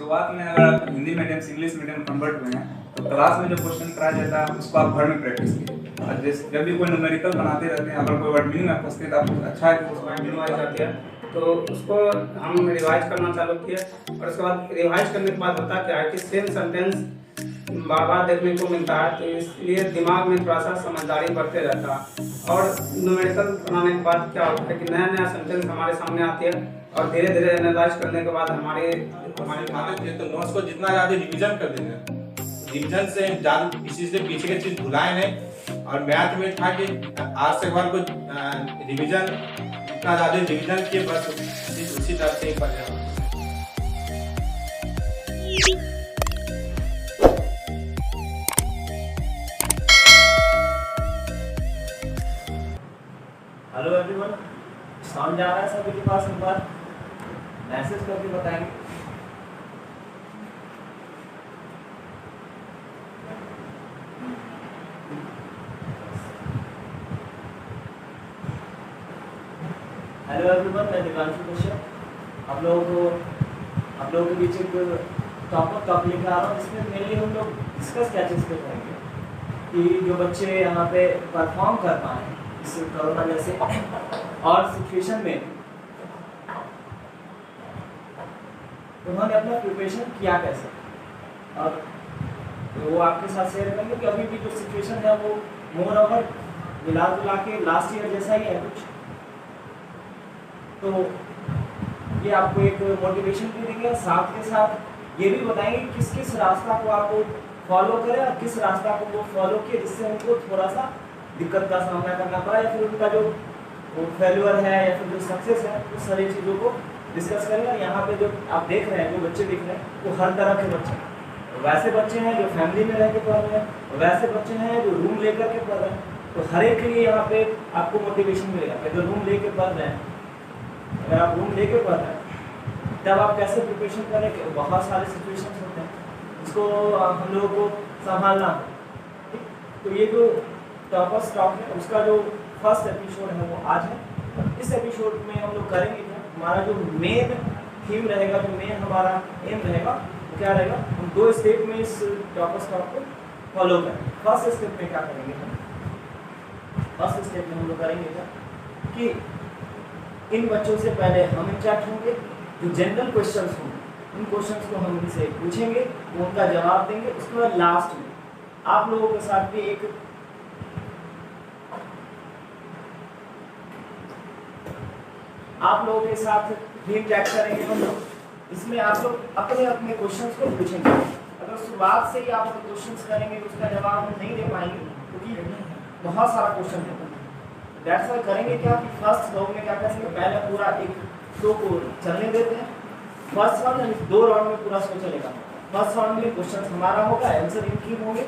शुरुआत में अगर आप हिंदी मीडियम से इंग्लिश मीडियम कन्वर्ट हुए हैं तो क्लास में जो क्वेश्चन कराया जाता है उसको आप घर में प्रैक्टिस कीजिए। और जैसे जब भी कोई न्यूमेरिकल बनाते रहते हैं, अगर कोई वर्ड मीनिंग आपको फंसते तो आप अच्छा है कि उस वर्ड मीनिंग रिवाइज आती है तो उसको हम रिवाइज करना चालू किया। और उसके बाद रिवाइज करने के बाद होता क्या है कि सेम सेंटेंस बार बार देखने को मिलता है, तो इसलिए दिमाग में थोड़ा सा समझदारी बढ़ते रहता है। और न्यूमेरिकल बनाने के बाद क्या होता है कि नया नया सेंटेंस हमारे सामने आती है और धीरे धीरे एनालाइज करने के बाद हमारे तो नोट्स को जितना ज़्यादा रिवीजन कर देंगे, रिवीजन से ज़्यादा किसी से पीछे की चीज़ भुलाए नहीं। और मैथ में था कि आज से बार को रिवीजन जितना ज़्यादा रिवीजन किए बस उसी तरह से ही पढ़ जाए। हेलो एवरीवन, साउंड जा रहा है सभी के पास? एक बार मैसेज करके बताएंगे। हेलो एवरीवन, मैं दिव्यांशु कश्यप आप लोगों के बीच एक टॉपिक लेकर आ रहा हूँ, जिसमें मेनली हम लोग डिस्कस क्या चीज़ पे करेंगे कि जो बच्चे यहाँ पे परफॉर्म कर पाए इस कोरोना जैसे और सिचुएशन में उन्होंने अपना प्रिपरेशन किया कैसे, और वो आपके साथ शेयर करेंगे कि अभी भी जो सिचुएशन है वो मोर ओवर मिला जुला के लास्ट ईयर जैसा ही है कुछ। तो ये आपको एक मोटिवेशन भी देंगे, साथ के साथ ये भी बताएंगे कि किस किस रास्ता को आपको फॉलो करें और किस रास्ता को वो फॉलो किए जिससे उनको थोड़ा सा दिक्कत का सामना करना पड़ा, या फिर उनका जो फेल्यूर है या फिर जो सक्सेस है, उस सारी चीज़ों को डिस्कस करेंगे। यहाँ पे जो आप देख रहे हैं, जो बच्चे दिख रहे हैं, वो हर तरह के बच्चे हैं। वैसे बच्चे हैं जो फैमिली में रह के पढ़ रहे हैं, वैसे बच्चे हैं जो रूम लेकर के पढ़ रहे हैं। तो हर एक के लिए यहाँ पे आपको मोटिवेशन मिलेगा। अगर रूम लेके पढ़ रहे हैं, अगर आप रूम लेके पढ़ रहे हैं तब आप कैसे प्रिपरेशन करें, बहुत सारे सिचुएशन होते हैं इसको हम लोगों को संभालना है। तो ये जो टॉपर स्टॉक है उसका जो फर्स्ट एपिसोड है वो आज है। इस एपिसोड में हम लोग करेंगे क्या, हमारा जो मेन थीम रहेगा, जो मेन हमारा एम रहेगा वो क्या रहेगा, हम 2 स्टेप में इस टॉपर स्टॉक को फॉलो करें। फर्स्ट स्टेप में क्या करेंगे हम, फर्स्ट स्टेप में हम लोग करेंगे क्या कि इन बच्चों से पहले हम इंटरेक्ट होंगे, जो जनरल क्वेश्चंस होंगे उन क्वेश्चंस को हम इनसे पूछेंगे, वो उनका जवाब देंगे। उसके बाद लास्ट में आप लोगों के साथ भी एक आप लोगों के साथ भी इंटरेक्ट करेंगे हम लोग। इसमें आप लोग अपने अपने क्वेश्चंस को पूछेंगे। अगर शुरुआत से ही आप क्वेश्चंस करेंगे तो उसका जवाब हम नहीं दे पाएंगे, क्योंकि बहुत सारा क्वेश्चन है। दैट्स व्हाई करेंगे क्या कि फर्स्ट राउंड में क्या करेंगे, पहले पूरा एक शो को चलने देते हैं। फर्स्ट राउंड में 2 राउंड में पूरा शो चलेगा। फर्स्ट राउंड में क्वेश्चन हमारा होगा, आंसर इनकी होंगे।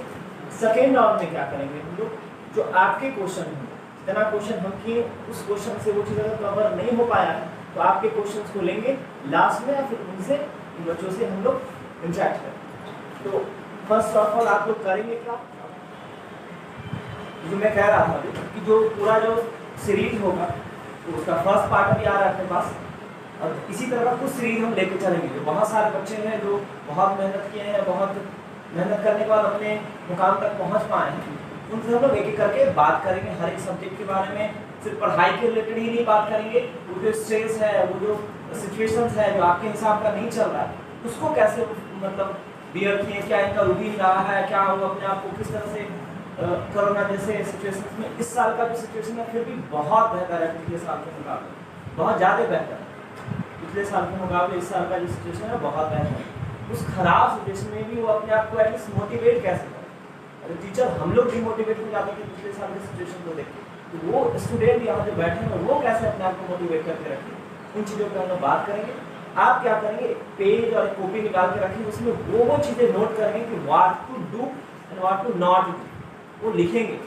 सेकेंड राउंड में क्या करेंगे हम लोग, जो आपके क्वेश्चन होंगे, जितना क्वेश्चन हम किए उस क्वेश्चन से वो चीज़ अगर कवर नहीं हो पाया है तो आपके क्वेश्चन को लेंगे लास्ट में, या फिर उनसे इन बच्चों से हम लोग इंटरेक्ट करें। तो फर्स्ट ऑफ ऑल आप लोग करेंगे क्या, जो मैं कह रहा था अभी कि जो पूरा जो सीरीज होगा तो उसका फर्स्ट पार्ट भी आ रहा है अपने पास, और इसी तरह का कुछ सीरीज हम लेके चलेंगे। जो बहुत सारे बच्चे हैं जो बहुत मेहनत किए हैं, बहुत मेहनत करने के बाद अपने मुकाम तक पहुंच पाए हैं, उनसे हम लोग एक एक करके बात करेंगे हर एक सब्जेक्ट के बारे में। सिर्फ पढ़ाई के रिलेटेड ही नहीं बात करेंगे, वो जो स्ट्रेस है, वो जो सिचुएशंस है जो आपके हिसाब का नहीं चल रहा है, उसको कैसे मतलब बियर किए, क्या इनका रूटीन रहा है, क्या वो अपने आप को किस तरह से कोरोना जैसे सिचुएशंस में। इस साल का जो सिचुएशन है फिर भी बहुत बेहतर है पिछले साल के मुकाबले, बहुत ज़्यादा बेहतर है। पिछले साल के मुकाबले इस साल का जो सिचुएशन है बहुत बेहतर है। उस खराब सिचुएशन में भी वो अपने आप को एटलीस्ट मोटिवेट कैसे करे। अगर टीचर हम लोग डिमोटिवेट हो जाते हैं पिछले साल के सिचुएशन को देख के, तो वो स्टूडेंट यहाँ जो बैठे हैं वो कैसे अपने आप को मोटिवेट करके रखें, उन चीज़ों पर हम लोग बात करेंगे। आप क्या करेंगे, एक पेज और एक कॉपी निकाल के रखेंगे, उसमें वो चीज़ें नोट करेंगे कि what to do and what to not do, वो लिखेंगे,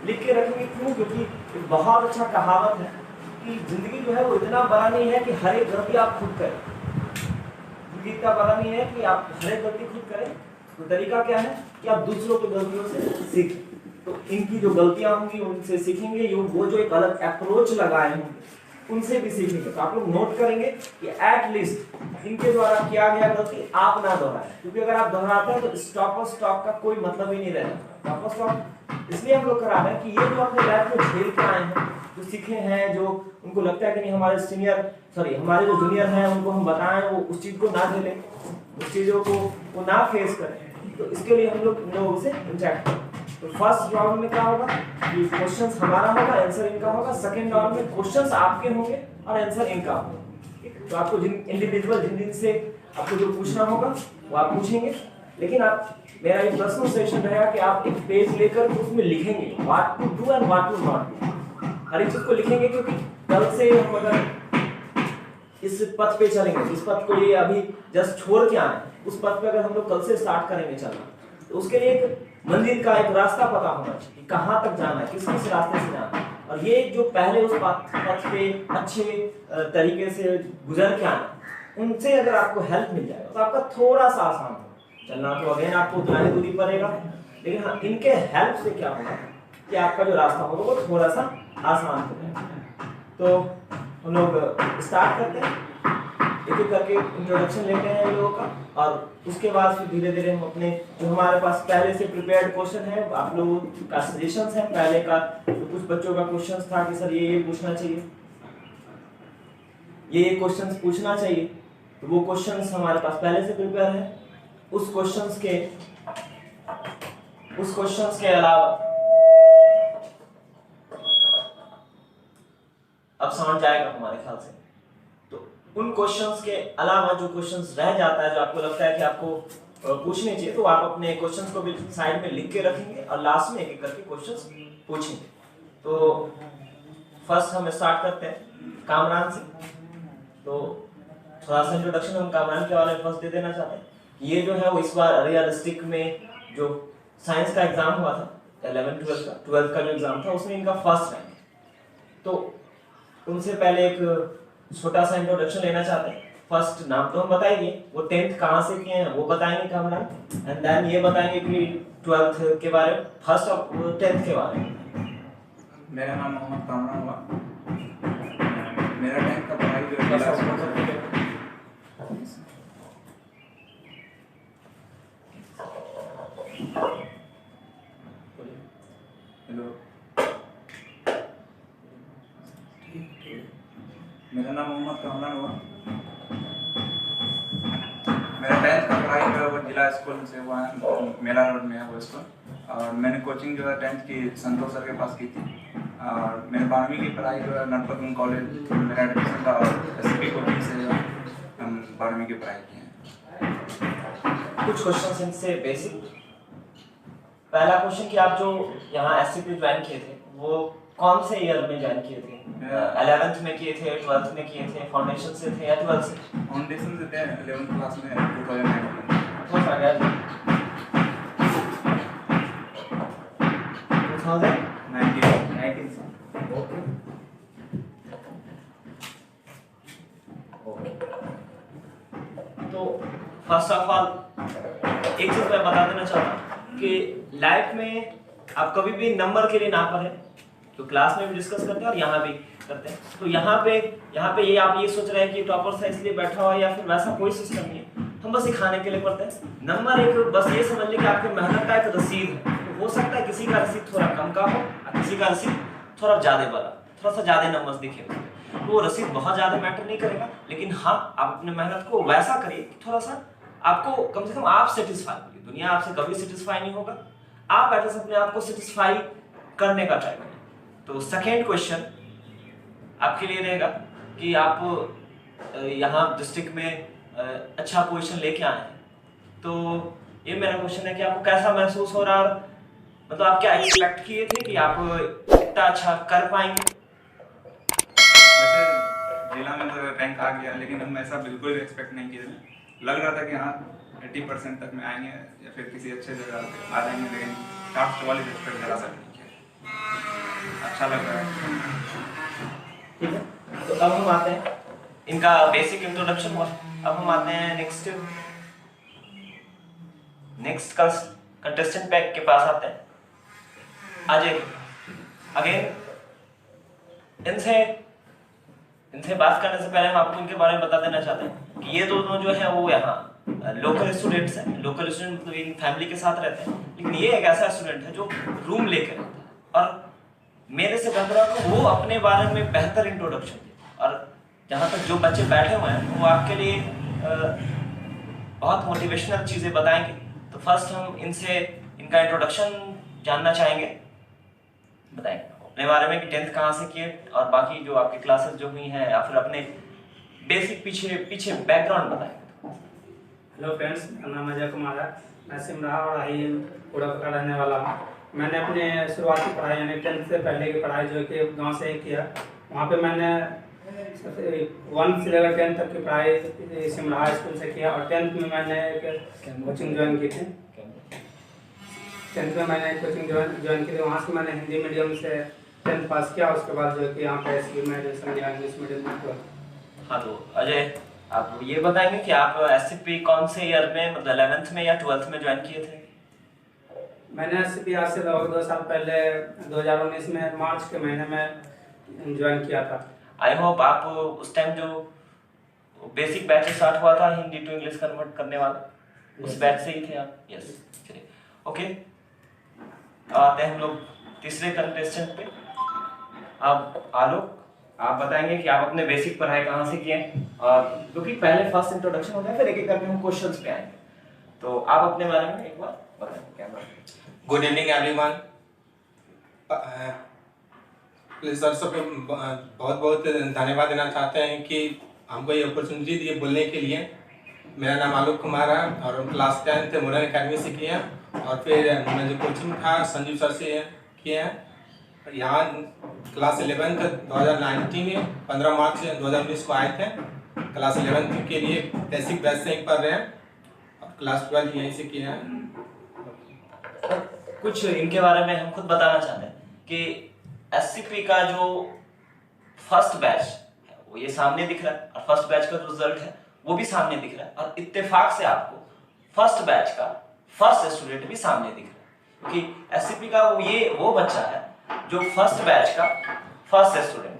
लिख के रखेंगे। क्यों? क्योंकि एक बहुत अच्छा कहावत है कि ज़िंदगी जो है वो इतना बड़ा नहीं है कि हर एक गलती आप खुद करें। ज़िंदगी इतना बड़ा नहीं है कि आप हर एक गलती खुद करें। तो तरीका क्या है कि आप दूसरों की गलतियों से सीखें। तो इनकी जो गलतियाँ होंगी उनसे सीखेंगे, वो जो एक अलग अप्रोच लगाए होंगे उनसे भी सीखेंगे। तो आप लोग नोट करेंगे कि एट लीस्ट इनके द्वारा किया गया गलती आप ना दोहराएं, क्योंकि अगर आप दोहराते हैं तो स्टॉप और स्टॉप का कोई मतलब ही नहीं रहता। स्टॉप और स्टॉप इसलिए हम लोग करा रहे हैं कि ये जो अपने लाइफ में झेल के आए हैं, जो सीखे हैं, जो उनको लगता है कि नहीं हमारे हमारे जो जूनियर हैं उनको हम बताएं, वो उस चीज को ना झेलें, उस चीजों को वो ना फेस करें। तो इसके लिए हम लोग इन लोगों से इंटरेक्ट करें। तो फर्स्ट राउंड में क्या होगा कि क्वेश्चंस हमारा होगा, आंसर इनका होगा। सेकंड राउंड में क्वेश्चंस आपके होंगे और आंसर इनका होगा। तो आपको जिन इंडिविजुअल से आपको जो पूछना होगा वो आप पूछेंगे, लेकिन आप मेरा एक पर्सनल सेशन रहेगा कि आप एक पेज लेकर उसमें लिखेंगे what to do and what to not do. हर एक चीज को लिखेंगे, क्योंकि कल से हम अगर इस पथ पे चलेंगे, इस पथ को ये अभी जस्ट छोड़ के आए, उस पथ पे अगर हम लोग कल से स्टार्ट करेंगे चलना, तो उसके लिए एक मंदिर का एक रास्ता पता होना चाहिए, कहाँ तक जाना है, किस रास्ते से जाना है। और ये जो पहले उस पथ पे अच्छे तरीके से गुजर के आए, उनसे अगर आपको हेल्प मिल जाएगा तो आपका थोड़ा सा आसान होगा चलना। तो अगेन आपको उतना ही दूरी पड़ेगा, लेकिन हाँ इनके हेल्प से क्या होगा कि आपका जो रास्ता होगा वो थोड़ा सा आसान हो जाएगा। तो हम लोग स्टार्ट करते हैं, एक एक करके इंट्रोडक्शन लेते हैं इन लोगों का, और उसके बाद फिर धीरे धीरे हम अपने जो हमारे पास पहले से प्रिपेयर्ड क्वेश्चन है, आप लोगों का सजेशंस है। पहले का तो कुछ बच्चों का क्वेश्चन था कि सर ये पूछना चाहिए, ये क्वेश्चंस पूछना चाहिए, तो वो क्वेश्चंस हमारे पास पहले से प्रिपेयर है। उस क्वेश्चंस के अलावा अब साउंड जाएगा हमारे ख्याल से, तो उन क्वेश्चंस के अलावा जो क्वेश्चंस रह जाता है, जो आपको लगता है कि आपको पूछने चाहिए, तो आप अपने क्वेश्चंस को भी साइड में लिख के रखेंगे और लास्ट में एक एक करके क्वेश्चंस पूछेंगे। तो फर्स्ट हम स्टार्ट करते हैं कामरान से। तो थोड़ा सा इंट्रोडक्शन हम कामरान के वाले फर्स्ट दे देना चाहते हैं। ये जो है वो इस बार अरिया डिस्ट्रिक्ट में जो साइंस का एग्जाम हुआ था, 11-12 का जो एग्जाम था, उसमें इनका फर्स्ट रैंक। तो उनसे पहले एक छोटा सा इंट्रोडक्शन लेना चाहते हैं। फर्स्ट नाम तो हम बताएंगे, वो 10th कहाँ से किए हैं वो बताएंगे कामरान, एंड देन ये बताएंगे कि 12th के बारे में, फर्स्ट और 10th के बारे में। मेरा नाम मोहम्मद कामरान हुआ। मेरा 10th का पढ़ाई जो है हेलो, मेरा नाम मोहम्मद कामरान हुआ। मेरा 10th का पढ़ाई जो है वो जिला स्कूल से हुआ है, मेला रोड में है वो स्कूल। और मैंने कोचिंग जो है 10th की संतोष सर के पास की थी। और मैंने 12वीं की पढ़ाई जो है नटपत कॉलेज मेरा एडमिशन था, और एसपी कोचिंग से जो हम 12वीं की पढ़ाई की है। कुछ क्वेश्चन इनसे बेसिक। पहला क्वेश्चन कि आप जो यहाँ एससीपी ज्वाइन किए थे वो कौन से ईयर में ज्वाइन किए थे? 11th में किए थे, 12th में किए थे, फाउंडेशन से थे या 12th से? फाउंडेशन से थे 11th क्लास में 2019 से। ओके तो फर्स्ट ऑफ ऑल एक चीज मैं बता देना चाहता हूँ कि लाइफ में आप कभी भी नंबर के लिए ना पढ़ें, तो क्लास में भी डिस्कस करते हैं और यहाँ भी करते हैं। तो यहाँ पे ये आप ये सोच रहे हैं कि टॉपर सा इसलिए बैठा हुआ है या फिर वैसा कोई सिस्टम नहीं है, हम बस सिखाने के लिए पढ़ते हैं। नंबर एक बस ये समझ लें कि आपकी मेहनत का एक रसीद है। तो हो सकता है किसी का रसीद थोड़ा कम का हो और किसी का रसीद थोड़ा ज़्यादा बड़ा, थोड़ा सा ज़्यादा नंबर दिखेगा, तो वो रसीद बहुत ज़्यादा मैटर नहीं करेगा। लेकिन हाँ, आप अपने मेहनत को वैसा करिए कि थोड़ा सा आपको कम से कम आप सेटिस्फाई होगी। दुनिया आपसे कभी सेटिस्फाई नहीं होगा, आप एटलीस्ट अपने आप को सेटिस्फाई करने का ट्राई करें। तो सेकेंड क्वेश्चन आपके लिए रहेगा कि आप यहाँ डिस्ट्रिक्ट में अच्छा पोजीशन लेके आए हैं, तो ये मेरा क्वेश्चन है कि आपको कैसा महसूस हो रहा है? मतलब आप क्या एक्सपेक्ट किए थे कि आप इतना अच्छा कर पाएंगे? वैसे जिला में तो रैंक आ गया, लेकिन हम ऐसा बिल्कुल भी एक्सपेक्ट नहीं किए थे। लग रहा था कि हाँ 80% तक में आएंगे या फिर किसी अच्छे जगह आ जाएंगे, लेकिन 44 एक्सपेक्ट जरा सा नहीं किया। अच्छा लग रहा है। ठीक है, तो अब हम आते हैं, इनका बेसिक इंट्रोडक्शन हुआ, अब हम आते हैं नेक्स्ट कंटेस्टेंट पैक के पास आते हैं। अजय, अगेन इनसे इनसे बात करने से पहले हम आपको इनके बारे में बता देना चाहते हैं कि ये दोनों जो है वो यहाँ लोकल स्टूडेंट्स हैं। लोकल स्टूडेंट मतलब इन फैमिली के साथ रहते हैं, लेकिन ये एक ऐसा स्टूडेंट है जो रूम लेके रहता है और मेरे से बेहतर आपको वो अपने बारे में बेहतर इंट्रोडक्शन दे। और जहाँ तक जो बच्चे बैठे हुए हैं वो आपके लिए बहुत मोटिवेशनल चीज़ें बताएंगे। तो फर्स्ट हम इनसे इनका इंट्रोडक्शन जानना चाहेंगे। बताएंगे अपने बारे में कि 10th कहाँ से किए और बाकी जो आपकी क्लासेस जो हुई हैं, या फिर अपने बेसिक पीछे बैकग्राउंड बताएंगे। हेलो फ्रेंड्स, मेरा नाम अजय कुमार है। मैं सिमरा और आई कूड़ा का रहने वाला हूँ। मैंने अपने शुरुआती पढ़ाई यानी 10th से पहले की पढ़ाई जो कि गांव से ही किया। वहाँ पे मैंने 1 से लेकर 10 तक की पढ़ाई सिमरा स्कूल से किया और 10th में मैंने एक कोचिंग ज्वाइन की थी। 10th में मैंने कोचिंग ज्वाइन की थी। वहाँ से मैंने हिंदी मीडियम से 10th पास किया। उसके बाद जो कि यहाँ पे एसपी में एडमिशन लिया इंग्लिश मीडियम में। हाँ, तो अजय आप ये बताएंगे कि आप एससीपी कौन से ईयर में, मतलब 11th में या 12th में ज्वाइन किए थे? मैंने एससीपी आज से लगभग 2 साल पहले 2019 में मार्च के महीने में ज्वाइन किया था। आई होप आप उस टाइम जो बेसिक बैच स्टार्ट हुआ था हिंदी टू इंग्लिश कन्वर्ट करने वाला, उस बैच से ही थे आप? यस, चलिए ओके। आते हैं हम लोग तीसरे कंटेस्टेंट पे। अब आलोक, आप बताएंगे कि आप अपने बेसिक पढ़ाई कहाँ से किए हैं, और क्योंकि पहले फर्स्ट इंट्रोडक्शन होता है, फिर एक एक करके हम क्वेश्चंस पे आएंगे। तो आप अपने बारे में एक बार बताएं। Camera. Good evening everyone. Please sir सबको बहुत बहुत धन्यवाद देना चाहते हैं कि हमको ये अपॉर्चुनिटी दी बोलने के लिए। मेरा नाम आलोक कुमार है और हम क्लास 10th मॉडर्न अकेडमी से किए हैं और फिर मैं जो कोचिंग था संजीव सर से किए हैं। यहाँ क्लास 11th 2019 में 15 मार्च 2019 को आए थे। क्लास 11th के लिए बेसिक बैच से ही पढ़ रहे हैं और क्लास 12 यहीं से किए हैं। कुछ इनके बारे में हम खुद बताना चाहते हैं कि एससीपी का जो फर्स्ट बैच है वो ये सामने दिख रहा है और फर्स्ट बैच का जो रिजल्ट है वो भी सामने दिख रहा है, और इत्तेफाक से आपको फर्स्ट बैच का फर्स्ट स्टूडेंट भी सामने दिख रहा है, क्योंकि एससीपी का वो बच्चा है जो फर्स्ट बैच का फर्स्ट स्टूडेंट।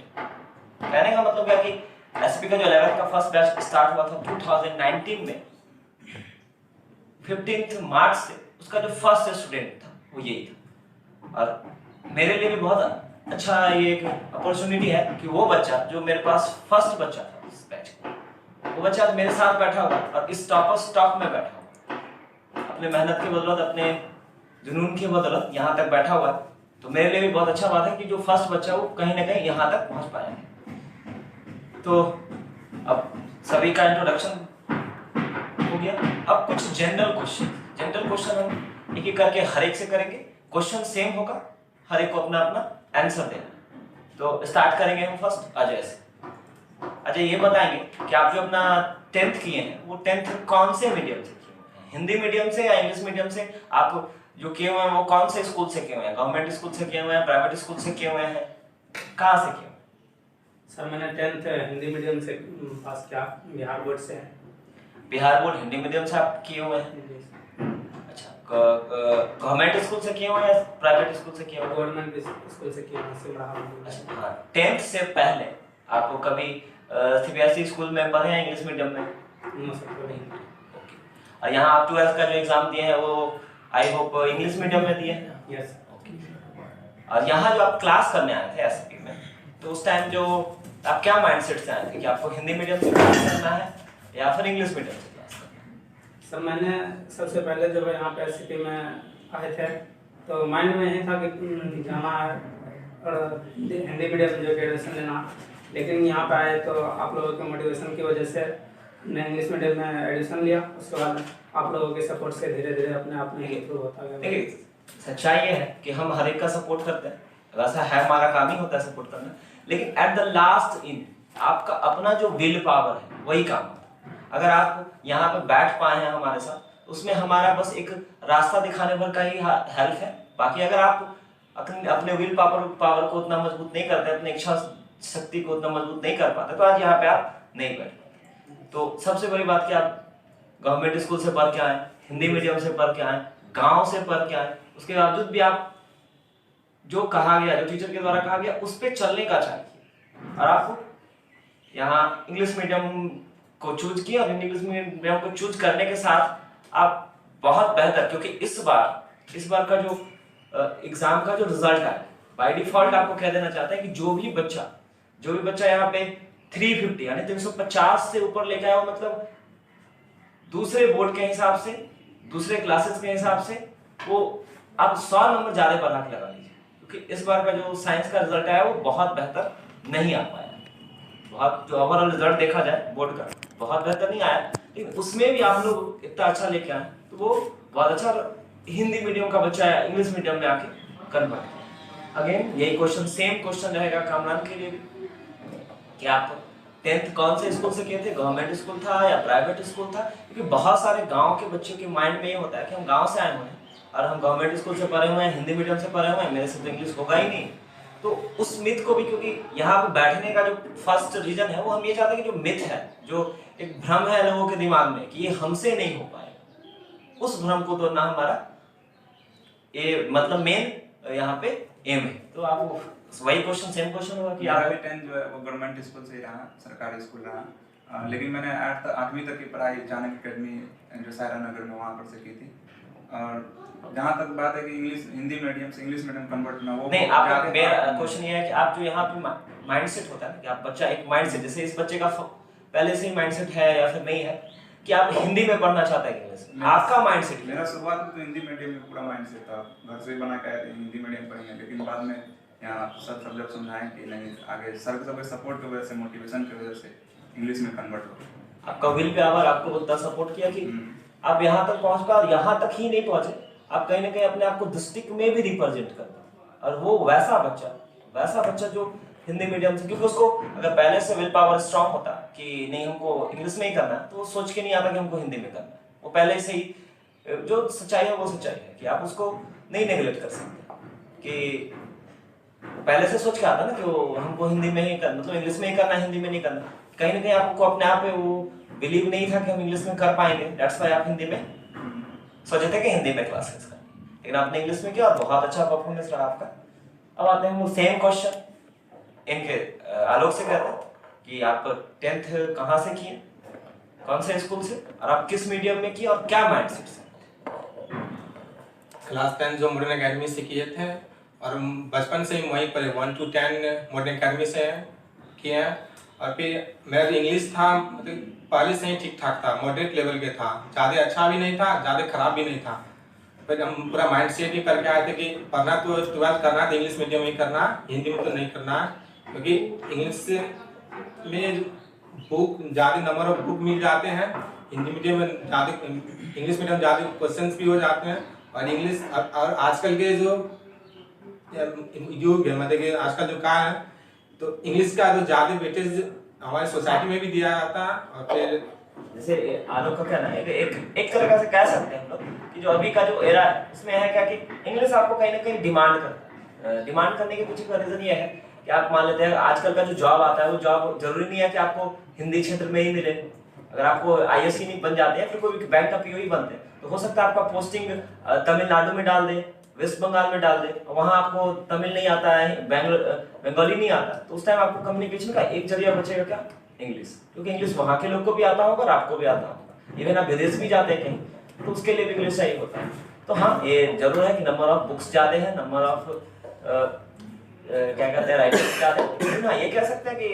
कहने का मतलब क्या कि एससीपी का जो 11th का फर्स्ट बैच स्टार्ट हुआ था 2019 में, 15 मार्च से उसका जो फर्स्ट स्टूडेंट था वो यही था। और मेरे लिए भी बहुत अच्छा ये एक अपॉर्चुनिटी है कि वो बच्चा जो मेरे पास फर्स्ट बच्चा था इस बैच का, वो बच्चा आज मेरे साथ बैठा हुआ और इस टॉपर स्टॉक में बैठा हुआ, अपने मेहनत की बदौलत, अपने जुनून की बदौलत यहाँ तक बैठा हुआ है। तो मेरे लिए भी बहुत अच्छा बात है कि जो फर्स्ट बच्चा वो कहीं ना कहीं यहाँ तक पहुँच पाया है। तो अब सभी का इंट्रोडक्शन हो गया। अब कुछ जनरल क्वेश्चन हम एक एक करके हर एक से करेंगे। क्वेश्चन सेम होगा, हर एक को अपना अपना आंसर देना। तो स्टार्ट करेंगे हम फर्स्ट अजय से। अजय ये बताएंगे कि आप जो अपना 10th किए हैं वो 10th कौन से मीडियम से किए हैं, हिंदी मीडियम से या इंग्लिश मीडियम से? आप जो किए हुए हैं वो कौन से स्कूल से किए हुए हैं? गवर्नमेंट स्कूल से किए हुए हैं, प्राइवेट स्कूल से किए हुए हैं, कहाँ से किए हुए हैं? सर मैंने 10th हिंदी मीडियम से पास किया, बिहार बोर्ड से। बिहार बोर्ड हिंदी मीडियम से आप किए हुए हैं? अच्छा, गवर्नमेंट स्कूल से किए हुए हैं, प्राइवेट स्कूल से किए हुए हैं? गवर्नमेंट स्कूल से किया हूँ। अच्छा, हाँ। 10th से पहले आपको कभी सीबीएसई स्कूल में पढ़े हैं, इंग्लिश मीडियम में? नहीं। और यहाँ आप 12th का जो एग्जाम दिए हैं वो आई होप इंग्लिश मीडियम में दिए हैं? यस। और यहाँ जो आप क्लास करने आए थे एसपी में, तो उस टाइम जो आप क्या माइंडसेट से आए थे कि आपको हिंदी मीडियम से क्लास करना है या फिर इंग्लिश मीडियम से क्लास करना है? सर मैंने सबसे पहले जब यहाँ पे एससीपी में आए थे तो माइंड में यही था कि जाना है और हिंदी मीडियम में जो एडमिशन लेना, लेकिन यहाँ पे आए तो आप लोगों के मोटिवेशन की वजह से मैंने इंग्लिश मीडियम में एडमिशन लिया। उसके बाद आप लोगों के सपोर्ट से धीरे धीरे अपने आप में इम्प्रूव होता गया। देखिए, सच्चाई ये है कि हम हर एक का सपोर्ट करते हैं, वैसा है, हमारा काम ही होता है सपोर्ट करना, लेकिन एट द लास्ट इन आपका अपना जो विल पावर है वही काम होता है। अगर आप यहाँ पे बैठ पाए हैं हमारे साथ, उसमें हमारा बस एक रास्ता दिखाने भर का ही हेल्प है। बाकी अगर आप अपने विल पावर को उतना मजबूत नहीं करते, अपने इच्छा शक्ति को उतना मजबूत नहीं कर पाते, तो आज यहाँ पे आप नहीं बैठ पाते। तो सबसे बड़ी बात कि आप गवर्नमेंट स्कूल से पढ़ के आए, हिंदी मीडियम से पढ़ के आए, गांव से पढ़ के आए, उसके बावजूद भी आप जो कहा गया, जो टीचर के द्वारा कहा गया, उस पर चलने का चाहिए। और आपको यहाँ इंग्लिश मीडियम को चूज किया और इंग्लिश मीडियम को चूज करने के साथ आप बहुत बेहतर, क्योंकि इस बार का जो एग्जाम का जो रिजल्ट आया, बाय डिफॉल्ट आपको कह देना चाहता है कि जो भी बच्चा यहाँ पे 350 यानी 350 से ऊपर लेके आया हो, मतलब दूसरे बोर्ड के हिसाब से, दूसरे क्लासेस के हिसाब से, वो आप 100 नंबर ज्यादा बढ़ा के लगा लीजिए, क्योंकि इस बार का जो साइंस का रिजल्ट आया वो बहुत बेहतर नहीं आ पाया। बहुत जो ओवरऑल रिजल्ट देखा जाए बोर्ड का बहुत बेहतर नहीं आया, लेकिन उसमें भी आप लोग इतना अच्छा लेके आए तो वो बहुत अच्छा। हिंदी मीडियम का बच्चा है इंग्लिश मीडियम में आके कन्वर्ट किया। अगेन यही क्वेश्चन, सेम क्वेश्चन रहेगा कामरान के लिए भी कि आप 10th कौन से स्कूल से किए थे, गवर्नमेंट स्कूल था या प्राइवेट स्कूल था, क्योंकि बहुत सारे गांव के बच्चों के माइंड में ये होता है कि हम गांव से आए हुए हैं और हम गवर्नमेंट स्कूल से पढ़े हुए हैं, हिंदी मीडियम से पढ़े हुए हैं, मेरे से तो इंग्लिश होगा ही नहीं। तो उस मिथ को भी, क्योंकि यहाँ पे बैठने का जो फर्स्ट रीजन है वो हम ये चाहते हैं कि जो मिथ है, जो एक भ्रम है लोगों के दिमाग में कि ये हमसे नहीं हो पाएगा, उस भ्रम को तोड़ना हमारा ये मतलब मेन यहाँ पे एम है। तो आप वही क्वेश्चन, सेम क्वेश्चन होगा कि मेरा भी 10th जो है वो गवर्नमेंट स्कूल से ही रहा, सरकारी स्कूल रहा, लेकिन मैंने 8वीं तक की पढ़ाई जानक अकेडमी जो सायरा नगर में वहाँ पर से की थी। और जहाँ तक बात है कि हिंदी मीडियम से इंग्लिश मीडियम कन्वर्ट करना, वो नहीं, आपका मेरा क्वेश्चन ये है कि आप जो यहाँ पे माइंडसेट होता है ना कि आप बच्चा एक माइंडसेट, जैसे इस बच्चे का पहले से ही माइंडसेट है या फिर नहीं है कि आप हिंदी में पढ़ना चाहते हैं इंग्लिश में, आपका माइंडसेट मेरा शुरुआत में तो हिंदी मीडियम में पूरा माइंडसेट था, घर से ही बना के आए थे हिंदी मीडियम पढ़ेंगे, लेकिन बाद में यहाँ सर जब समझाएं कि नहीं, आगे सर सब सपोर्ट की वजह से, मोटिवेशन की वजह से इंग्लिश में कन्वर्ट हो। आपका विल पे आवर आपको उतना सपोर्ट किया कि आप यहाँ तक पहुँच पाए, और यहाँ तक ही नहीं पहुँचे, आप कहीं ना कहीं अपने आप को डिस्ट्रिक्ट में भी रिप्रेजेंट करते, और वो वैसा बच्चा जो हिंदी मीडियम से, क्योंकि उसको अगर पहले से विल पावर स्ट्रांग होता कि नहीं हमको इंग्लिश में ही करना है, तो वो सोच के नहीं आता कि हमको हिंदी में करना है। वो पहले से ही जो सच्चाई है वो सच्चाई है कि आप उसको नहीं नेगलेक्ट कर सकते, कि पहले से सोच के आता ना कि वो हमको हिंदी में ही करना, मतलब इंग्लिश में ही करना, हिंदी में नहीं करना। कहीं ना कहीं आपको अपने आप पे वो बिलीव नहीं था कि हम इंग्लिश में कर पाएंगे, दैट्स व्हाई आप हिंदी में सोचे थे कि हिंदी में क्लासेस का, लेकिन आपने इंग्लिश में किया और बहुत अच्छा परफॉर्मेंस रहा आपका। अब आते हैं वो सेम क्वेश्चन इनके आलोक से कहते हैं कि आप 10th कहाँ से किए, कौन से स्कूल से, और आप किस मीडियम में किए और क्या माइंडसेट से? क्लास 10 जो मॉडर्न एकेडमी से किए थे, और बचपन से ही वहीं पर 1 to 10 मॉडर्न एकेडमी से किए हैं। और फिर मेरा जो इंग्लिश था मतलब पहले से ही ठीक ठाक था, मॉडरेट लेवल के था, ज़्यादा अच्छा भी नहीं था, ज़्यादा खराब भी नहीं था। फिर हम पूरा माइंड सेट ही करके आए थे कि पढ़ना तो 12th करना है तो इंग्लिश मीडियम में ही करना, हिंदी में तो नहीं करना है, क्योंकि इंग्लिश में बुक ज़्यादा नंबर ऑफ बुक मिल जाते हैं, हिंदी मीडियम में ज़्यादा, इंग्लिश मीडियम ज़्यादा क्वेश्चंस भी हो जाते हैं। और इंग्लिश और आजकल के जो युग है, मतलब कि आजकल जो का है, तो इंग्लिश का तो ज़्यादा वेटेज हमारे सोसाइटी में भी दिया जाता है। और फिर जैसे आलोक का कहना है एक तरह से कह सकते हैं हम लोग कि जो अभी का जो एरा है उसमें है क्या कि इंग्लिश आपको कहीं ना कहीं डिमांड करता है। डिमांड करने के पीछे का रीजन ये है कि आप मान लेते हैं आजकल का जो जॉब आता है वो जॉब जरूरी नहीं है कि आपको हिंदी क्षेत्र में ही मिले। अगर आपको IAS नहीं बन जाते हैं, फिर कोई बैंक का PO ही बनते हैं, तो हो सकता है आपका पोस्टिंग तमिलनाडु में डाल दे, वेस्ट बंगाल में डाल दे, वहां आपको तमिल नहीं आता है, बंगाली नहीं आता, तो उस टाइम आपको कम्युनिकेशन का एक जरिया बचेगा क्या, इंग्लिश, क्योंकि इंग्लिश वहां के लोग को भी आता होगा और आपको भी आता होगा। इवन आप विदेश भी जाते हैं कहीं तो उसके लिए भी इंग्लिश चाहिए होता है। तो हाँ, ये जरूर है कि नंबर ऑफ बुक्स ज्यादा है, नंबर ऑफ क्या कहते हैं राइटर्स ज्यादा है, लेकिन हाँ ये कह सकते हैं कि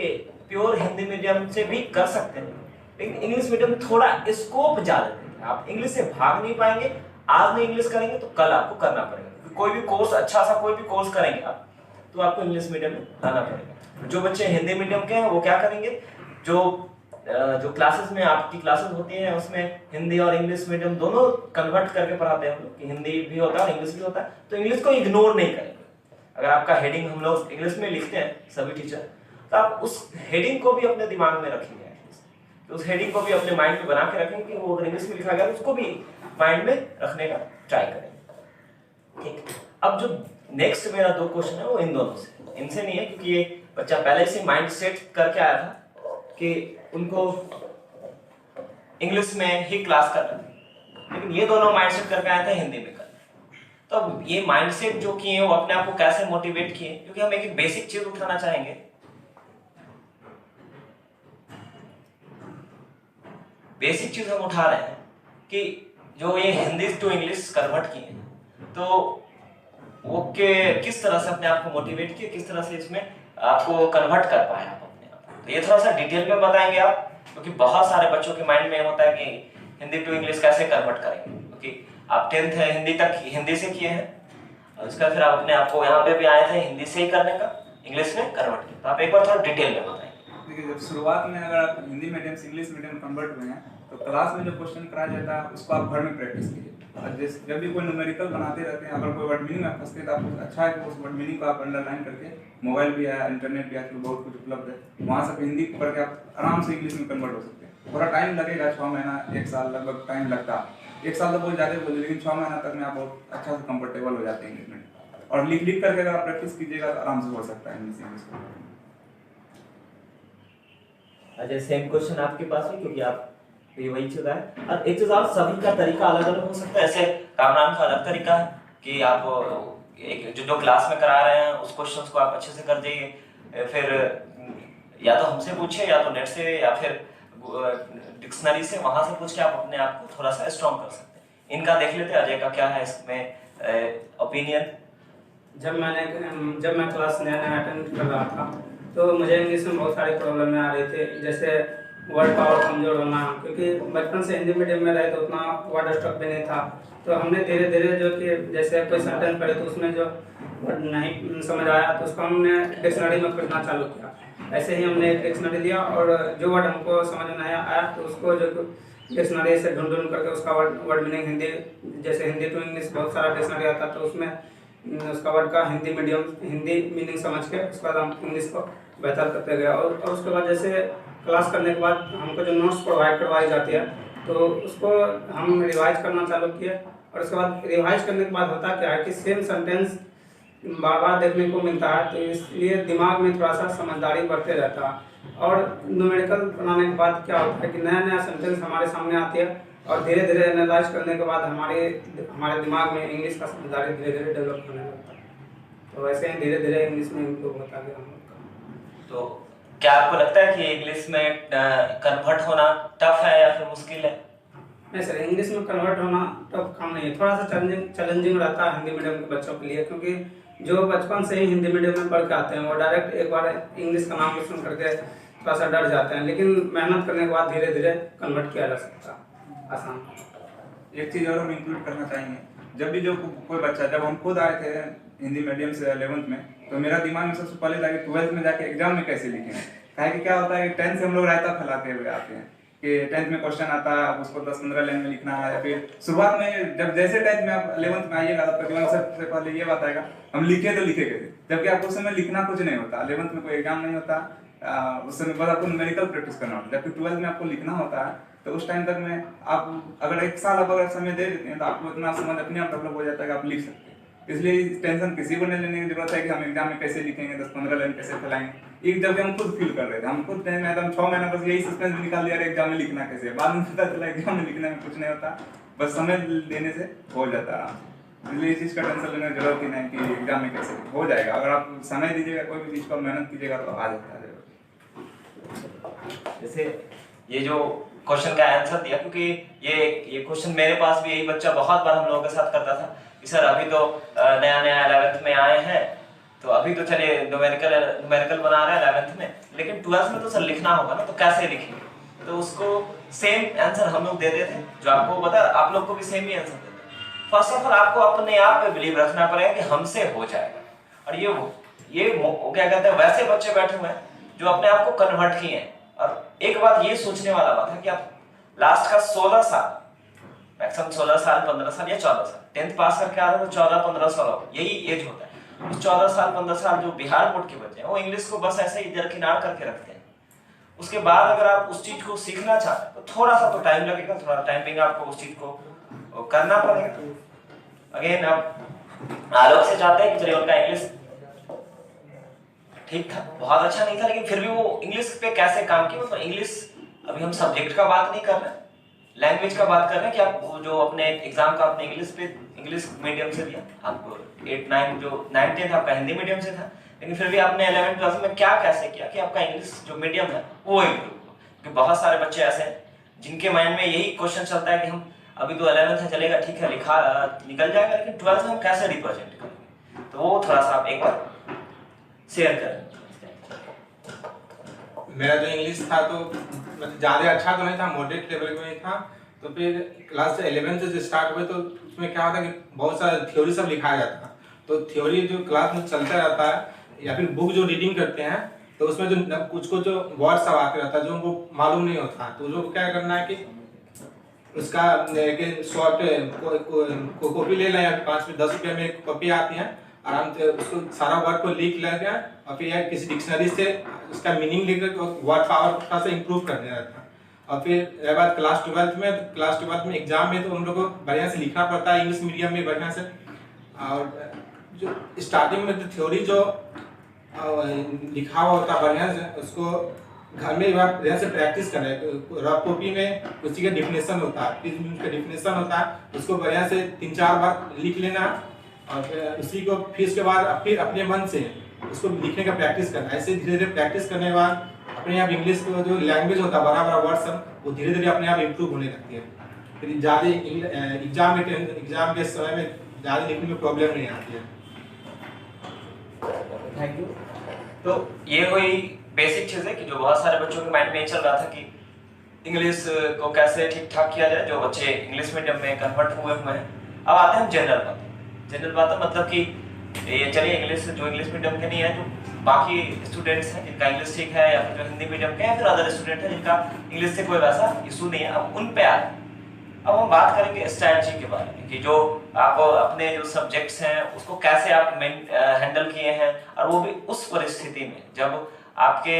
प्योर हिंदी मीडियम से भी कर सकते हैं, लेकिन इंग्लिश मीडियम में थोड़ा स्कोप ज्यादा है। आप इंग्लिश से भाग नहीं पाएंगे, आज नहीं इंग्लिश करेंगे तो कल आपको करना पड़ेगा। कोई भी कोर्स, अच्छा सा कोई भी कोर्स करेंगे आप तो आपको इंग्लिश मीडियम में आना पड़ेगा। जो बच्चे हिंदी मीडियम के हैं वो क्या करेंगे, जो क्लासेस में आपकी क्लासेस होती हैं उसमें हिंदी और इंग्लिश मीडियम दोनों कन्वर्ट करके पढ़ाते हैं हम लोग, कि हिंदी भी होता है और इंग्लिश भी होता है, तो इंग्लिश को इग्नोर नहीं करेंगे। अगर आपका हेडिंग हम लोग इंग्लिश में लिखते हैं सभी टीचर, तो आप उस हेडिंग को भी अपने दिमाग में रखेंगे, तो उस हेडिंग को भी अपने माइंड में बना के रखेंगे कि वो अगर इंग्लिश में लिखा गया तो उसको भी माइंड में रखने का ट्राई करेंगे। ठीक, अब जो नेक्स्ट मेरा 2 क्वेश्चन है वो इन दोनों से, इनसे नहीं है, क्योंकि ये बच्चा पहले से माइंड सेट करके आया था कि उनको इंग्लिश में ही क्लास करना है, लेकिन ये दोनों माइंड सेट करके आए थे हिंदी में करना। तो अब ये माइंड सेट जो किए वो अपने आप को कैसे मोटिवेट किए, क्योंकि हम एक बेसिक चीज उठाना चाहेंगे बेसिक चीज़ हम उठा रहे हैं कि जो ये हिंदी टू इंग्लिश कन्वर्ट किए हैं, तो वो के किस तरह से अपने आप को मोटिवेट किए, किस तरह से इसमें आपको कन्वर्ट कर पाए आप अपने आप को। तो ये थोड़ा सा डिटेल में बताएंगे आप, क्योंकि बहुत सारे बच्चों के माइंड में होता है कि हिंदी टू इंग्लिश कैसे कन्वर्ट करेंगे, क्योंकि आप 10th है हिंदी तक हिंदी से किए हैं और उसका फिर आप अपने आप को यहाँ पे भी आए थे हिंदी से ही करने का, इंग्लिश में कन्वर्ट किया। तो आप एक बार थोड़ा डिटेल में बताएंगे। देखिए, जब शुरुआत में अगर आप हिंदी मीडियम से इंग्लिश मीडियम कन्वर्ट हुए हैं तो क्लास में जो क्वेश्चन कराया जाता है उसको आप घर में प्रैक्टिस कीजिए। और जब भी कोई न्यूमेरिकल बनाते रहते हैं, अगर कोई वर्ड मीनिंग में फंसते हैं तो आपको अच्छा है कि उस वर्ड मीनिंग को आप अंडरलाइन करके, मोबाइल भी है, इंटरनेट भी आजकल बहुत कुछ उपलब्ध है, वहाँ से हिंदी पढ़ के आप आराम से इंग्लिश में कन्वर्ट हो सकते हैं। थोड़ा टाइम लगेगा, 6 महीना 1 साल लगभग टाइम लगता है। 1 साल तो बहुत ज़्यादा बोले, लेकिन 6 महीना तक में आप बहुत अच्छा से कंफर्टेबल हो जाते हैं इंग्लिश में। और लिख करके अगर आप प्रैक्टिस कीजिएगा तो आराम से हो सकता है इंग्लिश। अच्छा, सेम क्वेश्चन आपके पास है क्योंकि आप ये वही चल रहा है। और एक चीज और, सभी का तरीका अलग अलग हो सकता है। ऐसे कामरान का अलग तरीका है कि आप एक जो क्लास में करा रहे हैं उस क्वेश्चंस को आप अच्छे से कर जाइए, फिर या तो हमसे पूछिए या तो नेट से या फिर डिक्शनरी से, वहां से पूछ के आप अपने आप को थोड़ा सा स्ट्रॉन्ग कर सकते हैं। इनका देख लेते हैं, अजय का क्या है इसमें ओपिनियन। जब मैं क्लास नया अटेंड कर रहा था तो मुझे इंग्लिश में बहुत सारे प्रॉब्लम आ रहे थे, जैसे वर्ड पावर कमजोर होना, क्योंकि बचपन से हिंदी मीडियम में रहे तो उतना वर्ड स्टॉक भी नहीं था। तो हमने धीरे धीरे जो कि जैसे कोई सेंटेंस पढ़े तो उसमें जो वर्ड नहीं समझ आया तो उसको हमने डिक्शनरी में खोजना चालू किया। ऐसे ही हमने एक डिक्शनरी लिया और जो वर्ड हमको समझ में नहीं आया तो उसको जो डिक्शनरी से ढूंढ करके उसका वर्ड मीनिंग हिंदी, जैसे हिंदी टू इंग्लिश बहुत सारा डिक्शनरी आता तो उसमें उसका वर्ड का हिंदी मीनिंग समझ के उसके बाद हम इंग्लिश को बेहतर करते गए। और उसके बाद जैसे क्लास करने के बाद हमको जो नोट्स प्रोवाइड करवाई जाती है तो उसको हम रिवाइज करना चालू किए। और उसके बाद रिवाइज करने के बाद होता क्या है कि सेम सेंटेंस बार बार देखने को मिलता है, तो इसलिए दिमाग में थोड़ा सा समझदारी बढ़ते रहता है। और न्यूमेरिकल बनाने के बाद क्या होता है कि नया नया सेंटेंस हमारे सामने आती है और धीरे धीरे एनालाइज करने के बाद हमारे दिमाग में इंग्लिश का समझदारी धीरे धीरे डेवलप होने लगता है। तो वैसे ही धीरे धीरे इंग्लिश में इम्प्रूव होता गया हम लोग का। तो क्या आपको लगता है कि इंग्लिश में कन्वर्ट होना टफ है या फिर मुश्किल है? नहीं सर, इंग्लिश में कन्वर्ट होना टफ काम नहीं है, थोड़ा सा चैलेंजिंग रहता है हिंदी मीडियम के बच्चों के लिए, क्योंकि जो बचपन से ही हिंदी मीडियम में पढ़ के आते हैं वो डायरेक्ट एक बार इंग्लिश का नाम सुन करके थोड़ा सा डर जाते हैं, लेकिन मेहनत करने के बाद धीरे धीरे कन्वर्ट किया जा सकता है आसान। एक चीज़ और हम इंक्लूड करना चाहेंगे, जब भी जो कोई बच्चा, जब हम खुद आए थे हिंदी मीडियम से 11th में, तो मेरा दिमाग में सबसे पहले था कि 12th में जाके एग्जाम में कैसे लिखेंगे। कहे कि क्या होता है कि 10th से हम लोग रायता फैलाते हुए आते हैं कि 10th में क्वेश्चन आता है, उसको 10-15 लाइन में लिखना है, या फिर शुरुआत में जब जैसे 10th में आप 11th में आइएगा तब तक सबसे पहले ये बात आएगा हम लिखे तो लिखे कैसे, जबकि आपको उस समय लिखना कुछ नहीं होता। 11th में कोई एग्जाम नहीं होता, उस समय बस आपको न्यूमेरिकल प्रैक्टिस करना होता है, जबकि 12th में आपको लिखना होता है। तो उस टाइम तक में आप अगर 1 साल अगर समय दे देते हैं तो आपको इतना समझ अपने आप डेवलप हो जाता है कि आप लिख सकते हैं। इसलिए टेंशन किसी को नहीं लेने की जरूरत है कि हम एग्जाम में कैसे लिखेंगे, 10-15 लाइन कैसे फैलाएंगे। एक जब हम खुद फील कर रहे थे, हम खुद एकदम 6 महीना बस यही सस्पेंस निकाल दिया एग्जाम में लिखना कैसे, बाद में पता चला एग्जाम में लिखने में कुछ नहीं होता, बस समय देने से हो जाता है। इसलिए इस चीज़ का टेंशन लेने की जरूरत ही नहीं कि एग्जाम में कैसे हो जाएगा। अगर आप समय दीजिएगा, कोई भी चीज़ को मेहनत कीजिएगा तो आ जाता है। जैसे ये जो क्वेश्चन का आंसर दिया, क्योंकि ये क्वेश्चन मेरे पास भी यही बच्चा बहुत बार हम लोगों के साथ करता था कि सर अभी तो नया 11th में आए हैं, तो अभी तो चलिए न्यूमेरिकल बना रहे हैं 11th में, लेकिन 12th में तो सर लिखना होगा ना, तो कैसे लिखेंगे। तो उसको सेम आंसर हम लोग देते थे जो आपको बता, आप लोग को भी सेम ही आंसर देते। फर्स्ट ऑफ ऑल आपको अपने आप पे बिलीव रखना पड़ेगा कि हमसे हो जाएगा। और ये क्या कहते हैं, वैसे बच्चे बैठे हुए हैं जो अपने आप को कन्वर्ट किए हैं। और एक बात ये सोचने वाला बात है कि आप लास्ट का 16 साल, मैक्सिमम 16 साल 15 साल या 14 साल 10th पास करके आ रहे हैं तो 14-15 साल यही एज होता है। उस 14 साल 15 साल जो बिहार बोर्ड के बच्चे हैं वो इंग्लिश को बस ऐसे ही दरकिनार करके रखते हैं। उसके बाद अगर आप उस चीज को सीखना चाहते हैं तो थोड़ा सा तो टाइम लगेगा, थोड़ा टाइमिंग आपको उस चीज को करना पड़ेगा। अगेन आप आलोक से चाहते हैं कि चलिए उनका इंग्लिश ठीक था, बहुत अच्छा नहीं था, लेकिन फिर भी वो इंग्लिश पे कैसे काम किया। मतलब इंग्लिश, अभी हम सब्जेक्ट का बात नहीं कर रहे, लैंग्वेज का बात कर रहे हैं कि आप जो अपने एग्जाम का अपने इंग्लिश मीडियम से दिया, आप 8-9 जो 9th आपका हिंदी मीडियम से था, लेकिन फिर भी आपने 11th 12th में क्या कैसे किया कि आपका इंग्लिश जो मीडियम है वो इम्प्रूव हो। क्योंकि बहुत सारे बच्चे ऐसे हैं जिनके माइंड में यही क्वेश्चन चलता है कि हम अभी तो 11th है, चलेगा ठीक है, लिखा निकल जाएगा, लेकिन 12th में हम कैसे रिप्रेजेंट करेंगे, तो वो थोड़ा सा आप एक बार शेयर करें। मेरा जो इंग्लिश था तो मतलब ज़्यादा अच्छा तो नहीं था, मॉडरेट लेवल में ही था। तो फिर क्लास 11 से स्टार्ट हुए तो उसमें क्या होता है कि बहुत सारा थ्योरी सब लिखाया जाता है। तो थ्योरी जो क्लास में चलता रहता है या फिर बुक जो रीडिंग करते हैं तो उसमें जो कुछ जो वर्ड सब आते रहता है जो उनको मालूम नहीं होता, तो जो क्या करना है कि उसका शॉर्ट कॉपी ले लें, या 5 से 10 रुपये में एक कॉपी आती है, आराम से उसको सारा वर्ड को लिख लेते हैं और फिर किसी डिक्शनरी से उसका मीनिंग लिख कर वर्ड पावर थोड़ा सा इम्प्रूव करने रहता है। और फिर उसके बाद क्लास 12th में एग्जाम में तो हम लोग को बढ़िया से लिखना पड़ता है इंग्लिश मीडियम में बढ़िया से। और जो स्टार्टिंग में जो थ्योरी जो लिखा हुआ होता है बढ़िया से, उसको घर में बढ़िया से प्रैक्टिस करना है। रफ कॉपी में उसी का डिफिनेशन होता है, फिर उसका डिफिनेशन होता है, उसको बढ़िया से 3-4 बार लिख लेना और फिर उसी को फिर उसके बाद फिर अपने मन से उसको लिखने का प्रैक्टिस करना। ऐसे धीरे धीरे प्रैक्टिस करने के बाद अपने आप इंग्लिश को जो लैंग्वेज होता है बड़ा बड़ा वर्ड सब वो धीरे धीरे अपने आप इम्प्रूव होने लगती है। फिर ज़्यादा एग्जाम के समय में ज़्यादा लिखने में प्रॉब्लम नहीं आती है। Thank you. तो ये कोई बेसिक चीज़ है कि जो बहुत सारे बच्चों के माइंड में चल रहा था कि इंग्लिश को कैसे ठीक ठाक किया जाए, जो बच्चे इंग्लिश मीडियम में कन्वर्ट हुए हैं। अब आते हैं जनरल बातें, मतलब कि ये चलिए इंग्लिश जो इंग्लिश मीडियम के नहीं है, जो बाकी स्टूडेंट्स हैं जिनका इंग्लिश ठीक है, या फिर जो हिंदी मीडियम के हैं, फिर अदर स्टूडेंट हैं जिनका इंग्लिश से कोई वैसा इशू नहीं है, अब उन पे आ रहे हैं। अब हम बात करेंगे स्ट्रैटेजी के बारे में कि जो आप अपने जो सब्जेक्ट्स हैं उसको कैसे आप हैंडल किए हैं, और वो भी उस परिस्थिति में जब आपके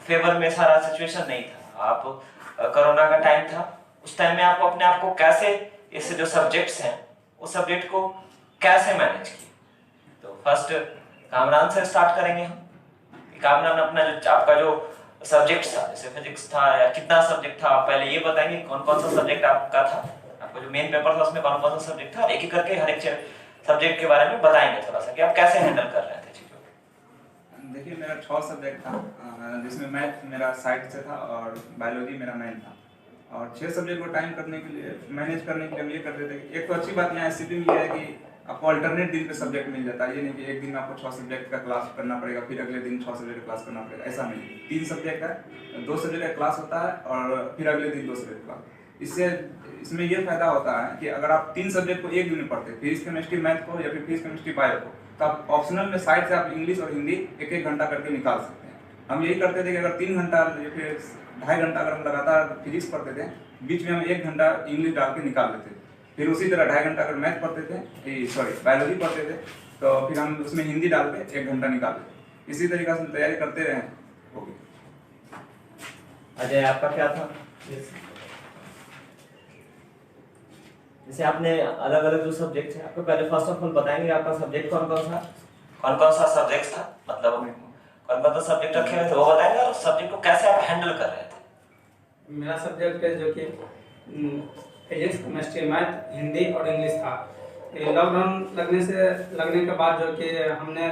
फेवर में सारा सिचुएशन नहीं था, आप कोरोना का टाइम था, उस टाइम में आप अपने आप को कैसे इससे जो सब्जेक्ट्स हैं उस सब्जेक्ट को कैसे मैनेज किए। तो फर्स्ट कामरान से स्टार्ट करेंगे हम। कामरान अपना जो आपका जो सब्जेक्ट था, जैसे फिजिक्स था या कितना सब्जेक्ट था, आप पहले ये बताएंगे कौन कौन सा सब्जेक्ट आपका था, आपका जो मेन पेपर था उसमें कौन कौन सा सब्जेक्ट था, एक एक करके हर एक सब्जेक्ट के बारे में बताएंगे थोड़ा सा कि आप कैसे हैंडल कर रहे थे चीजों को। देखिए मेरा 6 सब्जेक्ट था, जिसमें मैथ मेरा साइड से था और बायोलॉजी मेरा मेन था। और 6 सब्जेक्ट को टाइम करने के लिए मैनेज करने के लिए हम ये करते थे। एक तो अच्छी बात यहाँ एससीपी में ये है कि आपको अल्टरनेट दिन पे सब्जेक्ट मिल जाता है। ये नहीं कि एक दिन में आपको 6 सब्जेक्ट का क्लास करना पड़ेगा, फिर अगले दिन 6 सब्जेक्ट का क्लास करना पड़ेगा, ऐसा नहीं। 3 सब्जेक्ट है, 2 सब्जेक्ट का क्लास होता है और फिर अगले दिन 2 सब्जेक्ट का। इसमें ये फायदा होता है कि अगर आप 3 सब्जेक्ट को एक दिन में पढ़ते, फिजिक्स केमिस्ट्री मैथ को या फिर फिजिक्स केमिस्ट्री बायो को, तो आप ऑप्शनल में साइड से आप इंग्लिश और हिंदी 1-1 घंटा करके निकाल सकते हैं। हम यही करते थे कि अगर 3 घंटा या फिर 2.5 घंटा अगर हम लगातार फिजिक्स पढ़ते थे, बीच में हम 1 घंटा इंग्लिश डाल के निकाल लेते थे। फिर उसी तरह 2.5 घंटा अगर मैथ पढ़ते थे, बायोलॉजी पढ़ते थे, तो फिर हम उसमें हिंदी डाल के 1 घंटा निकाल लेते। इसी तरीके से तैयारी करते रहे। ओके अजय, आपका क्या था? जैसे आपने अलग अलग जो सब्जेक्ट है, आपको पहले फर्स्ट ऑफ ऑल बताएंगे आपका सब्जेक्ट कौन कौन सा सब्जेक्ट था, मतलब कौन कौन सा सब्जेक्ट रखे हुए थे वो बताएंगे, और सब्जेक्ट को कैसे आप हैंडल कर रहे थे। मेरा सब्जेक्ट है जो कि फिजिक्स केमिस्ट्री मैथ हिंदी और इंग्लिश था। लॉकडाउन लगने के बाद जो कि हमने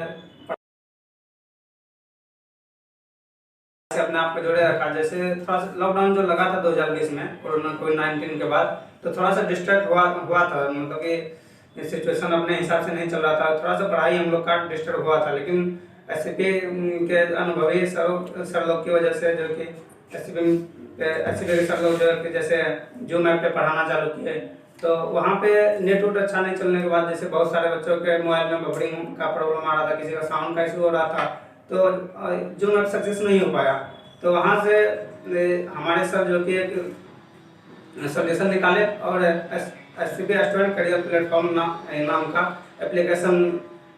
अपने आप को जोड़े रखा। जैसे थोड़ा सा लॉकडाउन जो लगा था 2020 में कोविड-19 के बाद, तो थोड़ा सा डिस्ट्रैक्ट हुआ था, मतलब कि सिचुएशन अपने हिसाब से नहीं चल रहा था, थोड़ा सा पढ़ाई हम लोग का डिस्टर्ब हुआ था। लेकिन एससीपी के अनुभवी सर लोग की वजह से जो कि एससीपी के सर लोग जो कि जैसे जूम ऐप पे पढ़ाना चालू किए, तो वहाँ पे नेट वोट अच्छा नहीं चलने के बाद जैसे बहुत सारे बच्चों के मोबाइल में बफरिंग का प्रॉब्लम आ रहा था, किसी का साउंड का इशू हो रहा था, तो जूम ऐप सक्सेस नहीं हो पाया। तो वहाँ से हमारे सर जो कि एक सोल्यूशन निकाले और एससीपी स्टूडेंट करियर प्लेटफॉर्म नाम का एप्लीकेशन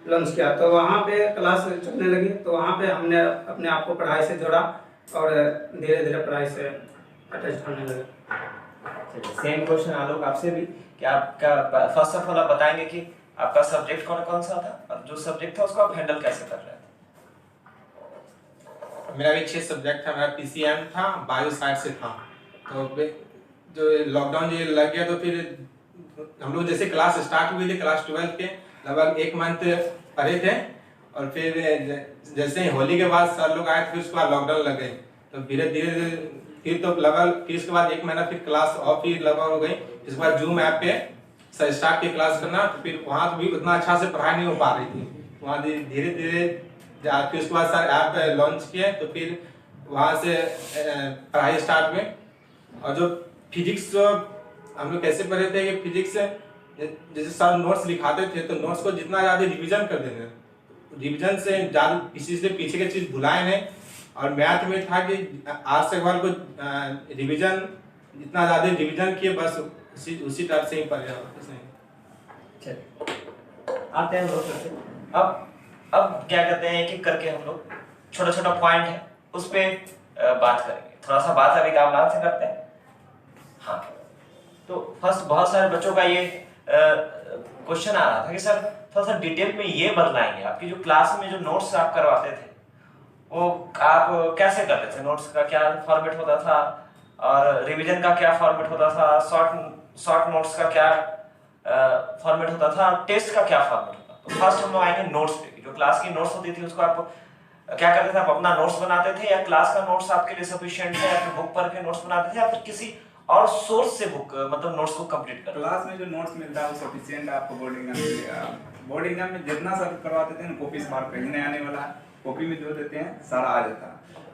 लॉन्च किया। तो वहाँ पे क्लास चलने लगी, तो वहाँ पे हमने अपने आप को पढ़ाई से जोड़ा और धीरे धीरे पढ़ाई से अटैच होने लगे। सेम क्वेश्चन आलोक आपसे भी, कि आपका फर्स्ट ऑफ ऑल आप बताएंगे कि आपका सब्जेक्ट कौन सा था, और जो सब्जेक्ट था उसको आप हैंडल कैसे कर रहे थे। मेरा भी 6 सब्जेक्ट था। मेरा पीसीएम था, बायो साइंस से था। तो जो लॉकडाउन जो लग गया तो फिर हम लोग जैसे क्लास स्टार्ट हुई थी, क्लास 12 के लगभग 1 मंथ पढ़े थे, और फिर जैसे होली के बाद सर लोग आए, फिर उसके बाद लॉकडाउन लग गए। तो धीरे धीरे फिर तो लगभग फिर इसके बाद 1 महीना फिर क्लास ऑफ ही लगभग हो गई। इसके बाद जूम ऐप पे स्टार्ट किया क्लास करना, तो फिर वहाँ भी उतना अच्छा से पढ़ाई नहीं हो पा रही थी। वहाँ धीरे धीरे फिर उसके बाद सर ऐप लॉन्च किए, तो फिर वहाँ से पढ़ाई स्टार्ट हुई। और जो फिजिक्स हम लोग कैसे पढ़े थे कि फिजिक्स जैसे सर नोट्स लिखाते थे तो नोट्स को जितना ज़्यादा रिवीजन कर देते, रिवीजन से ज़्यादा किसी से पीछे की चीज़ भुलाए नहीं। और मैथ में था कि आज से बार को रिवीजन जितना ज़्यादा रिवीजन किए बस उसी टाइप से ही पढ़े। आते हैं लोग करते हैं। अब क्या करते हैं, एक एक करके हम लोग छोटा छोटा पॉइंट है उस पे बात करेंगे। थोड़ा सा बात अभी कामरान से करते हैं। हाँ, तो फर्स्ट बहुत सारे बच्चों का ये क्वेश्चन आ रहा था कि सर थोड़ा सा डिटेल में ये बतलाएंगे, आपकी जो क्लास में जो नोट्स आप करवाते थे वो आप कैसे करते थे, नोट्स का क्या फॉर्मेट होता था और रिवीजन का क्या फॉर्मेट होता था, शॉर्ट नोट्स का क्या फॉर्मेट होता था, टेस्ट का क्या फॉर्मेट होता था। तो फर्स्ट हम लोग आएंगे नोट्स पे। जो क्लास की नोट्स होती थी उसको आप क्या करते थे, आप अपना नोट्स बनाते थे या क्लास का नोट्स आपके लिए सफिशिएंट है, या फिर बुक पढ़ के नोट्स बनाते थे या फिर किसी और सोर्स से बुक मतलब नोट्स को कंप्लीट करते? क्लास में जो नोट्स मिलता है वो सफिशिएंट है आपको बोर्ड एग्जाम के लिए। बोर्ड एग्जाम में जितना सब करवाते थे ना, कॉपी से बाहर कहीं नहीं आने वाला, कॉपी में जो देते हैं सारा आ जाता है।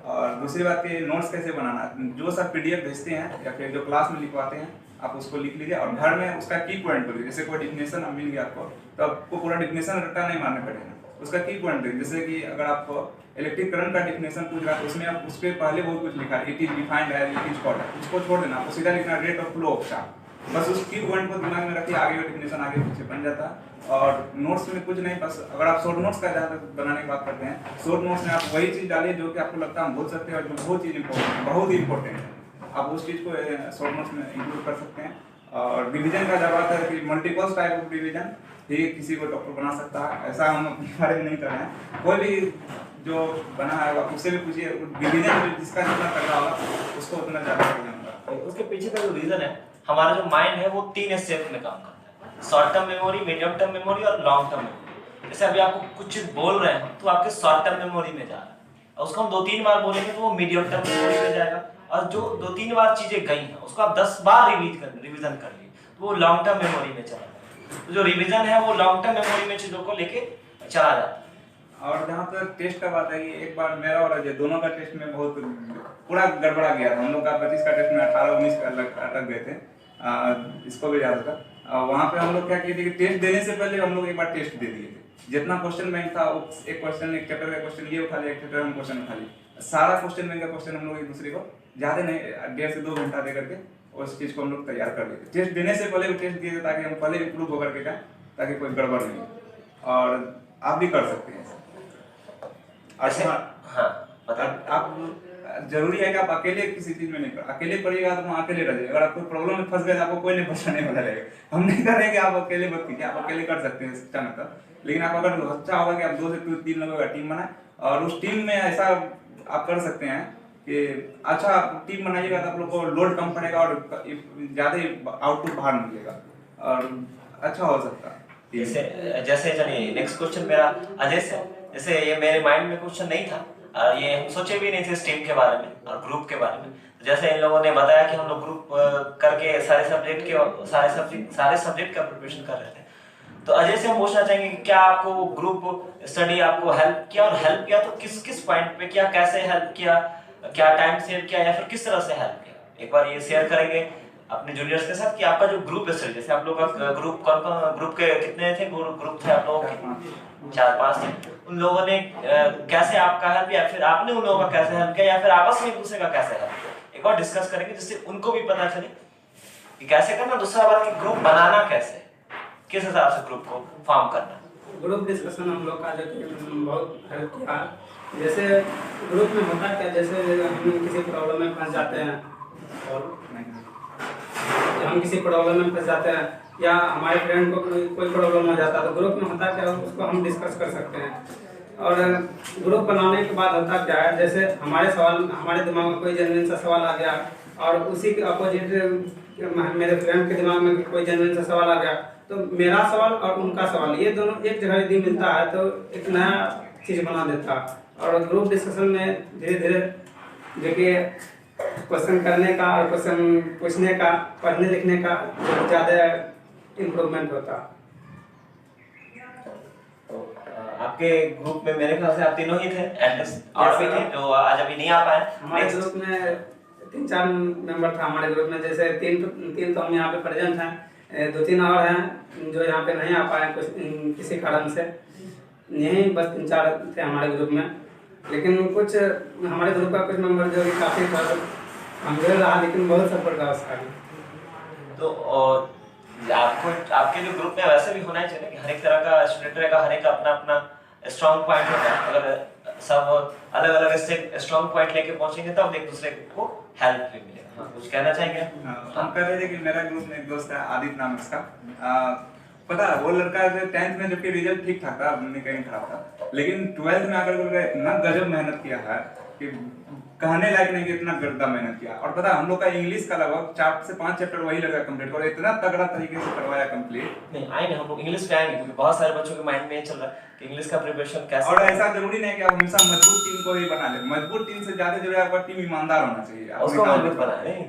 और दूसरी बात कि नोट्स कैसे बनाना, जो सब पीडीएफ भेजते हैं या फिर जो क्लास में लिखवाते हैं आप उसको लिख लीजिए और घर में उसका की पॉइंट बोलिए। जैसे कोई डिफिनेशन अब मिल गया आपको तो आपको पूरा डिफिनेशन रट्टा नहीं मारने पड़ेगा, उसका की पॉइंट है। जैसे कि अगर आपको इलेक्ट्रिक करंट का डिफिनेशन पूछ रहा है तो उसमें आप उसके पहले बहुत कुछ लिखा है, इट इज डिफाइंड है, इट इज कॉल्ड है, उसको छोड़ देना, आपको सीधा लिखना rate of flow of shaft. बस उस की पॉइंट को दिमाग में रखिए, आगे का डिफिनेशन आगे पीछे बन जाता है। और नोट्स में कुछ नहीं, बस अगर आप शॉर्ट नोट्स का ज़्यादा बनाने की बात करते हैं, शॉर्ट नोट्स में आप वही चीज़ डालिए जो कि आपको लगता है हम भूल सकते हैं और जो बहुत चीज़ इंपॉर्टेंट है, बहुत ही इंपॉर्टेंट है, आप उस चीज़ को शॉर्ट नोट्स में इंक्लूड कर सकते हैं। और डिवीजन का जब आता है कि मल्टीपल टाइप ऑफ डिवीजन ही किसी को डॉक्टर बना सकता है, ऐसा हम अपने बारे में नहीं कर रहे हैं। कोई भी जो बना है आप उससे भी पूछिए, डिवीजन में जिसका जितना कर रहा होगा उसको उतना ज़्यादा कर होगा। उसके पीछे का जो रीजन है, हमारा जो माइंड है वो 3 स्टेप में काम करता है, short term memory, medium term memory और लॉन्ग टर्म मेमोरी। जैसे अभी आपको कुछ चीज बोल रहे हैं तो आपके शॉर्ट टर्म मेमोरी में जा रहा है, और उसको हम 2-3 बार बोलेंगे तो वो मीडियम टर्म मेमोरी में जाएगा, और जो 2-3 बार चीजें गई हैं उसको आप 10 बार रिवीजन कर लिए तो वो लॉन्ग टर्म मेमोरी में चला जाएगा। तो जो रिवीजन है वो लॉन्ग टर्म मेमोरी में चीजों को लेके चला जाता है। और जहाँ तक टेस्ट का बात है कि एक बार मेरा और अजय दोनों का टेस्ट में बहुत पूरा गड़बड़ा गया था। हम लोग का 25 का टेस्ट में 18-19 का अटक गए थे, इसको भी याद था। वहाँ पे हम लोग क्या किए थे कि टेस्ट देने से पहले हम लोग एक बार टेस्ट दे दिए थे। जितना क्वेश्चन बैंक था एक क्वेश्चन, एक चैप्टर का क्वेश्चन ये उठा लिया, एक चैप्टर हम क्वेश्चन उठा लिया, सारा क्वेश्चन बैंक का क्वेश्चन हम लोग एक दूसरे को ज़्यादा नहीं 1.5 से 2 घंटा दे करके उस चीज़ को हम लोग तैयार कर लेते। टेस्ट देने से पहले भी टेस्ट दिए थे ताकि हम पहले इम्प्रूव होकर के जाए, ताकि कोई गड़बड़ नहीं हो। और आप भी कर सकते हैं। अच्छा हाँ, आप जरूरी है कि आप अकेले किसी चीज में नहीं कर, अकेले पढ़िएगा तो वहाँ अकेले रह जाइए। अगर आप कोई प्रॉब्लम में फंस गए तो आपको कोई नहीं बचाने वाला रहेगा। हम नहीं कह रहे कि आप अकेले मत कीजिए, आप अकेले कर सकते हैं शिक्षा में तो, लेकिन आप अगर अच्छा होगा कि आप 2 से 3 लोगों का टीम बनाए और उस टीम में ऐसा आप कर सकते हैं कि अच्छा टीम बनाइएगा तो आप लोग को लोड कम पड़ेगा और ज़्यादा आउटपुट बाहर मिलेगा और अच्छा हो सकता है। जैसे चलिए नेक्स्ट क्वेश्चन मेरा अजय से। जैसे ये मेरे माइंड में क्वेश्चन नहीं था, ये हम सोचे भी नहीं थे स्ट्रीम के बारे में और ग्रुप के बारे में। जैसे इन लोगों ने बताया कि हम लोग ग्रुप करके सारे सब्जेक्ट का प्रिपरेशन कर रहे थे, तो अजय से हम पूछना चाहेंगे कि क्या आपको ग्रुप स्टडी आपको हेल्प किया, और हेल्प किया तो किस किस पॉइंट पे किया, कैसे हेल्प किया, क्या टाइम सेव किया या फिर किस तरह से हेल्प किया? एक बार ये शेयर करेंगे अपने जूनियर्स के साथ कि आपका जो ग्रुप स्टडी, जैसे आप लोग का ग्रुप कौन ग्रुप के कितने थे, ग्रुप थे आप लोगों के 4-5 थे, उन लोगों ने कैसे आपका हेल्प या फिर आपने उन लोगों का कैसे हेल्प किया या फिर आपस में एक दूसरे का कैसे हेल्प किया, एक और डिस्कस करेंगे जिससे उनको भी पता चले कि कैसे करना। दूसरा बात कि ग्रुप बनाना कैसे, किस हिसाब से ग्रुप को फॉर्म करना। ग्रुप डिस्कशन हम लोग का बहुत हेल्प किया। जैसे ग्रुप में होता क्या, जैसे हम किसी प्रॉब्लम में फंस जाते हैं और हम किसी प्रॉब्लम में फंस जाते हैं या हमारे फ्रेंड को कोई प्रॉब्लम हो जाता है तो ग्रुप में होता क्या उसको हम डिस्कस कर सकते हैं। और ग्रुप बनाने के बाद होता क्या है, जैसे हमारे दिमाग में कोई जेन्युइन सा सवाल आ गया और उसी के अपोजिट मेरे फ्रेंड के दिमाग में कोई जेन्युइन सा सवाल आ गया, तो मेरा सवाल और उनका सवाल ये दोनों एक जगह यदि मिलता है तो एक नया चीज़ बना देता है। और ग्रुप डिस्कशन में धीरे धीरे देखिए क्वेश्चन करने का और क्वेश्चन पूछने का, पढ़ने लिखने का ज़्यादा इम्प्रूवमेंट होता। तो आपके ग्रुप में मेरे ख्याल से आप तीनों ही थे, एटलीस्ट और भी थे जो आज अभी नहीं आ पाए। हमारे ग्रुप में 3-4 मेंबर था हमारे ग्रुप में, जैसे तीन तो हम यहाँ पे प्रेजेंट हैं, 2-3 और हैं जो यहाँ पे नहीं आ पाए कुछ किसी कारण से। यही बस 3-4 थे हमारे ग्रुप में, लेकिन कुछ हमारे ग्रुप का कुछ मेंबर जो कि काफ़ी कमजोर रहा, लेकिन बहुत सपोर्ट रहा उसका भी। तो और आपको आपके जो ग्रुप में वैसे भी होना ही चाहिए कि हर एक तरह का स्टूडेंट रहेगा, हर एक का अपना अपना स्ट्रॉन्ग पॉइंट होता है। अगर सब अलग अलग इससे स्ट्रॉन्ग पॉइंट लेके पहुंचेंगे तब एक दूसरे को हेल्प भी मिलेगा। हाँ, कुछ कहना चाहेंगे? हम कह रहे थे कि मेरा ग्रुप में एक दोस्त है आदित्य नाम है उसका। पता है वो लड़का जो 10th में जबकि रिजल्ट ठीक ठाक था, नहीं कहीं खराब था, लेकिन 12th में आकर के इतना गजब मेहनत किया है कि कहने लायक नहीं कि इतना गद्दा मेहनत किया। और पता है हम लोग का इंग्लिश का लगभग 4 से 5 चैप्टर वही लगा कंप्लीट और इतना तगड़ा तरीके से करवाया कंप्लीट। नहीं आएंगे हम लोग इंग्लिश पे आएंगे, क्योंकि बहुत सारे बच्चों के माइंड में ये चल रहा है कि इंग्लिश का प्रिपरेशन कैसे। और ऐसा जरूरी नहीं कि आप हमेशा मजबूत टीम को ही बना ले, मजबूत टीम से ज्यादा जरूरी है आपका टीम ईमानदार होना चाहिए। उसको मजबूत बनाए नहीं,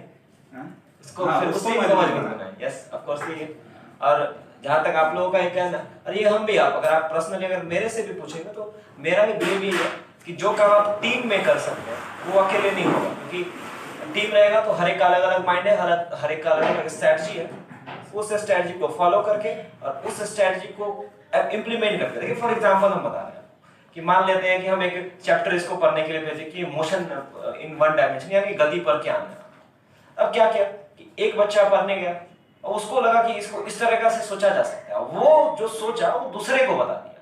उसको फिर उसको मजबूत बनाए। यस ऑफ कोर्स ये। और जहाँ तक आप लोगों का ये कहना, और ये हम भी, आप अगर आप पर्सनली अगर मेरे से भी पूछेंगे तो मेरा भी बिलीव ये है कि जो काम आप टीम में कर सकते हैं वो अकेले नहीं होगा, क्योंकि टीम रहेगा तो हर एक का अलग अलग माइंड है, हर एक का अलग अलग स्ट्रेटजी है। उस स्ट्रेटजी को फॉलो करके और उस स्ट्रेटजी को इम्प्लीमेंट करके, देखिए फॉर एग्जांपल हम बता रहे हैं कि मान लेते हैं कि हम एक चैप्टर इसको पढ़ने के लिए भेजे कि मोशन इन वन डायमेंशन, यानी गति पर क्या आना। अब क्या किया कि एक बच्चा पढ़ने गया और उसको लगा कि इसको इस तरीके से सोचा जा सकता है, वो जो सोचा वो दूसरे को बता दिया,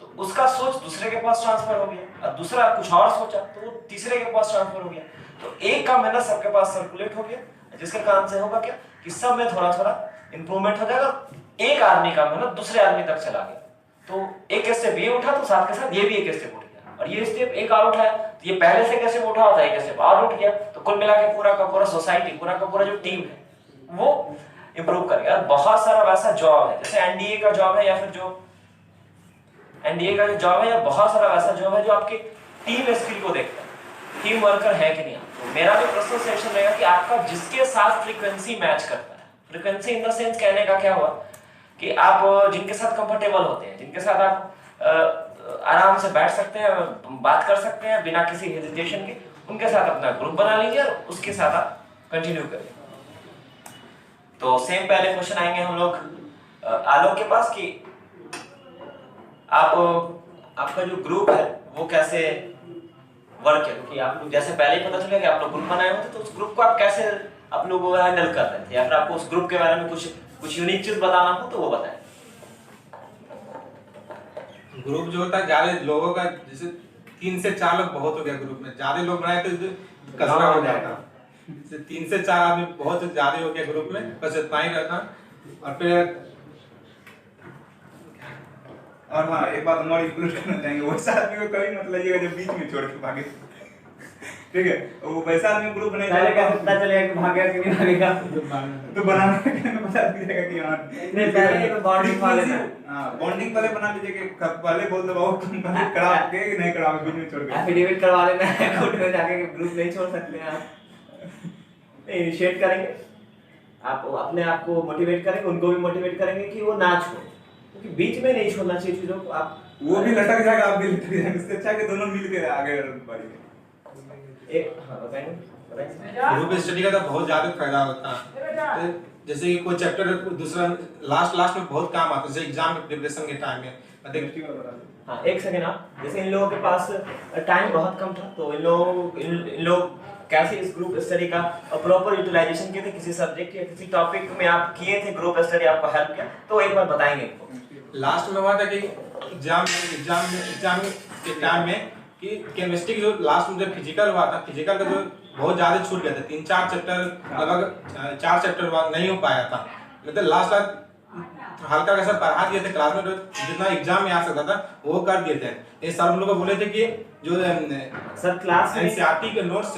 तो उसका सोच दूसरे के पास ट्रांसफर हो गया, और दूसरा कुछ और सोचा तो वो तीसरे के पास ट्रांसफर हो गया, तो एक का मेहनत सबके पास सर्कुलेट हो गया, जिसके कारण से होगा क्या कि सब में थोड़ा थोड़ा इंप्रूवमेंट हो जाएगा। एक आदमी का मेहनत दूसरे आदमी तक चला गया, तो एक स्टेप ये उठा तो साथ के साथ ये भी एक स्टेप उठ गया, और ये स्टेप एक और उठाया तो ये पहले से कैसे उठा होता है, एक स्टेप और उठ गया, तो कुल मिला के पूरा का पूरा सोसाइटी, पूरा का पूरा जो टीम है वो इंप्रूव करेगा। बहुत सारा वैसा जॉब है, जैसे एनडीए का जॉब है, या फिर जो एनडीए का जो जॉब है, या बहुत सारा वैसा जॉब है जो आपके टीम स्किल को देखता है, टीम वर्कर है कि नहीं। तो मेरा भी पर्सनल सजेशन रहेगा कि आपका जिसके साथ फ्रीक्वेंसी मैच करता है, फ्रीक्वेंसी इन द सेंस कहने का क्या हुआ कि आप जिनके साथ कंफर्टेबल होते हैं, जिनके साथ आप आराम से बैठ सकते हैं, बात कर सकते हैं बिना किसी हेजिटेशन के, उनके साथ अपना ग्रुप बना लीजिए और उसके साथ आप कंटिन्यू करिए। तो सेम पहले क्वेश्चन आएंगे हम लोग आलोक के पास कि आपका जो ग्रुप है वो कैसे वर्क है, क्योंकि आप लोग जैसे पहले ही पता चला कि आप लोग ग्रुप बनाए होते, तो उस ग्रुप को आप कैसे आप लोग हैंडल कर रहे थे, या फिर आपको उस ग्रुप के बारे में कुछ यूनिक चीज बताना हो तो वो बताएं। ग्रुप जो होता है ज्यादा लोगों का, जैसे 3 से 4 लोग बहुत हो गया ग्रुप में, ज्यादा लोग बनाए तो कचरा हो जाएगा। 3 से 4 आदमी बहुत ज्यादा हो गया ग्रुप में, बस इतना ही रहता। और फिर और हाँ एक बात हमारी इंक्लूड करना चाहेंगे, वैसा आदमी को कभी मत लाइएगा जो बीच में छोड़ के भागे, ठीक है। वो वैसा आदमी ग्रुप नहीं, पहले कैसे पता चलेगा कि भागेगा कि नहीं भागेगा, तो बनाने के बता दीजिएगा कि हाँ नहीं पहले तो बॉन्डिंग वाले ना, हाँ बॉन्डिंग वाले बना लीजिए कि पहले बोल दो बाबू तुम करा के कि नहीं करा बीच में छोड़ के, एफिडेविट करवा लेना है कोर्ट में जाके कि ग्रुप नहीं छोड़ सकते हैं आप। इनिशिएट करेंगे, आप अपने आप को मोटिवेट करेंगे, उनको भी मोटिवेट करेंगे कि वो ना छोड़े, क्योंकि बीच में नहीं छोड़ना चाहिए चीजों को। आप वो भी लटक जाएगा, आप भी लटक जाएंगे, इससे अच्छा कि दोनों मिल के आगे बढ़ेंगे। एक हाँ बताएंगे ग्रुप स्टडी का तो बहुत ज्यादा फायदा होता है। जैसे कि कोई चैप्टर दूसरा लास्ट में बहुत काम आता है, जैसे एग्जाम के प्रिपरेशन के टाइम में। हाँ एक सेकंड आप, जैसे इन लोगों के पास टाइम बहुत कम था, तो इन लोग कैसे इस ग्रुप स्टडी का प्रॉपर यूटिलाइजेशन किए थे, किसी सब्जेक्ट के किसी टॉपिक में आप किए थे ग्रुप स्टडी, आपको हेल्प किया, तो एक बार बताएंगे इनको। लास्ट में हुआ था कि एग्जाम के टाइम में कि केमिस्ट्री जो लास्ट में जो फिजिकल हुआ था, फिजिकल का जो बहुत ज्यादा छूट गया था, 3-4 चैप्टर लगभग 4 चैप्टर नहीं हो पाया था, मतलब लास्ट हल्का कैसा पढ़ा दिए थे क्लास में, जितना एग्जाम में आ सकता था वो कर दिए थे। ये सर हम लोग को बोले थे कि जो सर क्लास में एनसीईआरटी के नोट्स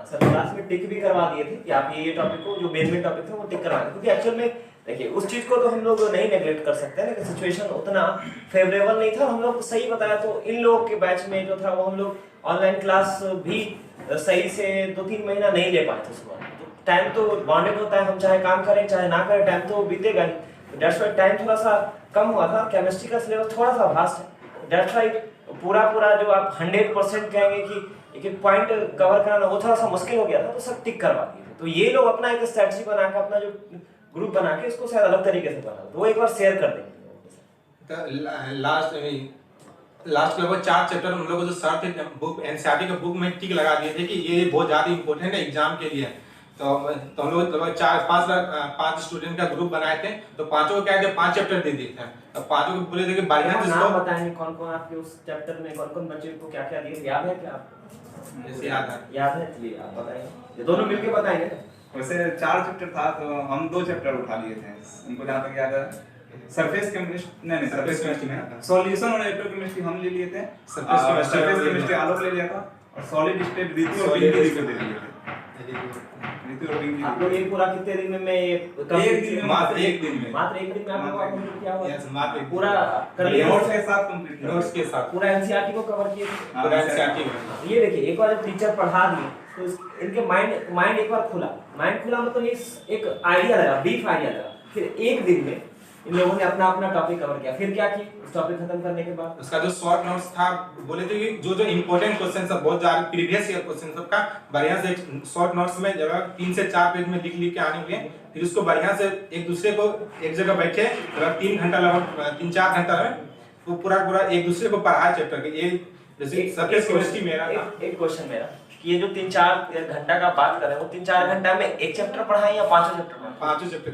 सर क्लास में टिक भी करवा दिए थे कि आप ये टॉपिक को जो मेन टॉपिक थे वो टिक करवा दें, क्योंकि एक्चुअल में देखिए उस चीज को तो हम लोग नहीं नेग्लेक्ट कर सकते हैं, लेकिन सिचुएशन उतना फेवरेबल नहीं था, हम लोग को सही बताया, तो इन लोगों के बैच में जो था वो हम लोग ऑनलाइन क्लास भी सही से 2-3 महीना नहीं ले पाए थे उसके बाद। तो टाइम तो बॉन्डेड होता है, हम चाहे काम करें चाहे ना करें टाइम तो बीतेगा ही। तो डेट्स वाई टाइम थोड़ा सा कम हुआ था। केमिस्ट्री का सिलेबस थोड़ा सा वास्ट है, डेट्स वाई पूरा जो आप 100% कहेंगे कि एक पॉइंट कवर कराना वो थोड़ा सा मुश्किल हो गया था, तो सब टिक करवा दिए थे। तो ये लोग अपना एक स्ट्रेटजी बना के अपना जो ग्रुप बना के इसको शायद अलग तरीके से बना, तो वो एक बार शेयर कर देंगे। लास्ट लगभग 4 चैप्टर हम लोग को जो सर थे बुक एनसीईआरटी के बुक में टिक लगा दिए थे कि ये बहुत ज्यादा इंपॉर्टेंट है एग्जाम के लिए। तो हम लोग लगभग 4-5 स्टूडेंट का ग्रुप बनाए थे, तो पांचों को क्या थे 5 चैप्टर दे दिए थे। तो पांचों को बोले थे कि बढ़िया से नाम बताएंगे कौन कौन आपके उस चैप्टर में कौन बच्चे को क्या क्या दिए, याद है क्या आपको? जैसे याद है चलिए आप बताएंगे, ये दोनों मिलके बताएंगे। वैसे 4 चैप्टर था तो हम 2 चैप्टर उठा लिए थे। उनको जहाँ तक याद है सरफेस केमिस्ट्री नहीं सरफेस केमिस्ट्री में सॉल्यूशन और इलेक्ट्रोकेमिस्ट्री हम ले लिए थे। सरफेस केमिस्ट्री आलोक ले लिया था और सॉलिड स्टेट रीति और पिंकी को दे दिए थे। रीति और पिंकी आप लोग ये पूरा कितने दिन में ये एक दिन में मात्र एक दिन में आप लोगों का कंप्लीट किया हुआ? यस मात्र पूरा कर लिया नोट्स के साथ कंप्लीट किया। नोट्स के साथ पूरा एनसीईआरटी को कवर किए थे। पूरा एनसीईआरटी में। ये देखिए एक बार जब टीचर पढ़ा दिए तो इनके माइंड एक बार खुला मतलब ये एक आइडिया लगा, ब्रीफ आइडिया लगा। फिर एक दिन में इन लोगों ने अपना टॉपिक कवर किया। फिर क्या की उस टॉपिक खत्म करने के बाद उसका जो शॉर्ट नोट्स था बोले थे कि जो इंपॉर्टेंट क्वेश्चन सब बहुत ज्यादा प्रीवियस ईयर क्वेश्चन सब का बढ़िया से एक शॉर्ट नोट्स में जगह 3 से 4 पेज में लिख के आने के लिए, फिर उसको बढ़िया से एक दूसरे को एक जगह बैठे लगभग 3 घंटा लगभग 3-4 घंटा में वो पूरा एक दूसरे को पढ़ाया चैप्टर के। ये जैसे सरफेस केमिस्ट्री मेरा एक क्वेश्चन मेरा कि ये जो 3-4 घंटा का बात कर रहे हैं वो 3-4 घंटा में एक चैप्टर पढ़ाए या पांचों चैप्टर? पांचों चैप्टर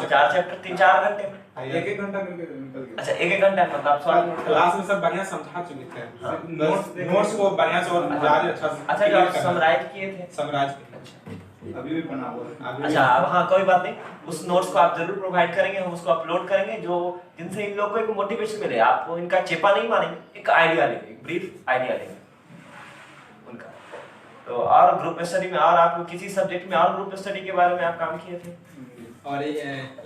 4 चैप्टर 3-4 घंटे में एक घंटा करके निकल गया। अच्छा एक घंटा में मतलब सॉरी क्लास में सब बढ़िया समझा चुके थे। नोट्स को बढ़िया से और ज्यादा अच्छा जो आप समराइज किए थे समराइज अभी भी बना हुआ है। अच्छा अब हाँ कोई बात नहीं, उस नोट्स को आप जरूर प्रोवाइड करेंगे, हम उसको अपलोड करेंगे जो जिनसे इन लोगों को एक मोटिवेशन मिले। आप इनका चेपा नहीं मानेंगे, एक आइडिया लेंगे, एक ब्रीफ आइडिया लेंगे उनका। तो और ग्रुप स्टडी में और आप किसी सब्जेक्ट में और ग्रुप स्टडी के बारे में आप काम किए थे? और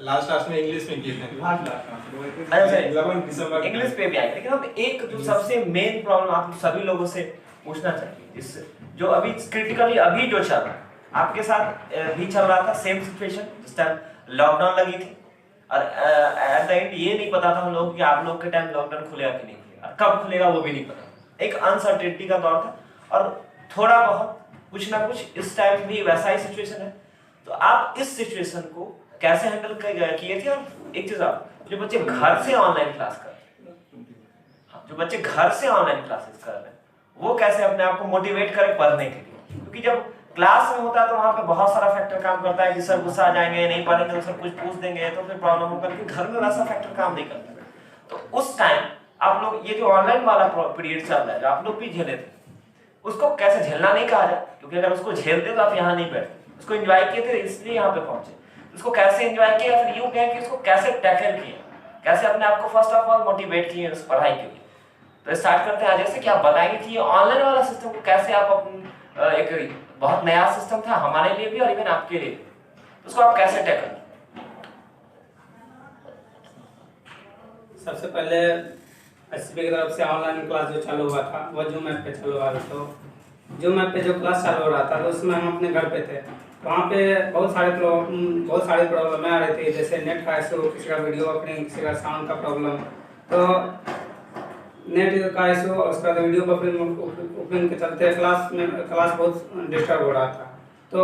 लास्ट क्लास में इंग्लिश में किए थे। अच्छा इंग्लिश पे भी आएंगे, लेकिन हम एक जो सबसे मेन प्रॉब्लम आप सभी लोगों से पूछना चाहिए इस जो अभी क्रिटिकली अभी जो चल रहा है आपके साथ भी चल रहा था सेम सिचुएशन जिस टाइम लॉकडाउन लगी थी और एट द एंड ये नहीं पता था हम लोग कि आप लोग के टाइम लॉकडाउन खुलेगा कि नहीं खुलेगा, कब खुलेगा वो भी नहीं पता। एक अनसर्टेनिटी का दौर था और थोड़ा बहुत कुछ ना कुछ इस टाइम भी वैसा ही सिचुएशन है। तो आप इस सिचुएशन को कैसे हैंडल किए थे? और एक चीज आप जो बच्चे घर से ऑनलाइन क्लास कर रहे हैं, जो बच्चे घर से ऑनलाइन क्लासेस कर रहे हैं वो कैसे अपने आप को मोटिवेट करें पढ़ने के लिए? क्योंकि जब क्लास में होता है तो वहाँ पे बहुत सारा फैक्टर काम करता है कि सर गुस्सा आ जाएंगे, नहीं पढ़ेंगे तो सर कुछ पूछ देंगे तो फिर प्रॉब्लम होगा। लेकिन घर में वैसा फैक्टर काम नहीं करता। तो उस टाइम आप लोग ये जो ऑनलाइन वाला पीरियड चल रहा है जो आप लोग भी झेले थे उसको कैसे झेलना नहीं कहा जाए, क्योंकि अगर उसको झेलते तो आप यहाँ नहीं बैठते, उसको एंजॉय किए थे इसलिए यहाँ पे पहुंचे। उसको कैसे एंजॉय किया, फिर यूं कहें कि उसको कैसे टैकल किया, कैसे अपने आप को फर्स्ट ऑफ ऑल मोटिवेट किए उस पढ़ाई के लिए। तो स्टार्ट करते हैं जैसे कि आप बताएंगे कि ये ऑनलाइन वाला सिस्टम को कैसे आप अपने एक बहुत नया सिस्टम था हमारे लिए भी और इवन आपके लिए भी, उसको आप कैसे टैकल? सबसे पहले एसपी की तरफ से ऑनलाइन क्लास जो चालू हुआ था वो जूम ऐप पे चालू हुआ था। तो जूम ऐप पे जो क्लास चालू हो रहा था तो उसमें हम अपने घर पे थे, वहाँ पे बहुत सारे प्रॉब्लम आ रही थी, जैसे नेट का इशू, किसी का वीडियो अपने, किसी का साउंड का प्रॉब्लम। तो नेट का इशू और उसका वीडियो ओपन के चलते क्लास बहुत डिस्टर्ब हो रहा था। तो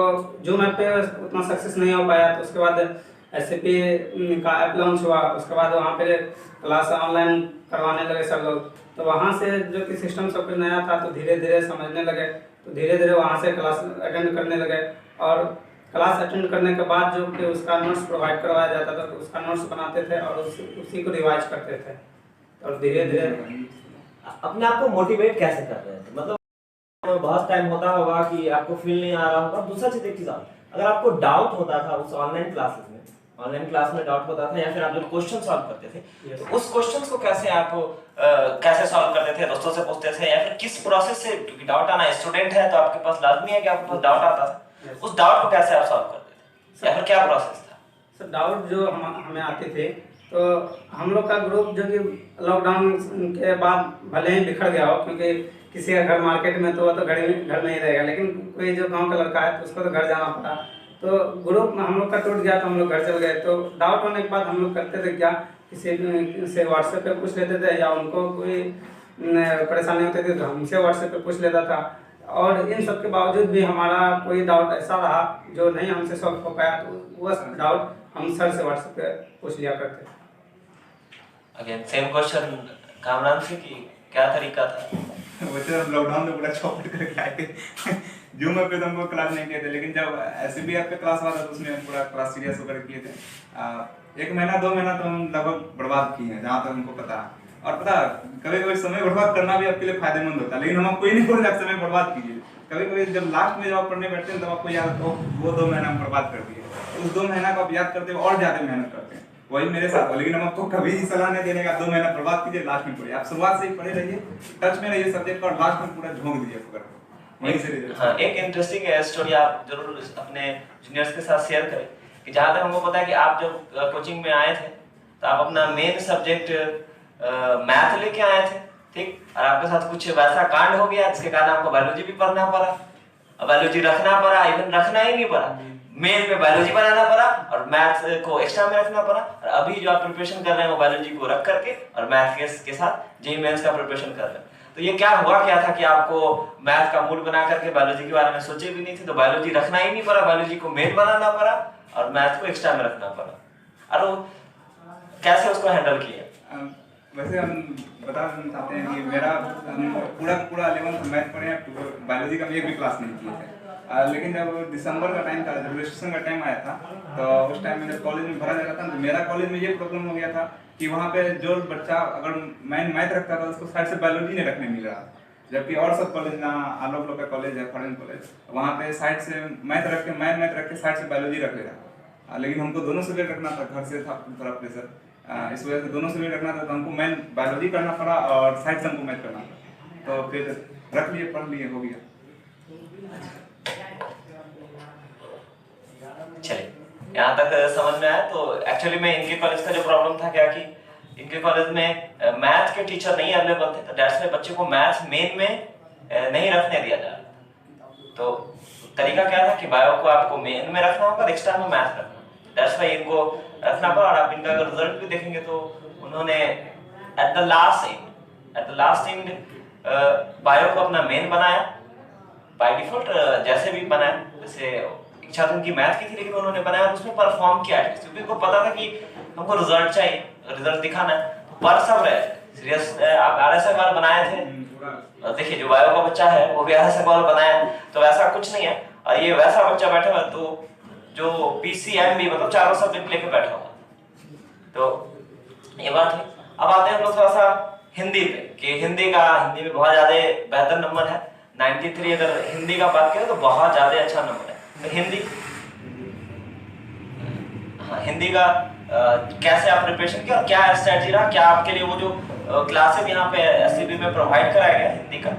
जूम ऐप पे उतना सक्सेस नहीं हो पाया। तो उसके बाद एसपी का ऐप लॉन्च हुआ, उसके बाद वहाँ पे क्लास ऑनलाइन करवाने लगे सब लोग। तो वहाँ से जो कि सिस्टम सब कुछ नया था तो धीरे धीरे समझने लगे, तो धीरे धीरे वहाँ से क्लास अटेंड करने लगे। और क्लास अटेंड करने के बाद जो कि उसका नोट्स प्रोवाइड करवाया जाता था तो उसका नोट्स बनाते थे और उसी को रिवाइज करते थे। और धीरे धीरे अपने आप को मोटिवेट कैसे कर रहे थे? मतलब बहुत टाइम होता होगा कि आपको फील नहीं आ रहा होगा। दूसरा चीज एक चीज अगर आपको डाउट होता था उस ऑनलाइन क्लास में डाउट होता था या फिर आप जब क्वेश्चन सॉल्व करते थे तो उस क्वेश्चंस को कैसे आप कैसे सॉल्व करते थे? दोस्तों से पूछते थे या फिर किस प्रोसेस से? क्योंकि डाउट आना स्टूडेंट है तो आपके पास लाजमी है कि आपके पास डाउट आता था, उस डाउट को कैसे आप सॉल्व करते थे या फिर क्या प्रोसेस था? सर डाउट जो हमें आते थे, तो हम लोग का ग्रुप जो कि लॉकडाउन के बाद भले ही बिखर गया हो, क्योंकि किसी का घर मार्केट में तो वो तो घर में ही रहेगा, लेकिन कोई जो गांव का लड़का है तो उसको तो घर जाना पड़ा, तो ग्रुप में हम लोग का टूट गया, तो हम लोग घर चल गए। तो डाउट होने के बाद हम लोग करते थे क्या, किसी से व्हाट्सएप पे पूछ लेते थे, या उनको कोई परेशानी होती थी तो हमसे व्हाट्सएप पे पूछ लेता था। और इन सब के बावजूद भी हमारा कोई डाउट ऐसा रहा जो नहीं हमसे सॉल्व हो पाया, तो वो डाउट हम सर से व्हाट्सएप पे पूछ लिया करते थे। अगेन सेम क्वेश्चन कामरान से कि क्या तरीका था? वैसे हम लॉकडाउन में पूरा चौपट करके आए थे। जूम पे तो हमको क्लास नहीं किए थे, लेकिन जब SCBF पे क्लास हुआ था तो उसमें हम पूरा क्लास सीरियस होकर किए थे। 1 महीना 2 महीना तो हम लगभग बर्बाद किए हैं, जहाँ तक हमको पता है। और पता कभी कभी समय बर्बाद करना भी आपके लिए फायदेमंद होता है, लेकिन हम आपको ये नहीं बोल रहे समय बर्बाद कीजिए। कभी कभी जब लास्ट में जब आप पढ़ने बैठते हैं तब आपको याद हो वो 2 महीना हम बर्बाद कर दिए, उस 2 महीना को आप याद करते हो और ज्यादा मेहनत करते हैं। वही मेरे साथ हो, लेकिन हम आपको कभी सलाह नहीं देने का 2 महीना बर्बाद कीजिए, लास्ट में पढ़िए। आप शुरुआत से ही पढ़े रहिए, टच में रहिए सब्जेक्ट और लास्ट में पूरा झोंक दीजिए पकड़ वहीं से रिजल्ट। हाँ, एक इंटरेस्टिंग स्टोरी आप जरूर अपने जूनियर्स के साथ शेयर करें कि जहाँ तक हमको पता है कि आप जब कोचिंग में आए थे तो आप अपना मेन सब्जेक्ट मैथ लेके आए थे, ठीक, और आपके साथ कुछ वैसा कांड हो गया जिसके कारण आपको बायोलॉजी भी पढ़ना पड़ा, बायोलॉजी रखना पड़ा, इवन रखना ही नहीं पड़ा, मेन में बायोलॉजी बनाना पड़ा और मैथ को एक्स्ट्रा में रखना पड़ा। और अभी जो आप प्रिपरेशन कर रहे हैं वो बायोलॉजी को रख करके और मैथ के साथ जेईई मेंस का प्रिपरेशन कर रहे हैं। तो ये क्या हुआ क्या था कि आपको मैथ का मूड बना करके बायोलॉजी के बारे में सोचे भी नहीं थे, तो बायोलॉजी रखना ही नहीं पड़ा, बायोलॉजी को मेन बनाना पड़ा और मैथ को एक्स्ट्रा में रखना पड़ा। और कैसे उसको हैंडल किया? वैसे हम बता चाहते हैं कि मेरा पूरा 11th मैथ पढ़े हैं, बायोलॉजी का एक भी क्लास नहीं किए थे। लेकिन जब दिसंबर का टाइम था, जब रजिस्ट्रेशन का टाइम आया था, तो उस टाइम मैंने कॉलेज में भरा जा रहा था, तो मेरा कॉलेज में ये प्रॉब्लम हो गया था कि वहाँ पे जो बच्चा अगर मैथ रखता था उसको साइड से बायोलॉजी नहीं रखने मिल रहा, जबकि और सब कॉलेज जहाँ आलोक लोग का कॉलेज है, फॉरेन कॉलेज, वहाँ पे साइड से मैथ रख के साइड से बायोलॉजी रख ले रहा। लेकिन हमको दोनों सब्जेक्ट रखना था, घर से था थोड़ा प्रेशर, इस वजह से दोनों सब्जेक्ट रखना था, तो हमको मैन बायोलॉजी करना पड़ा और साइड से हमको मैथ करना पड़ा, तो फिर रख लिए, पढ़ लिए, हो गया। चलिए, यहाँ तक समझ में आया। तो एक्चुअली में इनके कॉलेज का जो प्रॉब्लम था क्या कि इनके कॉलेज में मैथ के टीचर नहीं अवेलेबल थे, तो दैट्स वाई बच्चे को मैथ मेन में नहीं रखने दिया जा रहा। तो तरीका क्या था कि बायो को आपको मेन में रखना होगा, एक्स्ट्रा में मैथ रखना, दैट्स वाई इनको रखना पड़ा। और आप इनका अगर रिजल्ट भी देखेंगे तो उन्होंने at the last and bio को अपना मेन बनाया बाय डिफॉल्ट, जैसे भी बनाया, जैसे इच्छा तो उनकी मैथ की थी लेकिन उन्होंने बनाया और उसमें परफॉर्म किया, क्योंकि उनको पता था कि हमको रिजल्ट चाहिए, रिजल्ट दिखाना है। पर सब रहे सीरियस, आप RS वाला बनाए थे, देखिए जो बायो का बच्चा है वो भी RS वाला बनाया, तो वैसा कुछ नहीं है। और ये वैसा बच्चा बैठा हुआ तो जो PCMB मतलब चारों सब्जेक्ट लेके बैठा हुआ, तो ये बात है। अब आते हैं हम लोग थोड़ा सा हिंदी पे कि हिंदी में बहुत ज्यादा बेहतर नंबर है 93। अगर हिंदी का बात करें तो बहुत ज्यादा अच्छा नंबर है। तो हिंदी का कैसे आप प्रिपरेशन किया और क्या स्ट्रेटजी रहा? क्या आपके लिए वो जो क्लासेस यहाँ पे SCB में प्रोवाइड कराया गया हिंदी का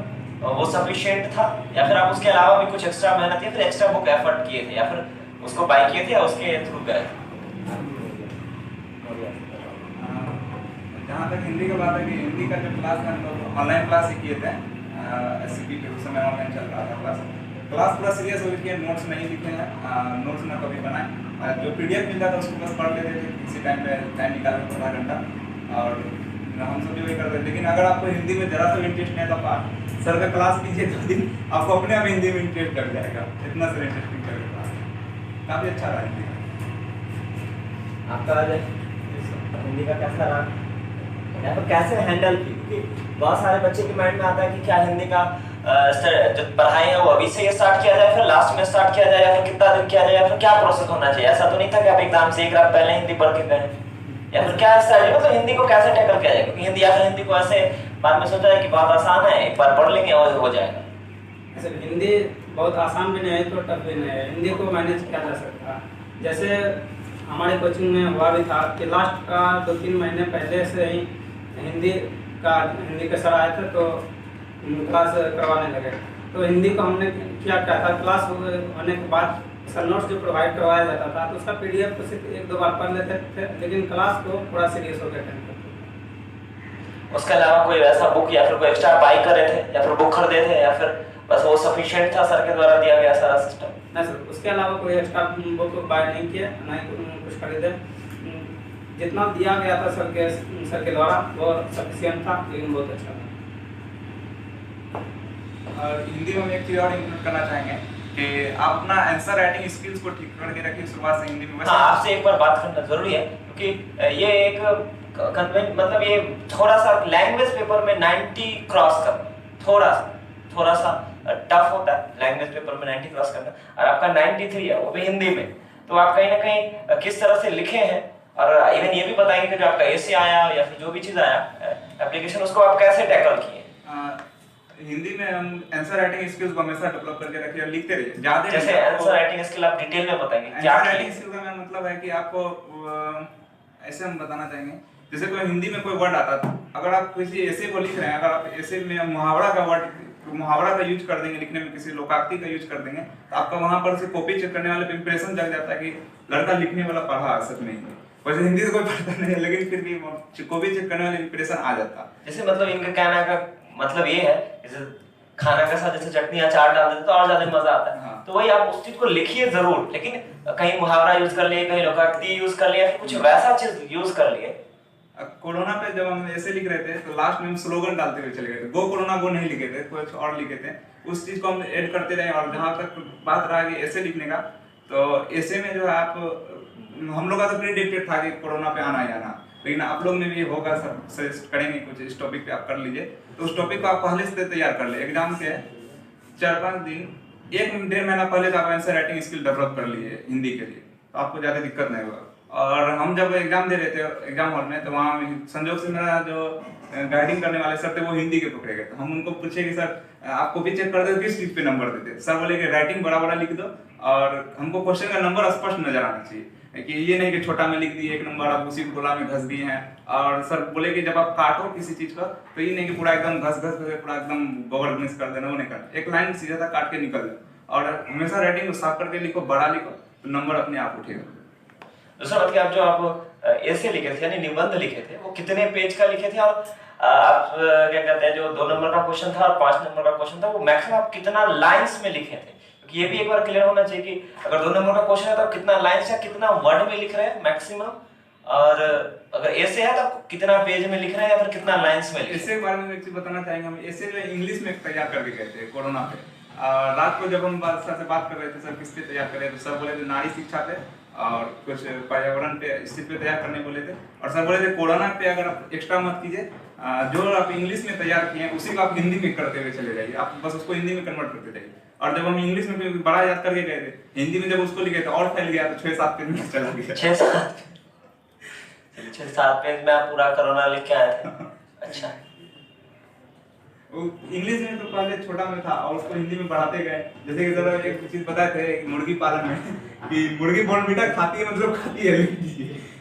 वो सफिशिएंट था, या फिर आप उसके अलावा भी कुछ एक्स्ट्रा मेहनत या फिर एक्स्ट्रा बुक एफर्ट किए थे, या फिर उसको बाय किए थे या उसके थ्रू गए थे? जहाँ तक हिंदी का बात है कि हिंदी का जो क्लास है हम लोग ऑनलाइन क्लास ही किए थे, SCB के उस समय ऑनलाइन चल रहा था क्लास पूरा सीरियस हो गया, नोट्स नहीं लिखे हैं, नोट्स ना कभी बनाए, जो PDF मिलता था उसको बस पढ़ लेते थे किसी टाइम पे, टाइम निकाल के आधा घंटा, और हम सब भी वही करते थे। लेकिन अगर आपको हिंदी में जरा सा भी इंटरेस्ट नहीं है तो आप सर का क्लास कीजिए, 2 दिन आपको अपने आप हिंदी में इंटरेस्ट लग जाएगा, इतना सर इंटरेस्टिंग कर क्लास, काफ़ी अच्छा रहा हिंदी का। आपका हिंदी का कैसा रहा, या फिर कैसे हैंडल की? क्योंकि बहुत सारे बच्चे के माइंड में आता है कि क्या हिंदी का जो पढ़ाई है वो अभी से स्टार्ट किया जाए, फिर लास्ट में स्टार्ट किया जाए, या फिर कितना दिन किया जाए, या फिर क्या प्रोसेस होना चाहिए? ऐसा तो नहीं था कि आप एग्जाम से 1 रात पहले हिंदी पढ़ के गए, या फिर क्या स्टाइल, मतलब हिंदी को कैसे टैकल किया जाए? क्योंकि हिंदी को ऐसे बाद में सोचा है कि बहुत आसान है, एक बार पढ़ लेंगे और हो जाएगा। सर हिंदी बहुत आसान भी नहीं है तो टफ भी नहीं है, हिंदी को मैनेज किया जा सकता है। जैसे हमारे कोचिंग में हुआ भी था कि लास्ट का 2-3 महीने पहले से ही हिंदी के सर आए थे तो क्लास करवाने लगे। तो हिंदी को हमने क्या था, क्लास होने के बाद सर नोट्स जो प्रोवाइड करवाया जाता था तो उसका PDF तो सिर्फ 1-2 बार पढ़ लेते थे, लेकिन क्लास को थोड़ा सीरियस होकर अटेंड करते। उसके अलावा कोई ऐसा बुक या फिर कोई एक्स्ट्रा बाई कर रहे थे या फिर बुक खरीदे थे, या फिर बस वो सफिशिएंट था सर के द्वारा दिया गया सारा सिस्टम? नहीं सर, उसके अलावा कोई एक्स्ट्रा बुक बाय नहीं किया, ना ही कुछ खरीदे। जितना दिया गया था सर के द्वारा वो सफिशिएंट था, लेकिन बहुत अच्छा था। और हिंदी में हम एक चीज़ और इंक्लूड करना चाहेंगे कि आप अपना आंसर राइटिंग स्किल्स को ठीक करके रखिए शुरुआत से हिंदी में। हाँ, आपसे एक बार बात करना जरूरी है, क्योंकि ये एक कन्वेंट मतलब ये थोड़ा सा लैंग्वेज पेपर में 90 क्रॉस करना थोड़ा सा टफ होता है लैंग्वेज पेपर में 90 क्रॉस करना, और आपका 93 है वो भी हिंदी में, तो आप कहीं ना कहीं किस तरह से लिखे हैं, और इवन ये भी बताएंगे कि जो आपका एसे आया या फिर जो भी चीज़ आया एप्लीकेशन, उसको आप कैसे टैकल किए। हिंदी में हम आंसर राइटिंग स्किल्स को हमेशा डेवलप करके रखिए और लिखते रहिए ज्यादा। जैसे आंसर राइटिंग स्किल आप डिटेल में बताएंगे क्या? आंसर राइटिंग स्किल का मतलब है कि आपको ऐसे हम बताना चाहेंगे, जैसे कोई हिंदी में कोई वर्ड आता था, अगर आप किसी ऐसे को लिख रहे हैं, अगर आप ऐसे में मुहावरा का यूज कर देंगे लिखने में, किसी लोकाक्ति का यूज कर देंगे, तो आपका वहां पर से कॉपी चेक करने वाले पे इंप्रेशन जग जाता है कि लड़का लिखने वाला पढ़ा सच में ही। वैसे हिंदी से कोई पढ़ता नहीं है, लेकिन फिर भी कॉपी चेक करने वाले इंप्रेशन आ जाता। जैसे मतलब इनका कहना का मतलब ये है, जैसे खाना के साथ जैसे चटनी अचार डाल देते तो और ज्यादा मजा आता है। हाँ। तो वही आप उस चीज को लिखिए जरूर, लेकिन कहीं मुहावरा यूज कर लिए, कहीं लोकाक्ति यूज कर लिए, कुछ वैसा चीज यूज कर लिए। कोरोना पे जब हम ऐसे लिख रहे थे तो लास्ट में हम स्लोगन डालते हुए चले गए थे, गो कोरोना गो नहीं लिखे थे, कुछ और लिखे थे, उस चीज को हम ऐड करते रहे। और जहाँ तक बात रहा कि ऐसे लिखने का, तो ऐसे में जो है आप, हम लोग का तो प्रीडिक्टेड था कि कोरोना पे आना ही आना, लेकिन आप लोग ने भी होगा सब सजेस्ट करेंगे कुछ इस टॉपिक पे आप कर लीजिए, तो उस टॉपिक को आप पहले से तैयार कर ले। एग्जाम के 4-5 दिन 1-1.5 महीना पहले तो आप आंसर राइटिंग स्किल डेवलप कर लीजिए हिंदी के लिए, तो आपको ज़्यादा दिक्कत नहीं होगा। और हम जब एग्जाम दे रहे थे एग्जाम हॉल में, तो वहाँ संजोग से मेरा जो गाइडिंग करने वाले सर थे वो हिंदी के पकड़े गए, तो हम उनको पूछे कि सर आप कॉपी चेक कर दो, किस चीज़ पे नंबर देते? सर बोले कि राइटिंग बड़ा बड़ा लिख दो और हमको क्वेश्चन का नंबर स्पष्ट नजर आना चाहिए, कि ये नहीं कि छोटा में लिख दिए 1 नंबर आप उसी गोला में घस दिए हैं। और सर बोले कि जब आप काटो किसी चीज को, तो ये नहीं कि पूरा एकदम घस पूरा एकदम गोबर मिस कर देना, वो नहीं करना, एक लाइन सीधा सा काट के निकल जाए। और हमेशा राइटिंग को साफ करके लिखो, बड़ा लिखो, तो नंबर अपने आप उठेगा। दूसरा बात कि आप जो आप ऐसे लिखे थे यानी निबंध लिखे थे, वो कितने पेज का लिखे थे, और आप क्या कहते हैं जो 2 नंबर का क्वेश्चन था और 5 नंबर का क्वेश्चन था, वो मैक्सिमम आप कितना लाइंस में लिखे थे? क्योंकि ये भी एक बार क्लियर होना चाहिए कि अगर 2 नंबर का क्वेश्चन है तो आप कितना लाइंस या कितना वर्ड में लिख रहे हैं मैक्सिमम, और अगर ऐसे है तो आप कितना पेज में लिख रहे हैं या फिर कितना लाइंस में लिख रहे हैं? ऐसे के बारे में एक चीज बताना चाहेंगे, हम ऐसे जो इंग्लिश में तैयार करके गए थे कोरोना पे। रात को जब हम सर से बात कर रहे थे, सर किस पे तैयार कर रहे थे, सर बोले थे नारी शिक्षा पे और कुछ पर्यावरण पे, इस चीज पे तैयार करने बोले थे। और सर बोले थे कोरोना पे अगर आप एक्स्ट्रा मत कीजिए, जो आप इंग्लिश में तैयार किए हैं उसी को आप हिंदी में करते हुए चले जाइए, आप बस उसको हिंदी में कन्वर्ट करते जाइए। और जब हम इंग्लिश में बड़ा याद करके गए थे, हिंदी में जब उसको लिखे थे और फैल गया, तो 6-7 पेज में चला गया। 6-7 पेज में आप पूरा कोरोना लिख के आए थे? अच्छा। इंग्लिश में तो पहले छोटा में था और उसको हिंदी में बढ़ाते गए। जैसे कि जरा एक चीज बताए थे मुर्गी पालन में कि मुर्गी बॉर्नवीटा खाती है, मतलब खाती है,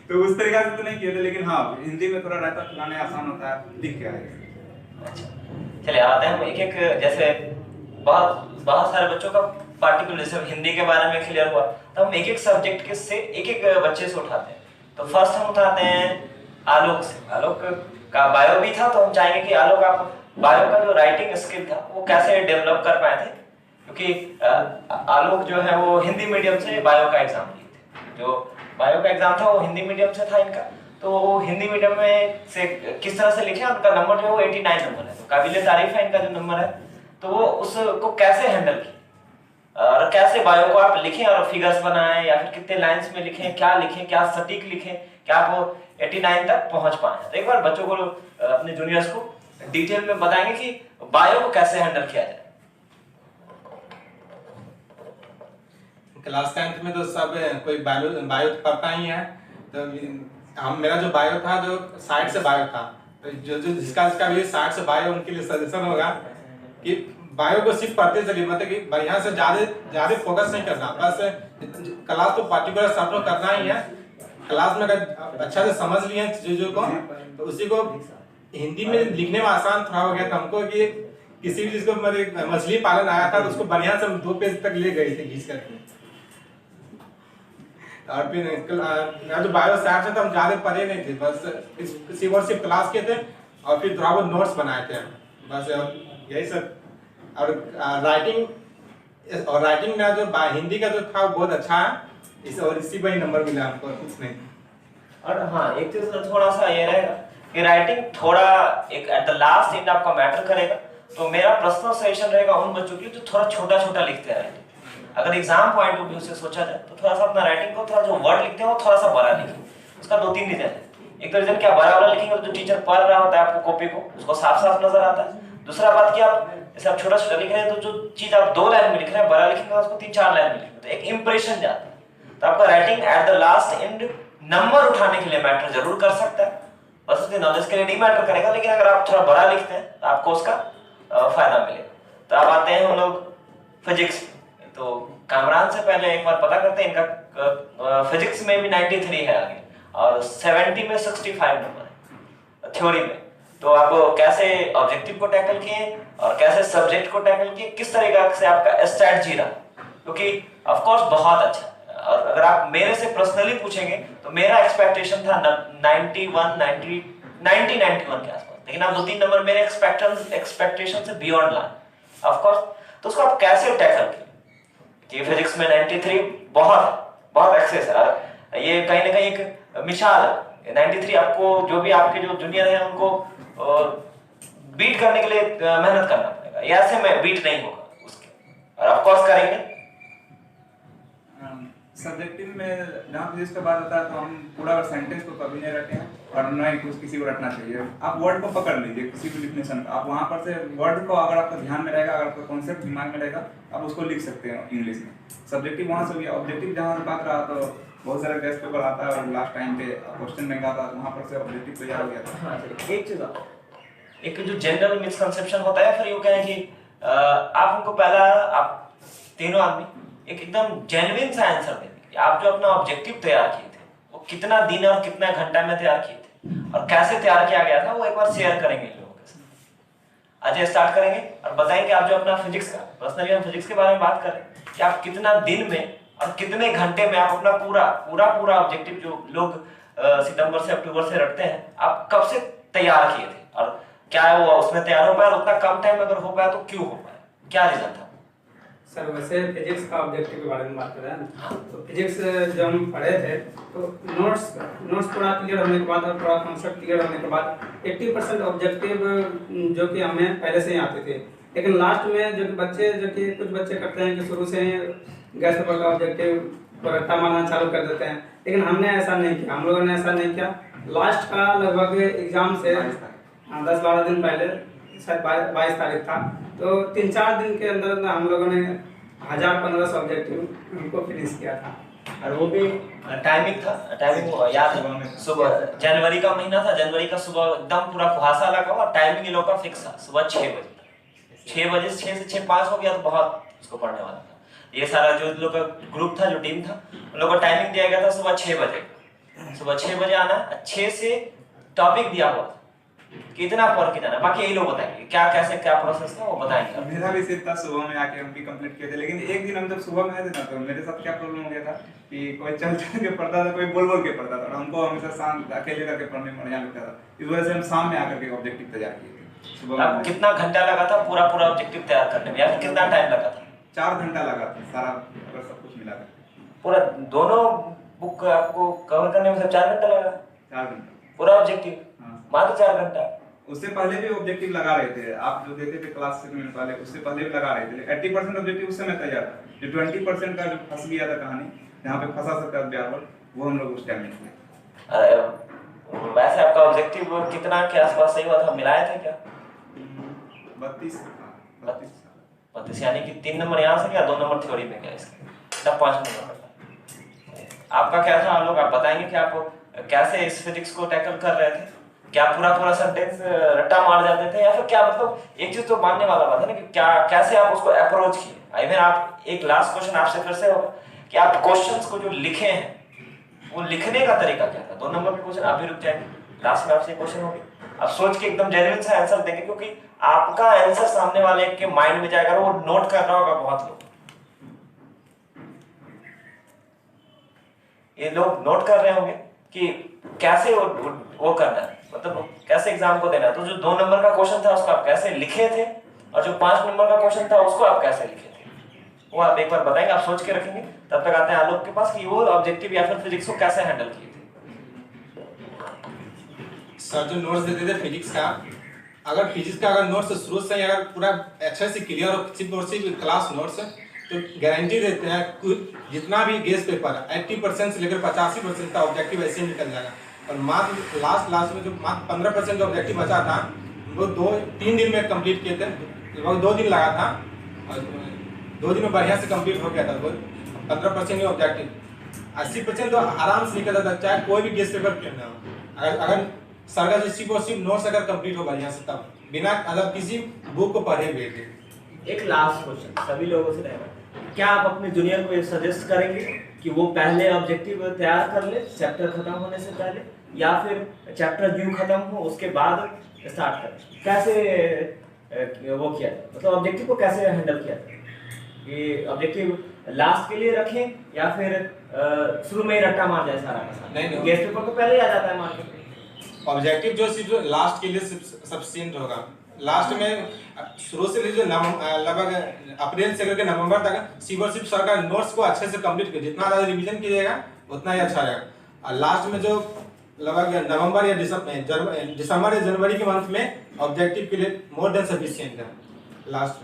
तो उस तरीके से तो नहीं किए थे, लेकिन हाँ हिंदी में थोड़ा रायता खिलाने आसान होता है, लिख के आए। अच्छा, चलिए आते हैं हम एक जैसे बहुत सारे बच्चों का पार्टिकुलर जैसे हिंदी के बारे में क्लियर हुआ, तो हम एक सब्जेक्ट के से एक बच्चे से उठाते हैं। तो फर्स्ट हम उठाते हैं आलोक से। आलोक का बायो भी था, तो हम चाहेंगे कि आलोक आप बायो का जो राइटिंग स्किल था वो कैसे डेवलप कर पाए थे, क्योंकि आलोक जो है वो हिंदी मीडियम से बायो का एग्जाम दिए थे। जो बायो का एग्जाम था वो हिंदी मीडियम से था इनका, तो वो हिंदी मीडियम में से किस तरह से लिखे, उनका नंबर जो है वो 89 नंबर है, तो काबिल तारीफ है इनका जो नंबर है। तो वो उसको कैसे हैंडल किए और कैसे बायो को आप लिखें और फिगर्स बनाएं या फिर कितने लाइंस में लिखें, क्या लिखें, क्या सटीक लिखें, क्या आप वो 89 तक पहुंच पाए। तो एक बार बच्चों को अपने जूनियर्स को डिटेल में बताएंगे कि बायो को कैसे हैंडल किया जाए। क्लास 10th में तो सब कोई बायो पढ़ता ही है, तो हम मेरा जो बायो था जो साइड से बायो था, तो जो जिसका भी साइड से बायो उनके लिए सजेशन होगा कि बायो को सिर्फ पढ़ते चलिए, मतलब कि बढ़िया से ज्यादा फोकस नहीं करना, बस क्लास तो पर्टिकुलर सब लोग करना ही है। क्लास में अगर अच्छा से समझ लिए चीजों को, तो उसी को हिंदी में लिखने में आसान थोड़ा हो गया था हमको, कि किसी भी चीज को मतलब मछली पालन आया था तो उसको बढ़िया से 2 पेज तक ले गए थे खींच करके। और फिर मैं तो बायो साइंस से तो हम ज़्यादा पढ़े नहीं थे, बस सिर्फ क्लास के थे और फिर थोड़ा बहुत नोट्स बनाए थे बस, और यही सब। और राइटिंग में जो हिंदी का जो था वो बहुत अच्छा है, और इसी पर ही नंबर मिला हमको, कुछ नहीं। और हाँ, एक चीज थोड़ा सा ये रहेगा कि राइटिंग थोड़ा एक एट द लास्ट एंड आपका मैटर करेगा। तो मेरा पर्सनल सजेशन रहेगा उन बच्चों के लिए जो थोड़ा छोटा छोटा लिखते हैं राइटिंग। अगर एग्जाम पॉइंट ऑफ व्यू से सोचा जाए तो थोड़ा सा अपना राइटिंग को थोड़ा जो वर्ड लिखते हैं वो थोड़ा सा बड़ा लिखें। उसका 2-3 रीजन है। एक तो रीजन क्या, बड़ा वाला लिखेंगे तो जो टीचर पढ़ रहा होता है आपको कॉपी को, उसको साफ साफ नजर आता है। दूसरा बात कि आप जैसे आप छोटा छोटा लिख रहे हैं तो जो चीज आप 2 लाइन में लिख रहे हैं, बड़ा लिखेंगे उसको 3-4 लाइन में लिखेंगे तो एक इंप्रेशन जाता है। तो आपका writing at the last and number उठाने के लिए मैटर जरूर कर सकता है, बस उसके नॉलेज के लिए नहीं मैटर करेगा। लेकिन अगर आप थोड़ा बड़ा लिखते हैं तो आपको उसका फायदा मिलेगा। तो अब आते हैं हम लोग फिजिक्स। तो कामरान से पहले एक बार पता करते हैं इनका फिजिक्स में भी 93 है आगे, और 70 में 65 नंबर है थ्योरी में। तो आप कैसे ऑब्जेक्टिव को टैकल किए और कैसे सब्जेक्ट को टैकल किए, किस तरीके से आपका स्ट्रैटेजी रहा, क्योंकि ऑफ कोर्स बहुत अच्छा है। और अगर आप मेरे से पर्सनली पूछेंगे तो मेरा एक्सपेक्टेशन था 91 के आसपास, लेकिन आप 2-3 नंबर मेरे एक्सपेक्टेशन से बियॉन्ड लाए ऑफ कोर्स। तो उसको आप कैसे टैकल किए कि फिजिक्स में 93 बहुत एक्सेस है, और ये कहीं ना कहीं एक मिसाल है। 93 आपको जो भी आपके जो जूनियर हैं उनको बीट करने के लिए मेहनत करना पड़ेगा, या ऐसे में बीट नहीं होगा उसके, और ऑफ कोर्स करेंगे। सब्जेक्टिव में जहाँ फिजिक्स का बात होता है तो हम पूरा सेंटेंस को कभी नहीं रटे हैं, और न ही कुछ किसी को रटना चाहिए। आप वर्ड को पकड़ लीजिए, किसी भी डिफिनेशन आप वहाँ पर से वर्ड को अगर आपका ध्यान में रहेगा, अगर आपका कॉन्सेप्ट दिमाग में रहेगा, आप उसको लिख सकते हैं इंग्लिश में। सब्जेक्टिव वहाँ से हो गया। ऑब्जेक्टिव जहाँ से बात रहा तो बहुत सारा टेस्ट पेपर आता है और लास्ट टाइम पे क्वेश्चन बैंक आता है, वहाँ पर से ऑब्जेक्टिव तैयार हो गया था। हाँ, एक चीज एक जो जनरल मिसकंसेप्शन होता है, फिर यूँ कहें कि आप उनको पहला आप तीनों आदमी एकदम जेन्युइन सा आंसर देंगे कि आप जो अपना ऑब्जेक्टिव तैयार किए थे वो कितना दिन और कितना घंटा में तैयार किए थे और कैसे तैयार किया गया था, वो एक बार शेयर करेंगे इन लोगों के साथ। आज स्टार्ट करेंगे और बताएंगे आप जो अपना फिजिक्स का, पर्सनली हम फिजिक्स के बारे में बात करें कि आप कितना दिन में और कितने घंटे में आप अपना पूरा ऑब्जेक्टिव जो लोग सितंबर से अक्टूबर से रटते हैं, आप कब से तैयार किए थे और क्या वो उसमें तैयार हो पाया, और उतना कम टाइम अगर हो पाया तो क्यों हो पाया, क्या रीजन था? सर वैसे फिजिक्स का ऑब्जेक्टिव के बारे में बात कर रहे हैं, तो फिजिक्स जब हम पढ़े थे तो नोट्स पूरा क्लियर होने के बाद और पूरा कॉन्सेप्ट क्लियर होने के बाद 80% ऑब्जेक्टिव जो कि हमें पहले से ही आते थे। लेकिन लास्ट में जो कि कुछ बच्चे करते हैं कि शुरू से ही गैस पेपर का ऑब्जेक्टिव को रट्टा मारना चालू कर देते हैं, लेकिन हमने ऐसा नहीं किया, हम लोगों ने ऐसा नहीं किया। लास्ट का लगभग एग्जाम से 10-12 दिन पहले, शायद 22 तारीख था, तो 3-4 दिन के अंदर हम लोगों ने 1000-1500 ऑब्जेक्टिव उनको फिनिश किया था। और वो भी टाइमिंग था, टाइमिंग याद है, सुबह जनवरी का महीना था, जनवरी का सुबह एकदम पूरा कुहासा लगा और टाइमिंग इन लोगों का फिक्स था सुबह 6 बजे। 6 बजे से 6 से 6:05 हो गया तो बहुत उसको पढ़ने वाला था। ये सारा जो लोग का ग्रुप था, जो टीम था, उन लोगों को टाइमिंग दिया गया था सुबह 6 बजे, सुबह 6 बजे आना, 6 से टॉपिक दिया हुआ कि इतना पढ़ के जाना। बाकी यही लोग बताएंगे क्या कैसे क्या प्रोसेस था, वो बताएंगे। मेरा भी सिर्फ था सुबह में आके हम भी कंप्लीट किए थे, लेकिन एक दिन हम जब सुबह में आए थे ना तो मेरे साथ क्या प्रॉब्लम हो गया था कि कोई चल के पढ़ता था, कोई बोल के पढ़ता था, और हमको हमेशा शांत अकेले करके पढ़ने में बढ़िया लगता था। इस वजह से हम शाम में आकर के ऑब्जेक्टिव तैयार किए थे। सुबह अब कितना घंटा लगा था पूरा ऑब्जेक्टिव तैयार करने में, या फिर कितना टाइम लगा था? 4 घंटा लगा था सारा, अगर सब कुछ मिला कर पूरा दोनों बुक आपको कवर करने में सिर्फ 4 घंटा लगा? 4 घंटा पूरा ऑब्जेक्टिव मात्र 4 घंटा? उससे पहले भी ऑब्जेक्टिव लगा रहे थे, आप जो देते थे क्लास 6 मिनट पहले, उससे पहले भी लगा रहे थे। 80% ऑब्जेक्टिव उस समय तैयार था। जो 20% का जो फंस गया था कहानी, जहाँ पे फंसा सकता था ब्यावर, वो हम लोग उस टाइम में किए। वैसे आपका ऑब्जेक्टिव कितना के आसपास सही हुआ था, मिलाए थे क्या? 32 यानी कि 3 नंबर यहाँ से गया, 2 नंबर थ्योरी में गया, इसका 5 नंबर का। आपका क्या था? लोग आप बताएंगे कि आप कैसे इस फिजिक्स को टैकल कर रहे थे? क्या पूरा सेंटेंस रट्टा मार जाते थे, या फिर क्या, मतलब एक चीज तो मानने वाला बात है ना कि क्या कैसे आप उसको अप्रोच किए? आई मीन आप, एक लास्ट क्वेश्चन आपसे फिर से होगा कि आप क्वेश्चंस को जो लिखे हैं वो लिखने का तरीका क्या था? 2 नंबर के क्वेश्चन आप भी रुक जाएंगे, लास्ट में आपसे क्वेश्चन होंगे, आप सोच के एकदम जेन्युइन सा आंसर देंगे, क्योंकि आपका आंसर सामने वाले के माइंड में जाएगा, वो नोट कर रहा होगा बहुत लोग। ये लोग नोट कर रहे होंगे कि कैसे वो करना है, मतलब कैसे एग्जाम को देना है। तो जो 2 नंबर का क्वेश्चन था उसको आप कैसे लिखे थे, और जो 5 नंबर का क्वेश्चन था उसको आप कैसे लिखे थे, वो आप एक बार बताएंगे, आप सोच के रखेंगे। तब तक आते हैं आलोक के पास कि वो ऑब्जेक्टिव या फिर फिजिक्स को कैसे हैंडल किए थे। सर जो नोट्स देते थे फिजिक्स का, अगर फिजिक्स का अगर नोट्स शुरू से ही अगर पूरा अच्छे से क्लियर हो, सिर्फ और सिर्फ क्लास नोट्स, तो गारंटी देते हैं जितना भी गेस पेपर 80% से लेकर 85% का ऑब्जेक्टिव ऐसे ही निकल जाएगा। और मात्र लास्ट में जो मात्र 15% जो ऑब्जेक्टिव बचा था वो 2-3 दिन में कंप्लीट किए थे, लगभग 2 दिन लगा था, और 2 दिन में बढ़िया से कंप्लीट हो गया था। 15% ही ऑब्जेक्टिव, 80% तो आराम से निकल जाता, चाहे कोई भी गेस पेपर क्यों ना हो। अगर सर का जो सिर्फ और सिर्फ नोट्स अगर कंप्लीट हो बढ़िया से, तब बिना अगर किसी बुक को पढ़े हुए थे। एक लास्ट क्वेश्चन सभी लोगों से रहेगा, क्या आप अपने जूनियर को ये सजेस्ट करेंगे कि वो पहले ऑब्जेक्टिव तैयार कर ले चैप्टर खत्म होने से पहले, या फिर चैप्टर ड्यू खत्म हो उसके बाद स्टार्ट करें? कैसे वो किया जाए, मतलब ऑब्जेक्टिव को कैसे हैंडल किया जाए, कि ऑब्जेक्टिव लास्ट के लिए रखें या फिर शुरू में ही रट्टा मार जाए सारा का सारा? नहीं, गेस्ट पेपर तो पहले ही आ जाता है मार्केट में। ऑब्जेक्टिव जो सिर्फ लास्ट के लिए सफिशिएंट होगा। लास्ट में शुरू से जो लगभग अप्रैल से लेकर नवंबर तक सिर्फ सर का नोट्स को अच्छे से कंप्लीट कीजिए, जितना ज़्यादा रिवीजन कीजिएगा उतना ही अच्छा रहेगा। और लास्ट में जो लगभग नवंबर या दिसंबर या जनवरी के मंथ में ऑब्जेक्टिव के लिए मोर देन सफिशिएंट है। लास्ट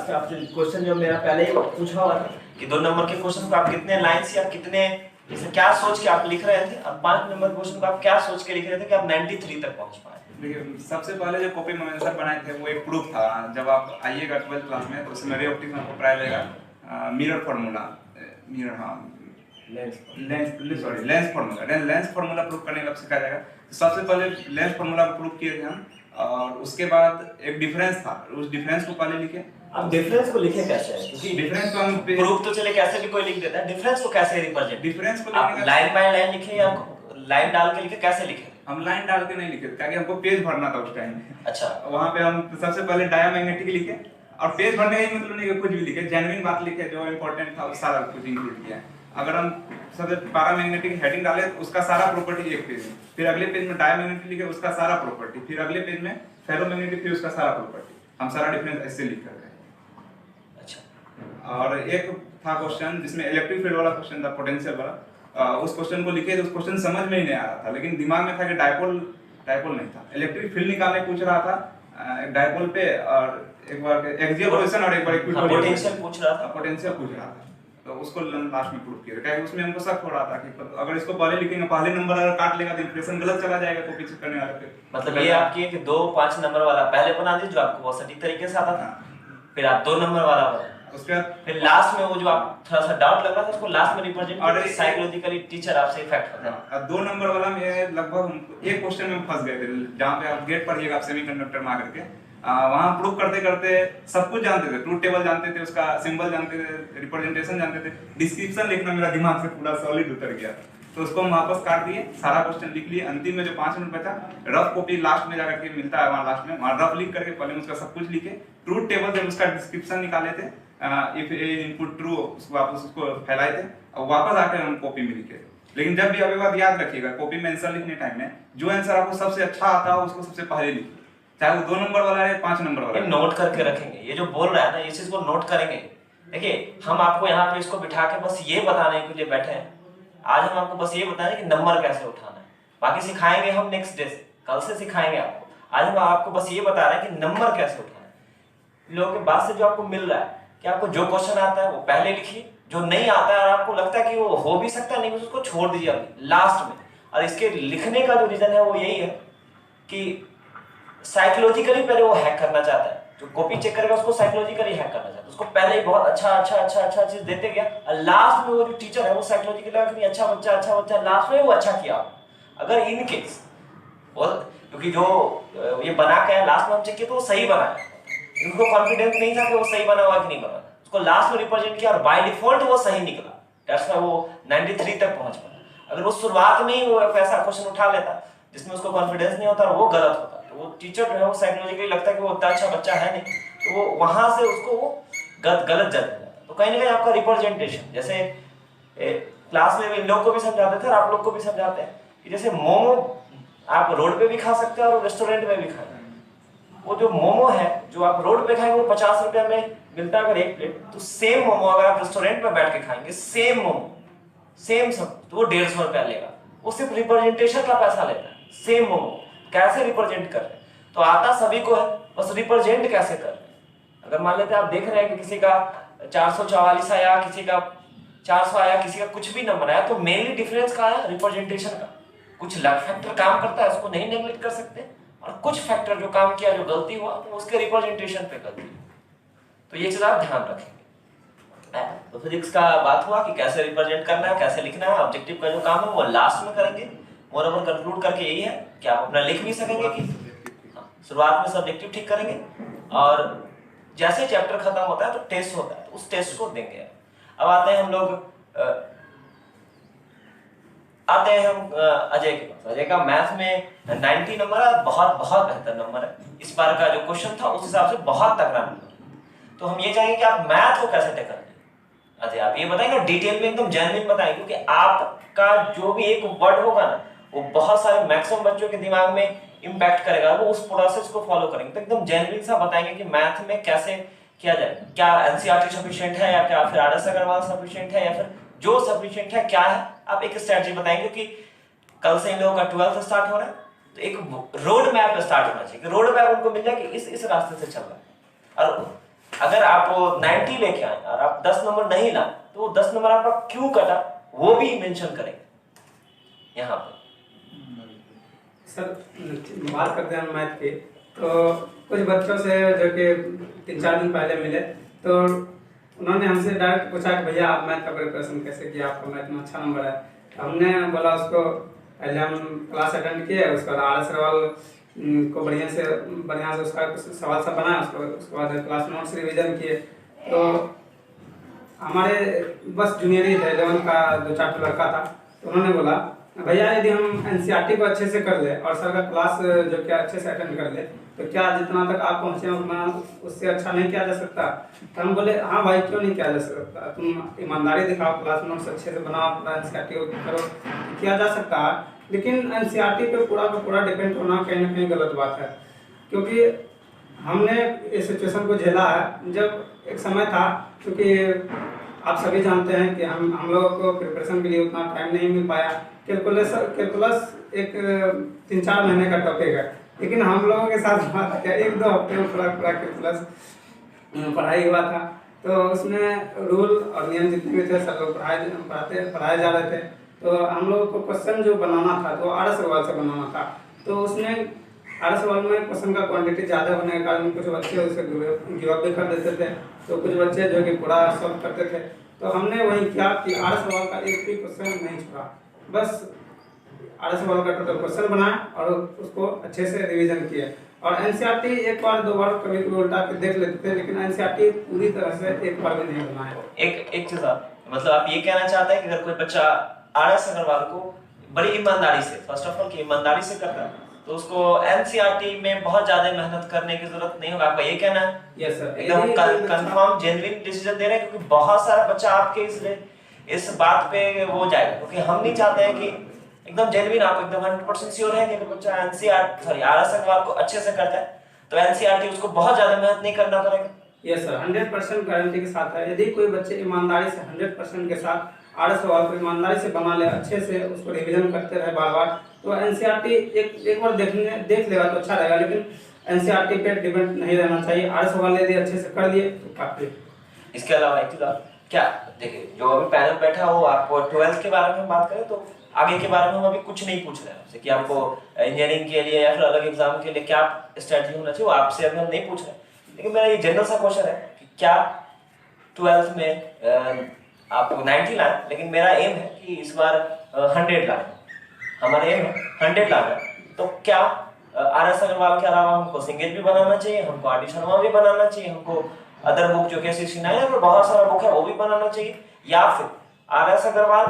का क्वेश्चन जो मेरा पहले ही पूछा हुआ था कि 2 नंबर के क्वेश्चन को आप कितने लाइंस या कितने, जैसे क्या सोच के आप लिख रहे थे, अब 5 नंबर क्वेश्चन को आप क्या सोच के लिख रहे थे कि आप 93 तक पहुंच पाए? देखिए, सबसे पहले जो कॉपी मैंने सर बनाए थे वो एक प्रूफ था। जब आप आइएगा 12th क्लास में तो उसमें रे ऑप्टिक्स में आपको पढ़ाया जाएगा mirror formula, lens formula proof करने का सिखाया जाएगा। तो सबसे पहले लेंस फार्मूला को प्रूफ किए थे हम, और उसके बाद एक डिफरेंस था, उस डिफरेंस को पहले लिखे। अब डिफरेंस को लिखे कैसे है, क्योंकि डिफरेंस को हम प्रूफ तो चले कैसे भी कोई लिख देता है, डिफरेंस को कैसे रिप्रेजेंट? डिफरेंस को आप लाइन बाय लाइन लिखे या लाइन डाल के लिखे, कैसे लिखे? हम लाइन डाल के नहीं लिखे थे, क्योंकि हमको पेज भरना था उस टाइम में। अच्छा, वहाँ पे हम सबसे पहले डायमैग्नेटिक लिखे, और पेज भरने का ही मतलब नहीं कि कुछ भी लिखे, जेन्युइन बात लिखे, जो इम्पोर्टेंट था वो सारा कुछ इंक्लूड किया। अगर हम सबसे पैरामैग्नेटिक हेडिंग डाले तो उसका सारा प्रॉपर्टी एक पेज में, फिर अगले पेज में डायमैग्नेटिक लिखे उसका सारा प्रॉपर्टी, फिर अगले पेज में फेरोमैग्नेटिक फिर उसका सारा प्रॉपर्टी, हम सारा डिफरेंस ऐसे लिख कर गए। अच्छा। और एक था क्वेश्चन जिसमें इलेक्ट्रिक फील्ड वाला क्वेश्चन था, पोटेंशियल वाला, उस क्वेश्चन को लिखे तो उस क्वेश्चन समझ में ही नहीं आ रहा था, लेकिन दिमाग में था कि डायपोल नहीं था, इलेक्ट्रिक फील्ड निकालने पूछ रहा था एक डायपोल पे, और एक बार एक्सियल पोजीशन और एक बार इक्विटोरियल पोटेंशियल पूछ रहा था, तो उसको लास्ट में प्रूफ किया। क्योंकि उसमें हमको शक हो रहा था कि अगर इसको पहले लिखेंगे, पहले नंबर अगर काट लेगा तो इंप्रेशन गलत चला जाएगा कॉपी चेक करने वाले पे। मतलब ये आपकी है कि 2-5 नंबर वाला पहले बना दीजिए जो आपको बहुत सटीक तरीके से आता था, फिर आप 2 नंबर वाला बना, उसके बाद फिर लास्ट में वो जो आप थोड़ा सा डाउट लग रहा था उसको लास्ट में रिप्रेजेंट करके साइकोलॉजिकली टीचर आपसे इफेक्ट होता है। 2 नंबर वाला में लगभग एक क्वेश्चन में फंस गए थे, जहाँ पे आप गेट पढ़िएगा आप सेमीकंडक्टर में आकर के, वहाँ प्रूफ करते करते सब कुछ जानते थे, ट्रूथ टेबल जानते थे, उसका सिंबल जानते थे, रिप्रेजेंटेशन जानते थे, डिस्क्रिप्शन लिखना मेरा दिमाग से पूरा सॉलिड उतर गया। तो उसको हम वापस काट दिए, सारा क्वेश्चन लिख लिए। अंतिम में जो 5 मिनट बचा, रफ कॉपी लास्ट में जाकर के मिलता है, वहाँ लास्ट में वहाँ रफ लिख करके पहले उसका सब कुछ लिखे, ट्रूथ टेबल से उसका डिस्क्रिप्शन निकाले थे, इफ ए इनपुट ट्रू उसको वापस उसको फैलाए थे, और वापस आकर हम कॉपी में लिखे। लेकिन जब भी अभी बात याद रखिएगा, कॉपी में आंसर लिखने टाइम में जो आंसर आपको सबसे अच्छा आता हो उसको सबसे पहले लिखिए, चाहे वो 2 नंबर वाला है 5 नंबर वाला है। नोट करके रखेंगे, ये जो बोल रहा है ना इस चीज को नोट करेंगे। देखिए हम आपको यहाँ पे इसको बिठा के बस ये बताने के लिए बैठे हैं, आज हम आपको बस ये बताएं कि नंबर कैसे उठाना है, बाकी सिखाएंगे हम नेक्स्ट डे से, कल से सिखाएंगे आपको। आज हम आपको बस ये बता रहे हैं कि नंबर कैसे उठाना है। लोगों के बाद से जो आपको मिल रहा है कि आपको जो क्वेश्चन आता है वो पहले लिखिए, जो नहीं आता है और आपको लगता है कि वो हो भी सकता है नहीं, उसको छोड़ दीजिए अभी लास्ट में। और इसके लिखने का जो रीजन है वो यही है कि साइकोलॉजिकली पहले वो हैक करना चाहता है, जो कॉपी चेक करेगा उसको साइकोलॉजिकली हैक करना चाहता है, उसको पहले ही बहुत अच्छा चीज देते गया, और लास्ट में वो जो टीचर है वो साइकोलॉजिकली अच्छा बच्चा लास्ट में वो अच्छा किया। अगर इन केस क्योंकि जो ये बना के लास्ट में हम चेक किया तो वो सही बना है, उनको कॉन्फिडेंस नहीं था कि वो सही बना हुआ कि नहीं बना, उसको लास्ट में रिप्रेजेंट किया और बाय डिफॉल्ट वो सही निकला, दैट्स व्हाई वो 93 तक पहुंच पाया। अगर वो शुरुआत में ही वो ऐसा क्वेश्चन उठा लेता जिसमें उसको कॉन्फिडेंस नहीं होता और वो गलत होता, तो वो टीचर जो है वो साइकोलॉजिकली लगता है कि वो उतना अच्छा बच्चा है नहीं, तो वो वहां से उसको वो गलत जज हो जाता है। तो कहीं ना कहीं आपका रिप्रेजेंटेशन, जैसे क्लास में इन लोग को भी समझाते थे और आप लोग को भी समझाते हैं कि जैसे मोमो आप रोड पे भी खा सकते हैं और रेस्टोरेंट में भी खाएंगे। वो जो मोमो है जो आप रोड पे खाएंगे वो 50 रुपए में मिलता है अगर एक प्लेट, तो सेम मोमो अगर आप रेस्टोरेंट में बैठ के खाएंगे सेम मोमो सेम सब, तो वो 150 रुपया लेगा। वो सिर्फ रिप्रेजेंटेशन का पैसा लेता है। सेम मोमो कैसे रिप्रेजेंट कर रहे हैं, तो आता सभी को है, बस रिप्रेजेंट कैसे कर रहे हैं। अगर मान लेते हैं आप देख रहे हैं कि किसी का 444 आया, किसी का 400 आया, किसी का कुछ भी नंबर आया, तो मेनली डिफरेंस का है रिप्रेजेंटेशन का। कुछ लक फैक्टर काम करता है, उसको नहीं नेगलेक्ट कर सकते, और कुछ फैक्टर जो काम किया, जो गलती हुआ, तो उसके रिप्रेजेंटेशन पे गलती। तो ये चीज आप ध्यान रखेंगे। तो फिजिक्स का बात हुआ कि कैसे रिप्रेजेंट करना है, कैसे लिखना है। ऑब्जेक्टिव का जो काम है वो लास्ट में करेंगे। मोर ओवर कंक्लूड करके यही है कि आप अपना लिख भी सकेंगे कि शुरुआत में सब्जेक्टिव ठीक करेंगे, और जैसे चैप्टर खत्म होता है तो टेस्ट होता है, तो उस टेस्ट को देंगे। अब आते हैं हम लोग अजय के पास। अजय का मैथ में 90 नंबर है, बहुत बहुत बेहतर नंबर है। इस बार का जो क्वेश्चन था उस हिसाब से बहुत तगड़ा नंबर। तो हम ये चाहेंगे कि आप मैथ को कैसे टैकल करें। अजय आप ये बताएंगे डिटेल में, एकदम जेन्युइन बताएं, क्योंकि आपका जो भी एक वर्ड होगा ना वो बहुत सारे मैक्सिमम बच्चों के दिमाग में इम्पैक्ट करेगा। वो उस प्रोसेस को फॉलो करेंगे। तो एकदम जेन्युइन सा बताएंगे कि मैथ में कैसे किया जाए, क्या एनसीईआरटी सफिशिएंट है या क्या फिर आरएस अग्रवाल सफिशिएंट है या फिर जो सफिशिएंट है क्या है। आप एक स्ट्रेटजी बताएंगे कि कल से इन लोगों का 12th स्टार्ट हो रहा है, तो एक रोड मैप स्टार्ट होना चाहिए कि रोड मैप उनको मिल जाए कि इस रास्ते से चल रहा है। और अगर आप 90 लेके आए और आप 10 नंबर नहीं लाए, तो वो 10 नंबर आपका क्यों कटा वो भी मेंशन करेंगे यहाँ पर। सर बात करते हैं मैथ की, तो कुछ बच्चों से जो कि 3-4 दिन पहले मिले, तो उन्होंने हमसे डायरेक्ट पूछा कि भैया आप मैथ का प्रिपरेशन कैसे किया, आपका मैथ में अच्छा नंबर है। तो हमने बोला उसको, पहले हम क्लास अटेंड किए, उसके बाद आर एस अग्रवाल को बढ़िया से उसका सवाल सब बनाया, उसके बाद क्लास नोट्स रिवीजन किए। तो हमारे बस जूनियर ही थे, 11 का 2-4 लड़का था, तो उन्होंने बोला भैया यदि हम एनसीईआरटी को अच्छे से कर ले और सर का क्लास जो क्या अच्छे से अटेंड कर ले, तो क्या जितना तक आप पहुंचे उतना उससे अच्छा नहीं किया जा सकता। तो हम बोले हाँ भाई क्यों नहीं किया जा सकता, तुम ईमानदारी दिखाओ, क्लास नोट्स अच्छे से बनाओ, अपना एनसीईआरटी करो, किया जा सकता है। लेकिन एनसीईआरटी पे पूरा का पूरा डिपेंड होना कहीं ना कहीं गलत बात है, क्योंकि हमने इस सिचुएशन को झेला है। जब एक समय था, क्योंकि आप सभी जानते हैं कि हम लोगों को प्रिपरेशन के लिए उतना टाइम नहीं मिल पाया। कैलकुलस एक 3-4 महीने का टॉपिक है, लेकिन हम लोगों के साथ बात क्या 1-2 हफ्ते में पूरा कैलकुलस पढ़ाई हुआ था। तो उसमें रूल और नियम जितने भी थे सब लोग पढ़ाए जा रहे थे। तो हम लोगों को क्वेश्चन जो बनाना था तो आर एस अग्रवाल से बनाना था। तो उसमें आर एस अग्रवाल में क्वेश्चन का क्वांटिटी ज़्यादा होने के कारण कुछ बच्चे उसे गिव अप भी कर देते थे, तो कुछ बच्चे जो कि पूरा सॉल्व करते थे। तो हमने वही किया कि आर एस अग्रवाल का एक भी क्वेश्चन नहीं छोड़ा, बस आर एस अग्रवाल का टोटल क्वेश्चन बनाया और उसको अच्छे से रिवीजन किए। और एनसीईआरटी 1 बार 2 बार कभी कभी उल्टा के देख लेते थे, लेकिन एनसीईआरटी पूरी तरह से 1 बार भी नहीं बनाया। एक चीज मतलब आप ये कहना चाहते हैं कि अगर कोई बच्चा आर एस अग्रवाल को बड़ी ईमानदारी से, फर्स्ट ऑफ ऑल की ईमानदारी से करता है, तो उसको एनसीईआरटी में बहुत ज्यादा मेहनत करने की जरूरत नहीं होगा, आपका ये कहना है? यस सर, एकदम कंफर्म जेन्युइन डिसीजन दे रहे हैं, क्योंकि बहुत सारा बच्चा आपके इस बात पे वो जाएगा, क्योंकि हम नहीं चाहते हैं कि एकदम जेन्युइन आप एकदम 100% श्योर है कि बच्चा एनसीईआरटी आर एस अग्रवाल को अच्छे से करता है, तो एनसीईआरटी उसको बहुत ज्यादा मेहनत नहीं करना पड़ेगा। यस सर, 100% गारंटी के साथ है। यदि कोई बच्चे ईमानदारी से 100% के साथ आर एस अग्रवाल को ईमानदारी से बना ले, अच्छे से उसको रिवीजन करते रहे बार बार, तो एनसीईआरटी एक बार देख लेगा तो अच्छा रहेगा। लेकिन एनसीईआरटी पे डिपेंड नहीं रहना चाहिए। आर एस अग्रवाल यदि अच्छे से कर लिए तो काफी। इसके अलावा एक चीज क्या, देखिए जो अभी पैनल बैठा हो, आपको 12th के बारे में बात करें तो आगे के बारे में हम अभी कुछ नहीं पूछ रहे हैं आपसे कि आपको इंजीनियरिंग के लिए या फिर अलग एग्जाम के लिए क्या स्ट्रेटजी होना चाहिए, वो आपसे अभी हम नहीं पूछ रहे। लेकिन मेरा ये जनरल सा क्वेश्चन है कि क्या 12th में आपको 90 लाए, लेकिन मेरा एम है कि इस बार 100 लाए, हमारा एम है 100 लाना। तो क्या आर एस अग्रवाल के अलावा हमको सिंगेज भी बनाना चाहिए, हमको आर डी शर्मा भी बनाना चाहिए, हमको अदर बुक जो कैसे सिनाया और बहुत सारा बुक है वो भी बनाना चाहिए, या फिर आर एस अग्रवाल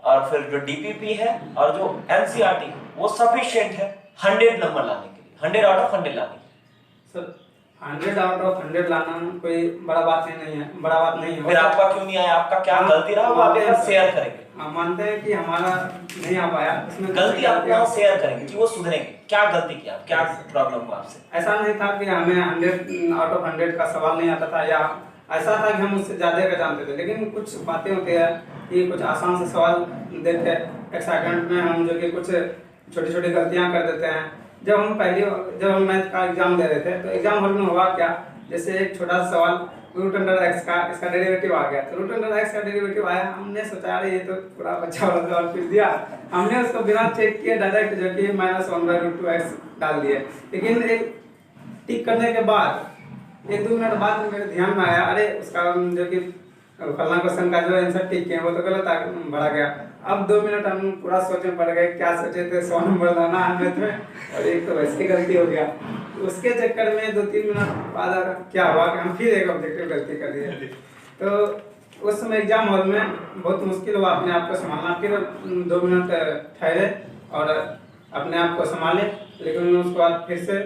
और फिर जो डीपीपी है और जो एनसीईआरटी वो सफिशिएंट है 100 नंबर लाने के लिए, 100 आउट ऑफ 100 लाने के लिए? सर 100 आउट ऑफ 100 लाना कोई बड़ा बात नहीं है, बड़ा बात नहीं है। फिर आपका क्यों नहीं आया, आपका क्या गलती रहा वो आप शेयर करेंगे? हम मानते हैं कि हमारा नहीं आ पाया, उसमें गलती आप यहाँ शेयर करेंगे कि वो सुधरेंगे, क्या गलती किया, क्या प्रॉब्लम हुआ आपसे? ऐसा नहीं था कि हमें 100 आउट ऑफ 100 का सवाल नहीं आता था, या ऐसा था कि हम उससे ज़्यादा का जानते थे, लेकिन कुछ बातें होती है कि कुछ आसान से सवाल देते एक्साइटमेंट में हम जो कि कुछ छोटी छोटी गलतियां कर देते हैं। जब हम मैथ का एग्जाम दे रहे थे तो एग्जाम हॉल में हुआ क्या, जैसे एक छोटा सा सवाल रूट अंडर एक्स का इसका डेरिवेटिव आ गया, तो रूट अंडर एक्स का डेरिवेटिव आया, हमने सोचा अरे ये तो पूरा बच्चा वाला सवाल पूछ दिया, हमने उसको बिना चेक किए डायरेक्ट जो कि -1/√2x डाल दिए। लेकिन एक टिक करने के बाद 1-2 मिनट बाद मेरे ध्यान में आया अरे उसका जो कि फलना क्वेश्चन का जो आंसर टिक किया वो तो गलत भरा गया। अब 2 मिनट हम पूरा सोचने पड़ गए, क्या सोचे थे 100 नंबर लाना है मैथ में, और एक तो वैसे ही गलती हो गया। उसके चक्कर में 2-3 मिनट बाद क्या हुआ कि हम फिर एक ऑब्जेक्टिव गलती कर दिए। तो उस समय एग्जाम हॉल में बहुत मुश्किल हुआ अपने आप को संभालना। फिर 2 मिनट ठहरे और अपने आप को संभाले, लेकिन उसके बाद फिर से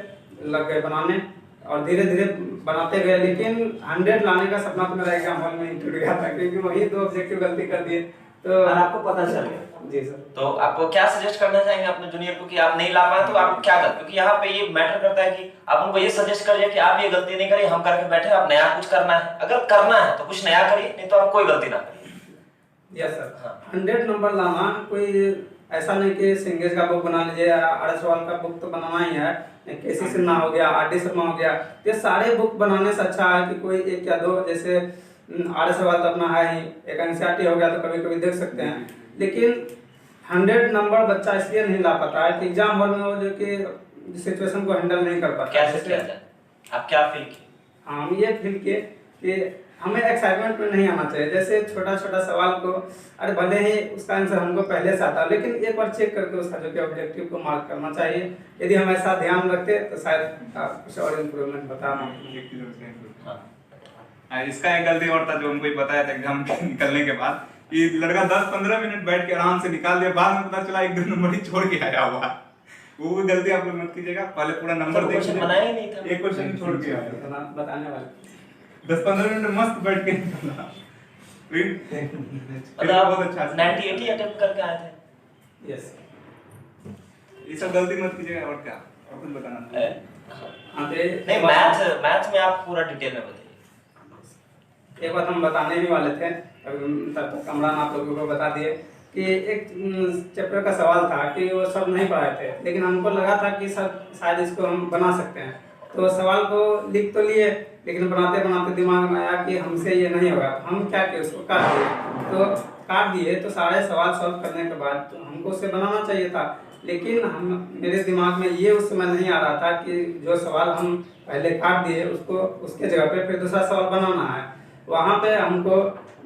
लग गए बनाने और धीरे धीरे बनाते गए। लेकिन 100 लाने का सपना तो मेरा एग्जाम हॉल में ही टूट गया था, क्योंकि वही 2 ऑब्जेक्टिव गलती कर दिए। तो और आपको पता चल गया। जी सर। तो आपको क्या सजेस्ट करना चाहेंगे अपने जूनियर को कि आप नहीं ला पाए तो आप क्या करें? क्योंकि यहाँ पे ये मैटर करता है कि आप उनको ये सजेस्ट करिए कि आप ये गलती नहीं करिए, हम करके बैठे, आप नया कुछ करना है, अगर करना है तो कुछ नया करिए, नहीं तो आप कोई गलती ना करिए। Yes sir. हाँ। 100 नंबर लाना कोई ऐसा नहीं कि सिंगेज का बुक बना लीजिए, आर.एस. वाल का बुक तो बनाना ही है, के.सी. सिन्हा हो गया, आर.डी. शर्मा हो गया, ये सारे बुक बनाने से अच्छा है कि कोई एक या दो, जैसे आर.एस. वाल तो अपना है ही, एक एनसीईआरटी हो गया तो कभी कभी देख सकते हैं। लेकिन 100 नंबर बच्चा इसलिए नहीं ला पाता है कि एग्जाम हॉल में वो जो कि सिचुएशन को हैंडल नहीं कर पाता। कैसे किया जाए? आप क्या फील किए? हम ये फील किए कि हमें एक्साइटमेंट में नहीं आना चाहिए। जैसे छोटा छोटा सवाल को अरे भले ही उसका आंसर हमको पहले से आता, लेकिन एक बार चेक करके उसका जो कि ऑब्जेक्टिव को मार्क करना चाहिए। यदि हम ऐसा ध्यान रखते तो शायद कुछ और इम्प्रूवमेंट बता हाँ, इसका एक गलती और था जो हमको बताया था एग्जाम निकलने के बाद कि लड़का 10-15 मिनट बैठ के आराम से निकाल दिया, बाद में पता चला 1-2 नंबर ही छोड़ के आया हुआ। वो भी गलती आप लोग मत कीजिएगा, पहले पूरा नंबर देख क्वेश्चन बनाया ही नहीं था, एक क्वेश्चन छोड़ के आया, बताने वाले 10-15 मिनट मस्त बैठ के निकला। मतलब आप 90-80 अटेम्प्ट करके आए थे। यस। ये सब गलती मत कीजिएगा। और क्या और कुछ बताना है? नहीं, मैथ में आप पूरा डिटेल में बताइए। एक बात हम बताने ही वाले थे, तब तक कमरान आप लोगों को बता दिए कि एक चैप्टर का सवाल था कि वो सब नहीं पढ़ाए थे, लेकिन हमको लगा था कि सब शायद इसको हम बना सकते हैं। तो सवाल को लिख तो लिए, लेकिन बनाते बनाते दिमाग में आया कि हमसे ये नहीं होगा। हम क्या किए, उसको काट दिए। तो काट दिए तो सारे सवाल सॉल्व करने के बाद तो हमको उसे बनाना चाहिए था, लेकिन मेरे दिमाग में ये उस समय नहीं आ रहा था कि जो सवाल हम पहले काट दिए उसको उसके जगह पे फिर दूसरा सवाल बनाना है। वहाँ पे हमको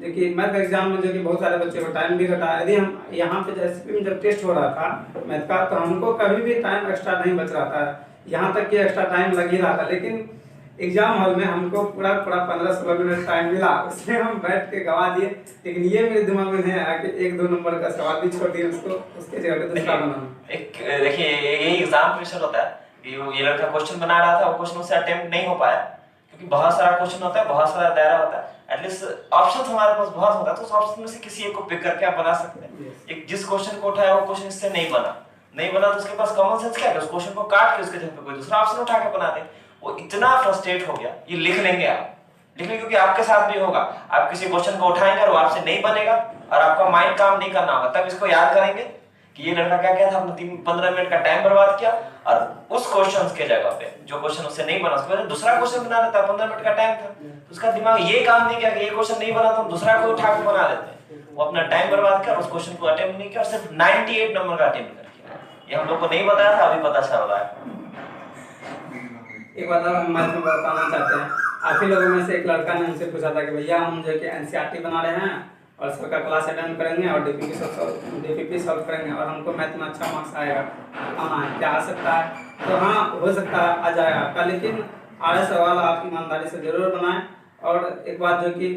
देखिए मैथ एग्जाम में जो कि बहुत सारे बच्चे को टाइम भी घटा, यदि हम यहाँ पे एसपी में जब टेस्ट हो रहा था मैथ का, तो हमको कभी भी टाइम एक्स्ट्रा नहीं बच रहा था, यहाँ तक कि एक्स्ट्रा टाइम लग ही रहा था। लेकिन एग्जाम हॉल में हमको पूरा 15-16 मिनट टाइम मिला, उसमें हम बैठ के गवा दिए। लेकिन ये मेरे दिमाग में नहीं आया कि 1-2 नंबर का सवाल भी छोड़ दिए, उसको उसके जगह पे दूसरा बनाना। एक देखिए यही एग्जाम प्रेशर होता है कि ये लड़का क्वेश्चन बना रहा था, वो क्वेश्चन उससे अटेम्प्ट नहीं हो पाया, क्योंकि बहुत सारा क्वेश्चन होता है, बहुत सारा दायरा होता है। एटलीस्ट ऑप्शंस हमारे पास बहुत होता है, तो उस ऑप्शन में से किसी एक को पिक करके आप बना सकते हैं। एक जिस क्वेश्चन को उठाया वो क्वेश्चन इससे नहीं बना तो उसके पास कॉमन सेंस क्या है, उस क्वेश्चन को काट के उसके जगह पे कोई दूसरा ऑप्शन उठा के बना दे। वो इतना फ्रस्ट्रेट हो गया, ये लिख लेंगे आप, क्योंकि आपके साथ भी होगा, आप किसी क्वेश्चन को उठाएंगे और वो आपसे नहीं बनेगा और आपका माइंड काम नहीं करना होगा, तब इसको याद करेंगे कि ये लड़का क्या था, आपने 15 मिनट का टाइम बर्बाद किया और उस क्वेश्चन के जगह पे जो क्वेश्चन उससे नहीं बना उसके दूसरा क्वेश्चन बना लेता। 15 मिनट का टाइम था, तो उसका दिमाग ये काम नहीं किया कि ये क्वेश्चन नहीं बना तो हम दूसरा को उठा के बना लेते। वो अपना टाइम बर्बाद किया, उस क्वेश्चन को अटेम्प्ट नहीं किया और सिर्फ 98 नंबर का अटेम्प्ट कर किया। ये हम लोग को नहीं बताया था, अभी पता चल रहा है। एक बात और हम मैथ में बताना चाहते हैं, आप ही लोगों में से एक लड़का ने हमसे पूछा था कि भैया हम जो कि एनसीईआरटी बना रहे हैं और सबका क्लास अटेंड करेंगे और डीपीपी सॉल्व करेंगे और हमको मैथ में अच्छा मार्क्स आएगा, आना है, क्या आ सकता है? तो हाँ हो सकता है, आ जाएगा आपका, लेकिन आगे सवाल आप ईमानदारी से जरूर बनाएं। और एक बात जो कि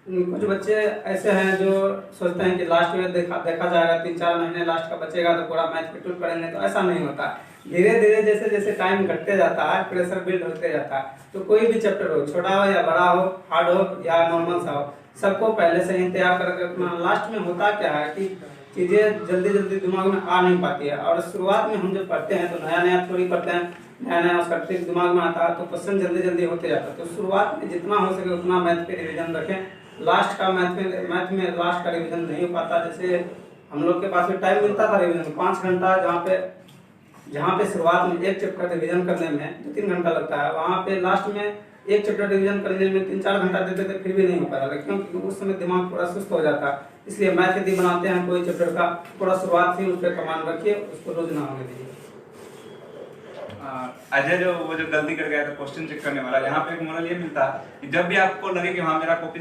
कुछ बच्चे ऐसे हैं जो सोचते हैं कि लास्ट में देखा जाएगा, 3-4 महीने लास्ट का बचेगा तो पूरा मैथ फिट करेंगे, तो ऐसा नहीं होता। धीरे धीरे जैसे जैसे टाइम घटते जाता है, प्रेशर बिल्ड होते जाता है, तो कोई भी चैप्टर हो, छोटा हो या बड़ा हो, हार्ड हो या नॉर्मल सा हो, सबको पहले से ही तैयार करके रखना। लास्ट में होता क्या है कि चीज़ें जल्दी जल्दी दिमाग में आ नहीं पाती है, और शुरुआत में हम जब पढ़ते हैं तो नया नया थ्योरी पढ़ते हैं, नया नया उसका ट्रिक दिमाग में आता है, तो क्वेश्चन जल्दी जल्दी होते जाता है। तो शुरुआत में जितना हो सके उतना मैथ पे रिवीजन रखें। लास्ट का मैथ में लास्ट का रिवीजन नहीं हो पाता। जैसे हम लोग के पास भी टाइम मिलता था रिवीजन में 5 घंटा, जहाँ पे शुरुआत में एक चैप्टर रिवीजन करने में 2-3 घंटा लगता है, वहाँ पे लास्ट में एक चैप्टर रिवीजन करने में 3-4 घंटा देते थे, फिर भी नहीं हो पाया, क्योंकि उस समय दिमाग थोड़ा सुस्त हो जाता है। इसलिए मैथ यदि बनाते हैं कोई चैप्टर का, थोड़ा शुरुआत से उस पर कमांड रखिए, उसको रोज ना होने दीजिए। अजय वो जो गलती कर गया था क्वेश्चन चेक करने वाला, यहाँ पे एक मोरल ये मिलता है कि जब भी आपको लगे कि हाँ मेरा कॉपी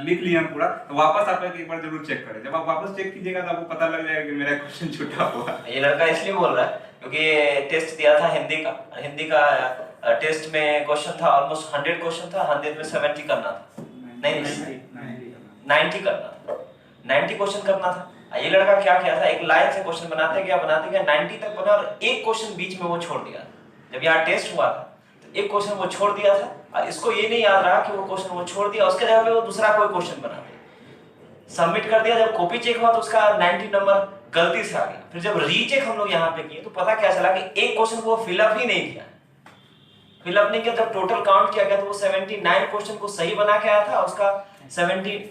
लिख लिया पूरा, तो वापस आप एक बार जरूर चेक करें। जब आप वापस चेक कीजिएगा तो आपको पता लग जाएगा कि मेरा क्वेश्चन छूटा हुआ। ये लड़का इसलिए बोल रहा है क्योंकि टेस्ट दिया था हिंदी का टेस्ट में क्वेश्चन था ऑलमोस्ट 100 क्वेश्चन था, 100 में 70 करना था, नहीं 90 करना था, 90 क्वेश्चन करना था। ये लड़का क्या किया था, एक लाइन से क्वेश्चन बनाते गया 90 तक बना, और एक क्वेश्चन बीच में वो छोड़ दिया। जब यहाँ टेस्ट हुआ था तो एक क्वेश्चन वो छोड़ दिया था, और इसको ये नहीं याद रहा कि वो क्वेश्चन वो छोड़ दिया, उसके जगह पे वो दूसरा कोई क्वेश्चन बना दिया, सबमिट कर दिया। जब कॉपी चेक हुआ तो उसका 90 नंबर गलती से आ गया। फिर जब रीचेक हम लोग यहाँ पे किए तो पता क्या चला कि एक क्वेश्चन को फिलअप ही नहीं किया, फिलअप नहीं किया। जब टोटल काउंट किया गया तो वो 79 क्वेश्चन को सही बना के आया था, उसका 89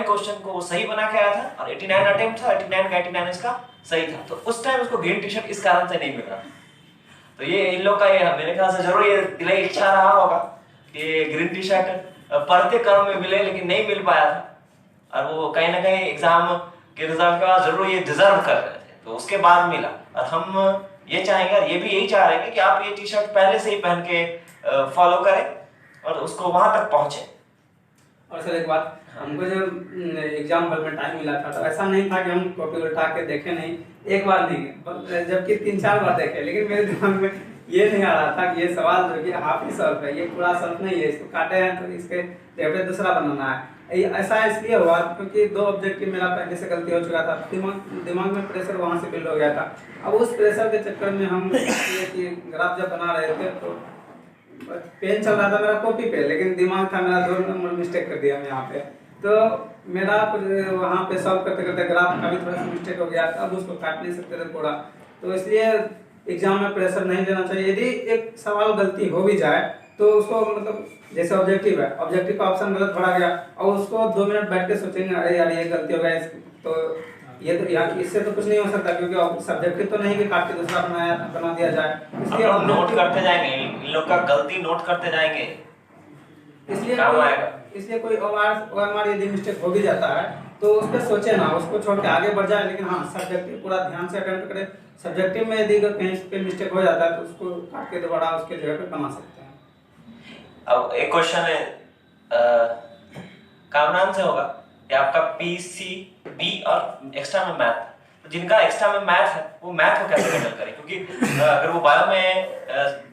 क्वेश्चन को वो सही बना के आया था, और 89 अटेम्प्ट था, 89 का 89 इसका सही था। तो उस टाइम उसको ग्रीन टी शर्ट इस कारण से नहीं मिल रहा। तो ये इन लोग का ये मेरे ख्याल से जरूर ये दिलाई इच्छा रहा होगा कि ग्रीन टी शर्ट पढ़ते क्रम में मिले, लेकिन नहीं मिल पाया था, और वो कहीं ना कहीं एग्जाम के रिजल्ट के बाद जरूर ये डिजर्व कर रहे थे, तो उसके बाद मिला। और हम ये चाहेंगे, और ये भी यही चाह रहे हैं कि आप ये टी शर्ट पहले से ही पहन के फॉलो करें और उसको वहां तक पहुंचे। और सर एक बात, हमको जब एग्जाम हॉल में टाइम मिला था तो ऐसा नहीं था कि हम कॉपी उठा के देखे नहीं, एक बार नहीं, जबकि 3-4 बार देखे, लेकिन मेरे दिमाग में ये नहीं आ रहा था कि ये सवाल जो कि हाफ ही सॉल्व है, ये पूरा सॉल्व नहीं है, इसको काटे हैं तो इसके जगह पे दूसरा बनाना है। ऐसा इसलिए हुआ क्योंकि 2 ऑब्जेक्टिव मेरा पहले से गलती हो चुका था, दिमाग में प्रेशर वहाँ से बिल्ड हो गया था। अब उस प्रेशर के चक्कर में हम ये कि ग्राफ जब बना रहे थे तो पेन चल रहा था मेरा कॉपी पे, लेकिन दिमाग था मेरा 2 नंबर मिस्टेक कर दिया मैं यहाँ पे, तो मेरा कुछ वहाँ पे सॉल्व करते करते ग्राफ का भी थोड़ा सा मिस्टेक हो गया, अब उसको काट नहीं सकते थे पूरा। तो इसलिए एग्जाम में प्रेशर नहीं लेना चाहिए। यदि एक सवाल गलती हो भी जाए तो उसको मतलब जैसे ऑब्जेक्टिव है, ऑब्जेक्टिव का ऑप्शन गलत भरा गया और उसको 2 मिनट बैठ के सोचेंगे अरे यार ये गलती हो गया, तो ये तो यहाँ इससे तो कुछ नहीं हो सकता, क्योंकि सब्जेक्टिव तो नहीं कि काट के दूसरा बना दिया जाए। इसलिए हम नोट करते जाएंगे, इन लोग का गलती नोट करते जाएंगे, इसलिए कोई OMR यदि मिस्टेक हो भी जाता है तो उस पर सोचे ना, उसको छोड़ के आगे बढ़ जाए, लेकिन हाँ सब्जेक्टिव पूरा ध्यान से अटेम्प्ट करें। सब्जेक्टिव में यदि कहीं पे मिस्टेक हो जाता है तो उसको काट के दोबारा उसके जगह पे बना सकते हैं। अब एक क्वेश्चन है कामरान से होगा कि आपका PCB और एक्स्ट्रा में मैथ, तो जिनका एक्स्ट्रा में मैथ है वो मैथ को कैसे हैंडल करें, क्योंकि अगर वो बायो में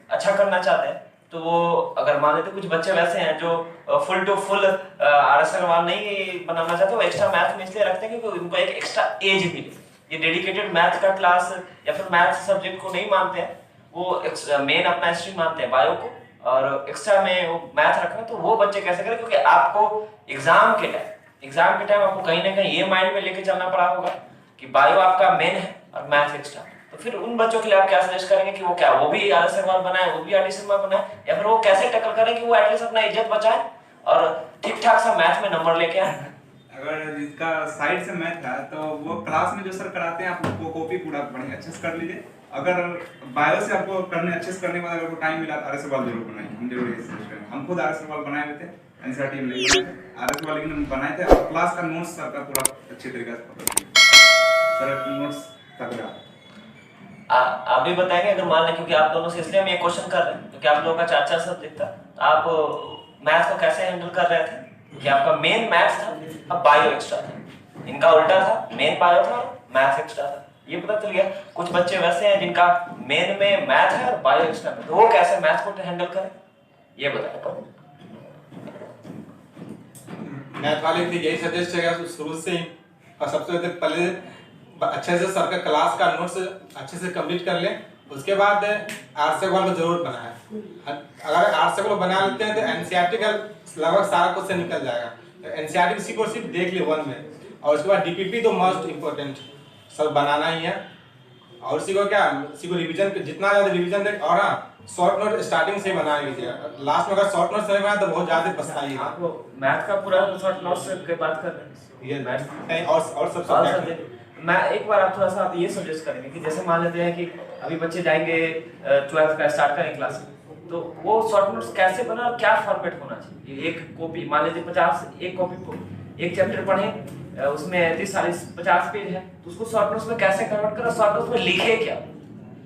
अच्छा करना चाहते हैं तो वो अगर मान लेते कुछ बच्चे वैसे हैं जो full to full RS Agarwal नहीं बनाना चाहते, वो एक्स्ट्रा मैथ में इसलिए रखते हैं क्योंकि उनको एक एक्स्ट्रा एज मिले। ये डेडिकेटेड मैथ का क्लास या फिर मैथ सब्जेक्ट को नहीं मानते हैं, वो मेन अपना स्ट्रीम मानते हैं बायो को, और एक्स्ट्रा में वो मैथ रखना। तो वो बच्चे कैसे करें, क्योंकि आपको एग्जाम के टाइम आपको कहीं ना कहीं ये माइंड में लेके चलना पड़ा होगा कि बायो आपका मेन है और मैथ एक्स्ट्रा। तो फिर उन बच्चों के लिए आप क्या सजेस्ट करेंगे कि वो क्या वो भी RS अग्रवाल बनाए, वो भी RD शर्मा बनाए, या फिर वो कैसे टैकल करें कि वो एटलीस्ट अपना इज्जत बचाए और ठीक ठाक सा मैथ में नंबर लेके आए? अगर जिसका साइड से मैथ है तो वो क्लास में जो सर कराते हैं आप वो कॉपी पूरा बढ़िया अच्छे से कर लीजिए। अगर बायो से आपको करने अच्छे से करने के बाद अगर टाइम मिला तो RS अग्रवाल जरूर बनाइए, हम जरूर ये सजेस्ट करेंगे। हम खुद RS अग्रवाल बनाए हुए थे, NCERT में नहीं बनाए थे, RS अग्रवाल लेकिन हम बनाए थे, और क्लास का नोट्स सबका पूरा अच्छे तरीके से पकड़ लिया सर, नोट्स तक रहा। आप भी बताएंगे अगर मान लें, क्योंकि आप दोनों से इसलिए हम ये क्वेश्चन कर रहे हैं क्योंकि आप लोगों का 4-4 सब्जेक्ट था, आप मैथ को कैसे हैंडल कर रहे थे? कि आपका मेन मैथ था, अब बायो एक्स्ट्रा था, इनका उल्टा था, मेन बायो था और मैथ एक्स्ट्रा था। ये पता चल गया। कुछ बच्चे वैसे हैं जिनका मेन में मैथ है और बायो एक्स्ट्रा है, तो वो कैसे मैथ को हैंडल करें ये बताएं। मैथ वाले के यही सजेस्ट है शुरू से ही, और सबसे पहले अच्छे से सर का क्लास का नोट्स अच्छे से कंप्लीट कर लें, उसके बाद आरसे को जरूर बनाए। अगर आरसे को बना लेते हैं तो एनसीईआरटी का लगभग सारा क्वेश्चन निकल जाएगा। तो एनसीईआरटी किसी को सिर्फ देख ले 1 में, और उसके बाद डीपीपी तो मोस्ट इम्पोर्टेंट सब बनाना ही है। और इसी को क्या, इसी को रिवीजन जितना ज्यादा रिवीजन दे, और हाँ शॉर्ट नोट स्टार्टिंग से ही बना लीजिएगा। लास्ट में अगर शॉर्ट नोट समझ में आया तो बहुत ज्यादा पछताइएगा। आपको मैथ का पूरा शॉर्ट नोट्स के बात कर रहे हैं ये मैथ नहीं, और सब और सब्जेक्ट सब्जेक्ट। मैं एक बार आप थोड़ा सा आप ये सजेस्ट करेंगे कि जैसे मान लेते हैं कि अभी बच्चे जाएंगे 12th का स्टार्ट करेंगे क्लास, तो वो शॉर्ट नोट्स कैसे बना और क्या फॉर्मेट होना चाहिए? एक कॉपी मान लीजिए 50 एक कॉपी एक चैप्टर पढ़े, उसमें 30-40-50 पेज है, तो उसको शॉर्ट नोट्स में कैसे कन्वर्ट करें, शॉर्ट नोट्स में लिखे क्या?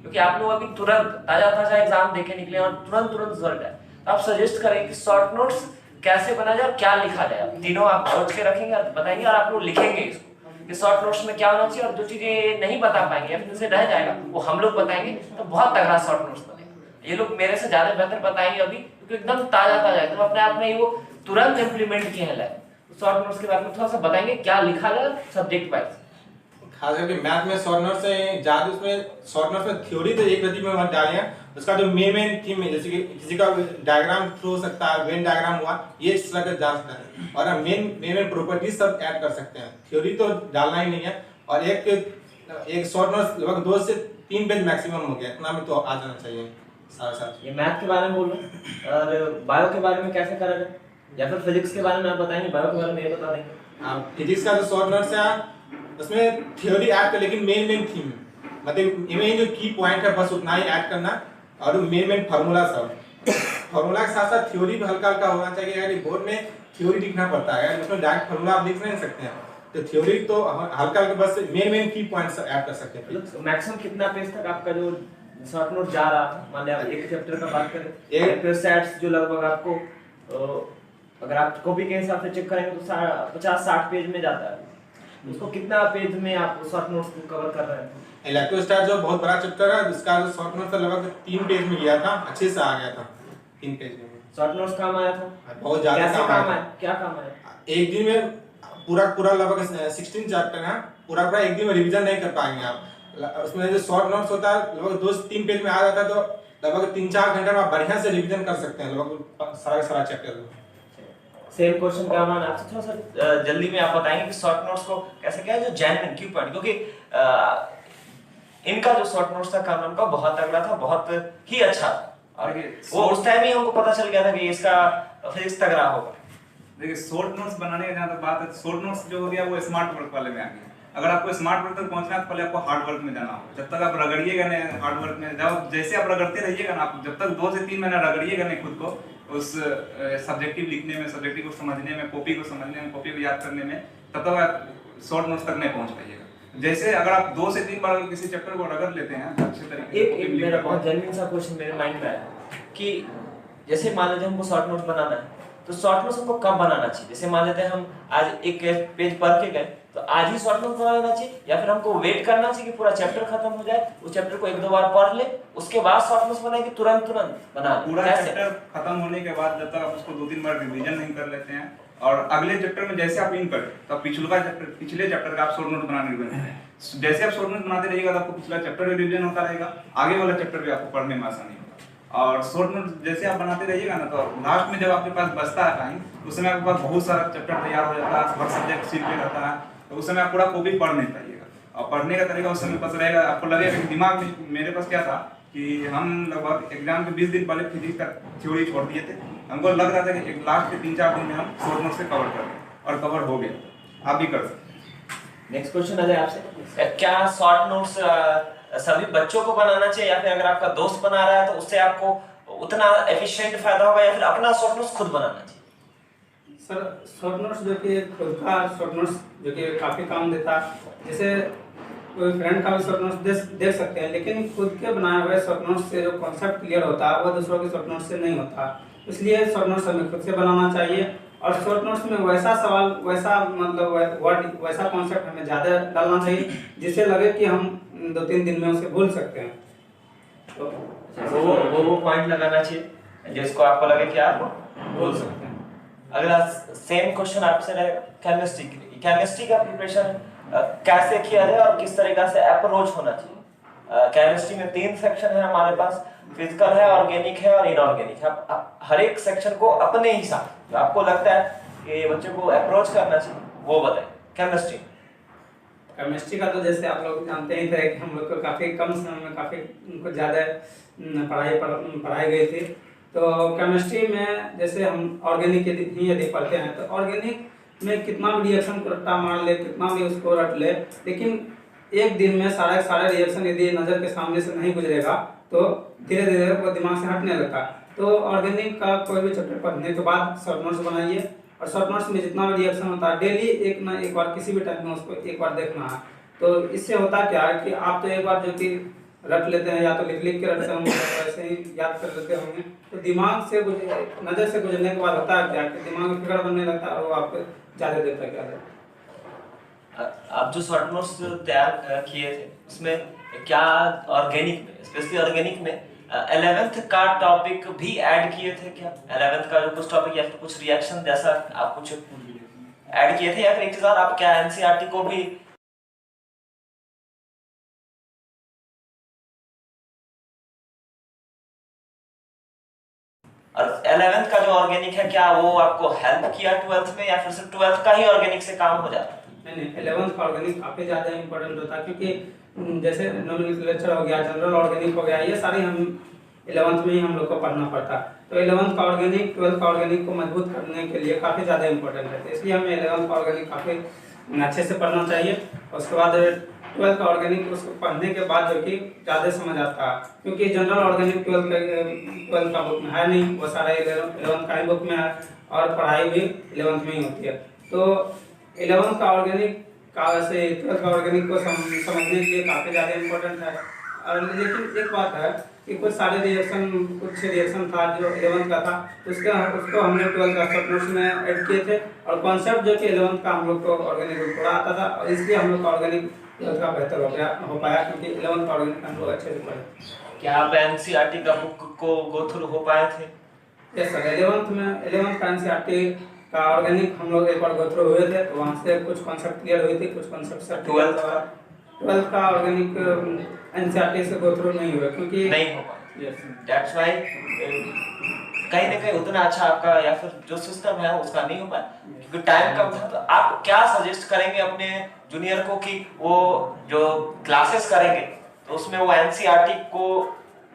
क्योंकि आप लोग अभी तुरंत ताजा एग्जाम देके निकले और तुरंत रिजल्ट है, तो आप सजेस्ट करें कि शॉर्ट नोट्स कैसे बना जाए और क्या लिखा जाए? तीनों आप सोच के रखेंगे और बताएंगे, और आप लोग लिखेंगे इसको कि शॉर्ट नोट्स में क्या होना चाहिए, और जो चीजें नहीं बता पाएंगे या फिर से रह जाएगा वो हम लोग बताएंगे, तो बहुत तगड़ा शॉर्ट नोट्स बनेगा। ये लोग मेरे से ज्यादा बेहतर बताएंगे अभी, क्योंकि एकदम ताजा है, तो अपने आप में ही वो तुरंत इम्प्लीमेंट किए हैं। शॉर्ट नोट्स के बारे में थोड़ा सा बताएंगे क्या लिखा जाए सब्जेक्ट वाइज। खास करके मैथ में शॉर्ट नोट्स से ज्यादा, उसमें शॉर्ट नोट्स में थ्योरी तो एक रति में मत डालिए, उसका जो मेन थीम है, जैसे कि किसी का डायग्राम थ्रू हो सकता है, वेन डायग्राम हुआ, ये इस तरह का जा सकता है, और हम मेन प्रॉपर्टीज सब ऐड कर सकते हैं। थ्योरी तो डालना ही नहीं है। और एक शॉर्ट नोट्स लगभग 2 से 3 पेज मैक्सिमम हो गया, इतना में तो आ जाना चाहिए सारा। ये मैथ के बारे में बोल रहे हैं, और बायो के बारे में कैसे करा जाए, या फिर फिजिक्स के बारे में आप बताएंगे, बायो के बारे में ये बता देंगे। फिजिक्स का जो शॉर्ट नोट्स है उसमें थ्योरी ऐड कर, लेकिन मेन थीम मतलब इनमें जो की पॉइंट है बस उतना ही ऐड करना, और मेन फार्मूला सब, फार्मूला के साथ साथ थ्योरी भी हल्का हल्का होना चाहिए। यानी बोर्ड में थ्योरी लिखना पड़ता है, उसमें डायरेक्ट फार्मूला आप लिख नहीं सकते हैं, तो थ्योरी तो हल्का हल्का बस मेन की पॉइंट्स ऐड कर सकते हैं। मैक्सिमम कितना पेज तक आपका जो शॉर्ट नोट जा रहा था? मान लिया एक चैप्टर का बात करें, एक पेज सेट्स जो लगभग आपको अगर आप कॉपी के हिसाब से चेक करेंगे तो 50-60 पेज में जाता है, उसको कितना पेज में आप शॉर्ट नोट्स को कवर कर रहे हैं? इलेक्ट्रोस्टैट जो बहुत बड़ा चैप्टर है, उसका जो शॉर्ट नोट्स लगभग 3 पेज में गया था, अच्छे से आ गया था 3 पेज में। शॉर्ट नोट्स काम आया था? बहुत ज्यादा काम आया। क्या काम आया? एक दिन में पूरा लगभग 16 चैप्टर है, पूरा एक दिन में रिवीजन नहीं कर पाएंगे आप। उसमें जो शॉर्ट नोट्स होता है लगभग 2 से 3 पेज में आ जाता है, तो लगभग 3-4 घंटे में आप बढ़िया से रिवीजन कर सकते हैं लगभग सारा चैप्टर। सेम क्वेश्चन का मान आपसे थोड़ा सा जल्दी में आप बताएंगे कि शॉर्ट नोट्स को कैसे क्या है जो जेन्युइन क्यों पॉइंट, क्योंकि इनका जो शॉर्ट नोट्स था काम का बहुत तगड़ा था, बहुत ही अच्छा था, और वो उस टाइम ही हमको पता चल गया था कि इसका फिजिक्स तगड़ा होगा। देखिए शॉर्ट नोट्स बनाने का जहाँ तक बात है, शॉर्ट नोट्स जो हो गया वो स्मार्ट वर्क वाले में आ गया। अगर आपको स्मार्ट वर्क तक पहुंचना है तो पहले आपको हार्ड वर्क में जाना होगा। जब तक आप रगड़िएगा नहीं हार्ड वर्क में, जब जैसे आप रगड़ते रहिएगा ना, आप जब तक 2 से 3 महीना रगड़िएगा नहीं खुद को उस सब्जेक्टिव लिखने में, सब्जेक्टिव को समझने में, कॉपी को समझने में, कॉपी को याद करने में, तब तक आप शॉर्ट नोट्स तक नहीं पहुंच पाइएगा। जैसे अगर आप 2 से 3 बार किसी चैप्टर को रगड़ लेते हैं अच्छे तरीके से, एक मेरा बहुत जेन्युइन सा क्वेश्चन मेरे माइंड में आया कि जैसे मान लीजिए हमको शॉर्ट नोट्स बनाना है, तो शॉर्ट नोट्स हमको कब बनाना चाहिए? जैसे मान लेते हैं हम आज एक पेज पढ़ के गए, तो आज ही शॉर्ट नोट्स बना लेना चाहिए, या फिर हमको वेट करना चाहिए कि पूरा चैप्टर खत्म हो जाए, उस चैप्टर को 1-2 बार पढ़ ले, उसके बाद शॉर्ट नोट्स बनाएंगे, तुरंत बना ले? पूरा चैप्टर खत्म होने के बाद जब तक आप उसको 2-3 बार रिवीजन नहीं कर लेते हैं, और अगले चैप्टर में जैसे आप इन करें तो पिछले चैप्टर का आप शॉर्ट नोट बनाने लगेंगे। जैसे आप शॉर्ट नोट बनाते रहिएगा तो आपको पिछला चैप्टर रिवीजन होता रहेगा, आगे वाला चैप्टर भी आपको पढ़ने में आसानी होगा। और शॉर्ट नोट जैसे आप बनाते रहिएगा ना, तो लास्ट में जब आपके पास बचता है टाइम, उस समय आपके पास बहुत सारा चैप्टर तैयार हो जाता है, हर सब्जेक्ट सीख के रहता है, तो उस समय आप पूरा कॉपी पढ़ नहीं पाइएगा। और पढ़ने का तरीका उस समय पता रहेगा, आपको लगेगा कि दिमाग में, मेरे पास क्या था कि हम लगभग एग्जाम के 20 दिन पहले फिजिक्स का थ्योरी छोड़ दिए थे, हमको लग रहा था कि एक लास्ट के 3-4 दिन में हम शॉर्ट नोट से कवर कर लें, और कवर हो गया। आप भी कर सकते हैं। नेक्स्ट क्वेश्चन आ जाए आपसे, क्या शॉर्ट नोट्स सभी बच्चों को बनाना चाहिए, या फिर अगर आपका दोस्त बना रहा है तो उससे आपको उतना एफिशिएंट फायदा होगा, या फिर अपना शॉर्ट नोट्स खुद बनाना चाहिए? सर शॉर्ट नोट्स जो कि खुद का शॉर्ट नोट्स जो कि काफ़ी काम देता, जैसे कोई फ्रेंड का भी शॉर्ट नोट्स देख सकते हैं, लेकिन खुद के बनाए हुए शॉर्ट नोट्स से जो कॉन्सेप्ट क्लियर होता है वो दूसरों के शॉर्ट नोट्स से नहीं होता, इसलिए शॉर्ट नोट्स हमें खुद से बनाना चाहिए। और शॉर्ट नोट्स में वैसा सवाल, वैसा मतलब वर्ड, वैसा कॉन्सेप्ट हमें ज़्यादा डालना चाहिए जिससे लगे कि हम 2-3 दिन में उसे भूल सकते हैं। तो वो पॉइंट लगाना चाहिए जिसको आपको लगे कि आप भूल सकते हैं। अगला सेम क्वेश्चन आपसे रहेगा केमिस्ट्री का प्रिपरेशन कैसे किया जाए और किस तरीका से अप्रोच होना चाहिए? केमिस्ट्री में 3 सेक्शन है हमारे पास, फिजिकल है, ऑर्गेनिक है और इनऑर्गेनिक है। आप हर एक सेक्शन को अपने हिसाब जो आपको लगता है कि बच्चे को अप्रोच करना चाहिए वो बताएं। केमिस्ट्री का तो जैसे आप लोग जानते ही थे कि हम लोग को काफ़ी कम समय में काफ़ी उनको ज़्यादा पढ़ाई गई थी। तो केमिस्ट्री में जैसे हम ऑर्गेनिक ही यदि पढ़ते हैं तो ऑर्गेनिक में कितना भी रिएक्शन को रट्टा मार ले, कितना भी उसको रट ले, लेकिन एक दिन में सारा रिएक्शन यदि नज़र के सामने से नहीं गुजरेगा तो धीरे धीरे वो दिमाग से हटने लगता। तो ऑर्गेनिक का कोई भी चैप्टर पढ़ने के बाद शॉर्ट नोट्स बनाइए और शॉर्ट नोट्स में जितना भी रिएक्शन होता है डेली एक ना एक बार किसी भी टाइम में उसको एक बार देखना है। तो इससे होता क्या है कि आप तो एक बार जो कि रट लेते हैं या तो लिख के रटते होंगे या वैसे ही याद कर लेते होंगे, तो दिमाग से नज़र से गुजरने के बाद होता है क्या कि दिमाग में फिक्र बनने लगता है और वो आपको ज़्यादा देर तक याद रहता है। आप जो शॉर्ट नोट्स तैयार किए थे उसमें क्या ऑर्गेनिक में, स्पेशली ऑर्गेनिक में 11th का टॉपिक भी ऐड किए थे क्या? 11th का जो कुछ टॉपिक या फिर कुछ रिएक्शन जैसा आप कुछ ऐड किए थे, या फिर एक चीज और आप क्या एनसीईआरटी को भी और 11th का जो ऑर्गेनिक है क्या वो आपको हेल्प किया 12th में, या फिर सिर्फ 12th का ही ऑर्गेनिक से काम हो जाता है? नहीं, 11th का ऑर्गेनिक काफ़ी ज़्यादा इंपॉर्टेंट होता है, क्योंकि जैसे नॉमेनक्लेचर हो गया, जनरल ऑर्गेनिक हो गया, ये सारे हम 11th में ही हम लोग को पढ़ना पड़ता। तो 11th का ऑर्गेनिक 12th का ऑर्गेनिक को मजबूत करने के लिए काफ़ी ज़्यादा इंपॉर्टेंट है, तो इसलिए हमें 11th का ऑर्गेनिक काफ़ी अच्छे से पढ़ना चाहिए। उसके बाद 12th का ऑर्गेनिक उसको पढ़ने के बाद जो कि ज़्यादा समझ आता है, क्योंकि जनरल ऑर्गेनिक 12th का बुक में है नहीं, वो सारा 11th का ही बुक में है और पढ़ाई भी 11th में ही होती है। तो 11th का ऑर्गेनिक का वैसे 12th का ऑर्गेनिक को समझने के लिए काफ़ी ज़्यादा इम्पोर्टेंट है। और लेकिन एक बात है कि कुछ रिएक्शन था जो 11th का था, उसको हमने 12th का शॉर्ट नोट्स में ऐड किए थे, और कॉन्सेप्ट जो कि 11th का हम लोग को ऑर्गेनिक थोड़ा आता था, और इसलिए हम लोग का ऑर्गेनिक 12th का बेहतर हो पाया, क्योंकि 11th का ऑर्गेनिक हम लोग अच्छे से पढ़े। क्या आप एनसीईआरटी का बुक को गो थ्रू हो पाए थे? यस सर, 11th का एनसीईआरटी का ऑर्गेनिक हम लोग एक बार गो थ्रू हुए थे, तो वहाँ से कुछ कॉन्सेप्ट क्लियर हुई थी, कुछ कॉन्सेप्ट सर 12th का ऑर्गेनिक एनसीईआरटी से गो थ्रू नहीं हुआ, क्योंकि नहीं हो पाया। दैट्स व्हाई कहीं ना कहीं उतना अच्छा आपका या फिर जो सिस्टम है उसका नहीं हो पाया, क्योंकि टाइम कम था। तो आप क्या सजेस्ट करेंगे अपने जूनियर को कि वो जो क्लासेस करेंगे तो उसमें वो एनसीईआरटी को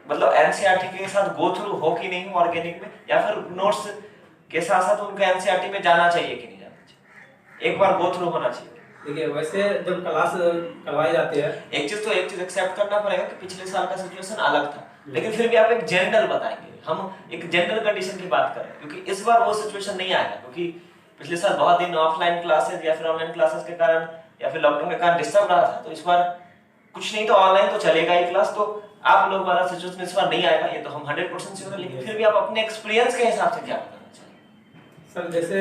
मतलब एनसीईआरटी के साथ गो थ्रू हो कि नहीं ऑर्गेनिक में, या फिर नोट्स के साथ साथ उनको एनसीईआरटी में जाना चाहिए कि नहीं जाना चाहिए, एक बार गो थ्रू होना चाहिए? देखिए, वैसे जब क्लास करवाई जाती है, एक चीज एक्सेप्ट करना पड़ेगा कि पिछले साल का सिचुएशन अलग था, लेकिन फिर भी आप एक जनरल बताएंगे, हम एक जनरल कंडीशन की बात कर रहे हैं, क्योंकि इस बार वो सिचुएशन नहीं आएगा, क्योंकि पिछले साल बहुत दिन ऑफलाइन क्लासेस या फिर ऑनलाइन क्लासेस के कारण या फिर लॉकडाउन के कारण डिस्टर्ब रहा था। तो इस बार कुछ नहीं तो ऑनलाइन तो चलेगा ही क्लास, तो आप लोग वाला सिचुएशन इस बार नहीं आएगा, ये तो हम 100% श्योर है। लेकिन फिर भी आप अपने एक्सपीरियंस के हिसाब से क्या बताना चाहिए? सर जैसे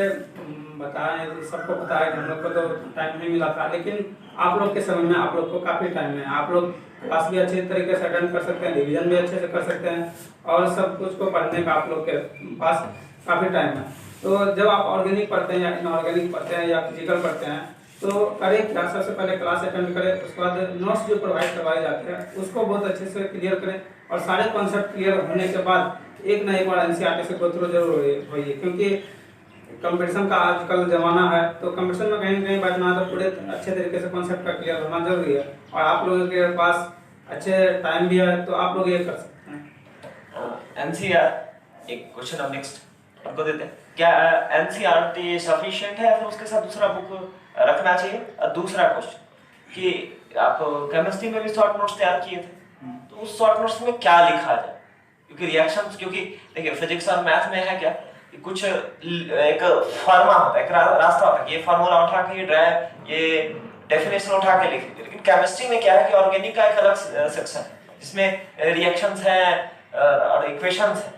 बताएं, सबको पता है कि हम लोग को तो टाइम नहीं मिला था, लेकिन आप लोग के समय में आप लोग को काफ़ी टाइम है, आप लोग क्लास भी अच्छे तरीके से अटेंड कर सकते हैं, रिवीजन भी अच्छे से कर सकते हैं, और सब कुछ को पढ़ने का आप लोग के पास काफ़ी टाइम है। तो जब आप ऑर्गेनिक पढ़ते हैं या इनऑर्गेनिक पढ़ते हैं या फिजिकल पढ़ते हैं, तो करें क्या, सबसे पहले क्लास अटेंड करें, उसके बाद नोट्स जो प्रोवाइड करवाए जाते हैं उसको बहुत अच्छे से क्लियर करें, और सारे कॉन्सेप्ट क्लियर होने के बाद एक ना एक बार एनसीईआरटी से गो थ्रू जरूर होइए, क्योंकि कंपटीशन का आजकल जमाना है, तो कंपटीशन में कहीं ना कहीं बैठना है तो पूरे अच्छे तरीके से कॉन्सेप्ट का क्लियर होना जरूरी है, और आप लोगों के पास अच्छे टाइम भी है तो आप लोग ये कर सकते हैं। एनसीईआर एक क्वेश्चन अब नेक्स्ट आपको देते हैं, क्या एनसीईआरटी सफिशिएंट है या फिर उसके साथ दूसरा बुक रखना चाहिए? और दूसरा क्वेश्चन कि आप केमिस्ट्री में भी शॉर्ट नोट्स तैयार किए थे, तो उस शॉर्ट नोट्स में क्या लिखा जाए? क्योंकि रिएक्शंस, क्योंकि देखिए फिजिक्स और मैथ में है क्या कि कुछ एक फॉर्मा होता है, एक रास्ता होता है, ये फार्मूला उठा के ये डेफिनेशन उठा के लिख लीजिए। लेकिन केमिस्ट्री में क्या है कि ऑर्गेनिक का एक अलग सेक्शन है जिसमें रिएक्शंस है और इक्वेशंस है।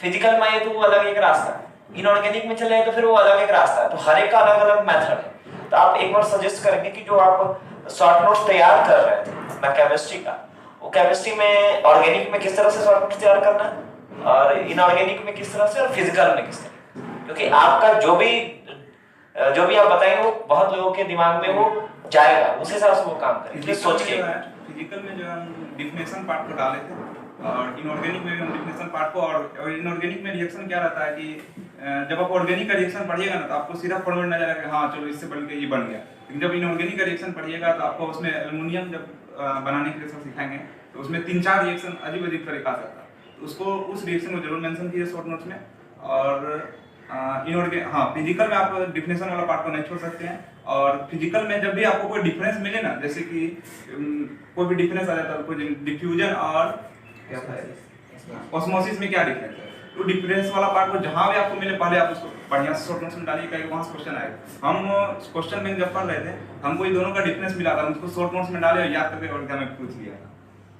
फिजिकल में ये तो वो अलग एक रास्ता है, इनऑर्गेनिक में चले तो फिर वो अलग एक रास्ता है, तो हर एक का अलग अलग मेथड है। तो आप एक बार सजेस्ट करेंगे कि जो आप शॉर्ट नोट्स तैयार कर रहे थे ना केमिस्ट्री का, वो केमिस्ट्री में ऑर्गेनिक में किस तरह से शॉर्ट नोट्स तैयार करना है, और इनऑर्गेनिक में किस तरह से, और फिजिकल में किस तरह, क्योंकि आपका जो भी आप बताएंगे वो बहुत लोगों के दिमाग में वो जाएगा, उस हिसाब से वो काम करेंगे सोच के। फिजिकल में जो है हम डिफिनेशन पार्ट को डाले थे और इनऑर्गेनिक में भी हम डिफिनेशन पार्ट को, और इनऑर्गेनिक में रिएक्शन क्या रहता है कि जब आप ऑर्गेनिक का रिएक्शन पढ़िएगा ना तो आपको सीधा फॉर्मेट नजर आएगा कि हाँ चलो इससे बन के ये बन गया। लेकिन जब इनऑर्गेनिक का रिएक्शन पढ़िएगा तो आपको उसमें एल्युमिनियम जब बनाने के लिए सब सिखाएंगे तो उसमें 3-4 रिएक्शन अजीब अजीब तरीका से आता है, तो उसको उस रिएक्शन को जरूर मेंशन कीजिए शॉर्ट नोट्स में। और फिजिकल में आप डिफिनेशन वाला पार्ट को नहीं छोड़ सकते हैं। और फिजिकल में जब भी आपको कोई डिफरेंस मिले ना, जैसे कि कोई भी डिफरेंस आ जाता है, कोई डिफ्यूजन और ऑस्मोसिस में क्या डिफरेंस है, तो डिफरेंस वाला पार्ट को जहां भी आपको मिले पहले आप उसको बढ़िया से शॉर्ट नोट्स में डालिए, कहीं वहां से क्वेश्चन आएगा। हम क्वेश्चन में जब पढ़ रहे थे हमको इन दोनों का डिफरेंस मिला था, हम उसको शॉर्ट नोट्स में डाले और याद करके एग्जाम में पूछ लिया था।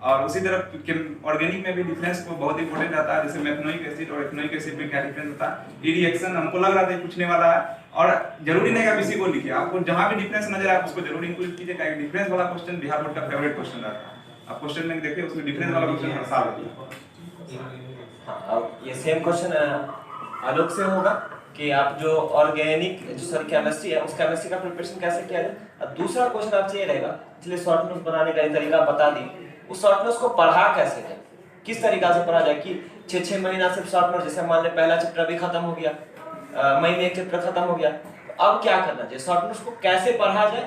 और उसी तरह ऑर्गेनिक में भी डिफरेंस को बहुत इंपॉर्टेंट रहता है, जैसे मेथनोइक एसिड और एथनोइक एसिड में क्या डिफरेंस होता है। ये रिएक्शन हमको लग रहा था पूछने वाला है, और जरूरी नहीं कि आप इसी को लिखिए, आपको जहां भी डिफरेंस नजर आए उसको जरूर इंक्लूड कीजिए। डिफरेंस वाला क्वेश्चन बिहार बोर्ड का फेवरेट क्वेश्चन रहता है। आप क्वेश्चन में देखिए उसमें डिफरेंस वाला क्वेश्चन हर साल होता है। हाँ, अब ये सेम क्वेश्चन आलोक से होगा कि आप जो ऑर्गेनिक जो सर केमिस्ट्री है उस केमिस्ट्री का प्रिपरेशन कैसे किया जाए। और दूसरा क्वेश्चन आपसे ये रहेगा, इसलिए शॉर्ट नोट्स बनाने का तरीका बता दी, उस शॉर्ट नोट्स को पढ़ा कैसे जाए, किस तरीका से पढ़ा जाए कि 6-6 महीना सिर्फ शॉर्ट नोट, जैसे मान ले पहला चैप्टर भी खत्म हो गया, महीने एक चैप्टर खत्म हो गया, तो अब क्या करना चाहिए, शॉर्ट नोट्स को कैसे पढ़ा जाए,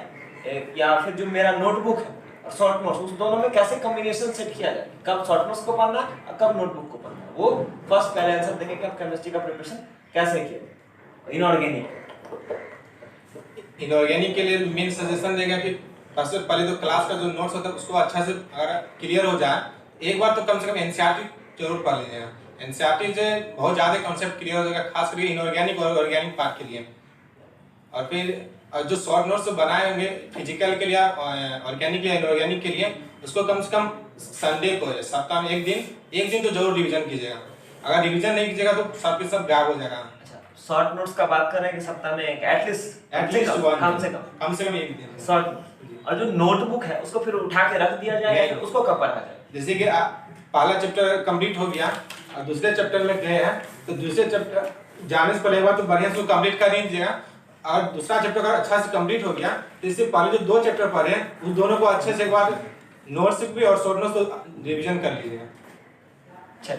या फिर जो मेरा नोटबुक है और शॉर्ट नोट्स उस दोनों में कैसे कॉम्बिनेशन सेट किया जाए, कब शॉर्ट नोट्स को पढ़ना और कब नोटबुक को पढ़ना, वो फर्स्ट पहले आंसर देंगे कि आप केमिस्ट्री का प्रिपरेशन कैसे किया। इनऑर्गेनिक के लिए मेन सजेशन देगा कि सबसे पहले तो क्लास का जो नोट्स होता है उसको अच्छा से अगर क्लियर हो जाए, एक बार तो कम से कम एनसीईआरटी जरूर पढ़ लीजिएगा। एनसीईआरटी से बहुत ज़्यादा कॉन्सेप्ट क्लियर हो जाएगा, खास करके इनऑर्गेनिक और ऑर्गेनिक पार्ट के लिए। और फिर जो शॉर्ट नोट्स बनाए होंगे फिजिकल के लिए, ऑर्गेनिक या इनऑर्गेनिक के लिए, उसको कम से कम संडे को सप्ताह में एक दिन तो जरूर रिविजन कीजिएगा। अगर रिविजन नहीं कीजिएगा तो सब के सब गायब हो जाएगा। शॉर्ट नोट्स का बात कर रहे हैं कि सप्ताह में एटलीस्ट कम से कम एक दिन शॉर्ट नोट्स। और जो नोटबुक है उसको फिर उठा के रख दिया जाए, फिर उसको कब पढ़ा जाए। जैसे कि पहला चैप्टर कंप्लीट हो गया और दूसरे चैप्टर में गए हैं तो दूसरे चैप्टर जाने से पहले एक बार तो बढ़िया से उसको कंप्लीट कर दीजिएगा। और दूसरा चैप्टर अगर अच्छा से कंप्लीट हो गया तो इससे पहले जो 2 चैप्टर पढ़े उस दोनों को अच्छे से एक बार नोट्स भी और शॉर्ट नोट्स तो रिवीजन कर लीजिएगा। अच्छा,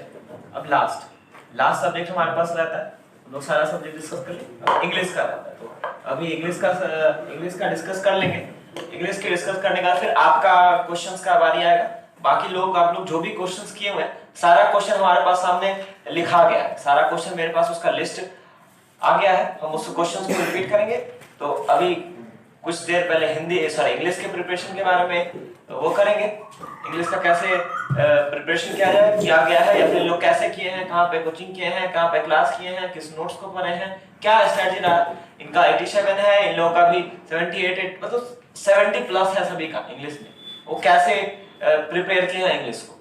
अब लास्ट सब्जेक्ट हमारे पास रहता है, हम लोग सारा सब्जेक्ट डिस्कस कर लेंगे। इंग्लिश का रहता है, तो अभी इंग्लिश का डिस्कस कर लेंगे। इंग्लिश के डिस्कस करने का फिर आपका क्वेश्चंस का बारी आएगा। बाकी लोग आप लोग जो भी क्वेश्चंस किए हुए हैं, सारा क्वेश्चन हमारे पास सामने लिखा गया है, सारा क्वेश्चन मेरे पास उसका लिस्ट आ गया है। हम उस क्वेश्चंस को रिपीट करेंगे। तो अभी कुछ देर पहले इंग्लिश के प्रिपरेशन के बारे में तो वो करेंगे, इंग्लिश का कैसे प्रिपरेशन किया गया है, या फिर लोग कैसे किए हैं, कहाँ पे कोचिंग किए हैं, कहाँ पे क्लास किए हैं, किस नोट्स को पढ़े हैं, क्या स्ट्रेटजी रहा। इनका 87 है, इन लोगों का भी 78 मतलब 70 प्लस है सभी का इंग्लिश में। वो कैसे प्रिपेयर किए हैं इंग्लिश को,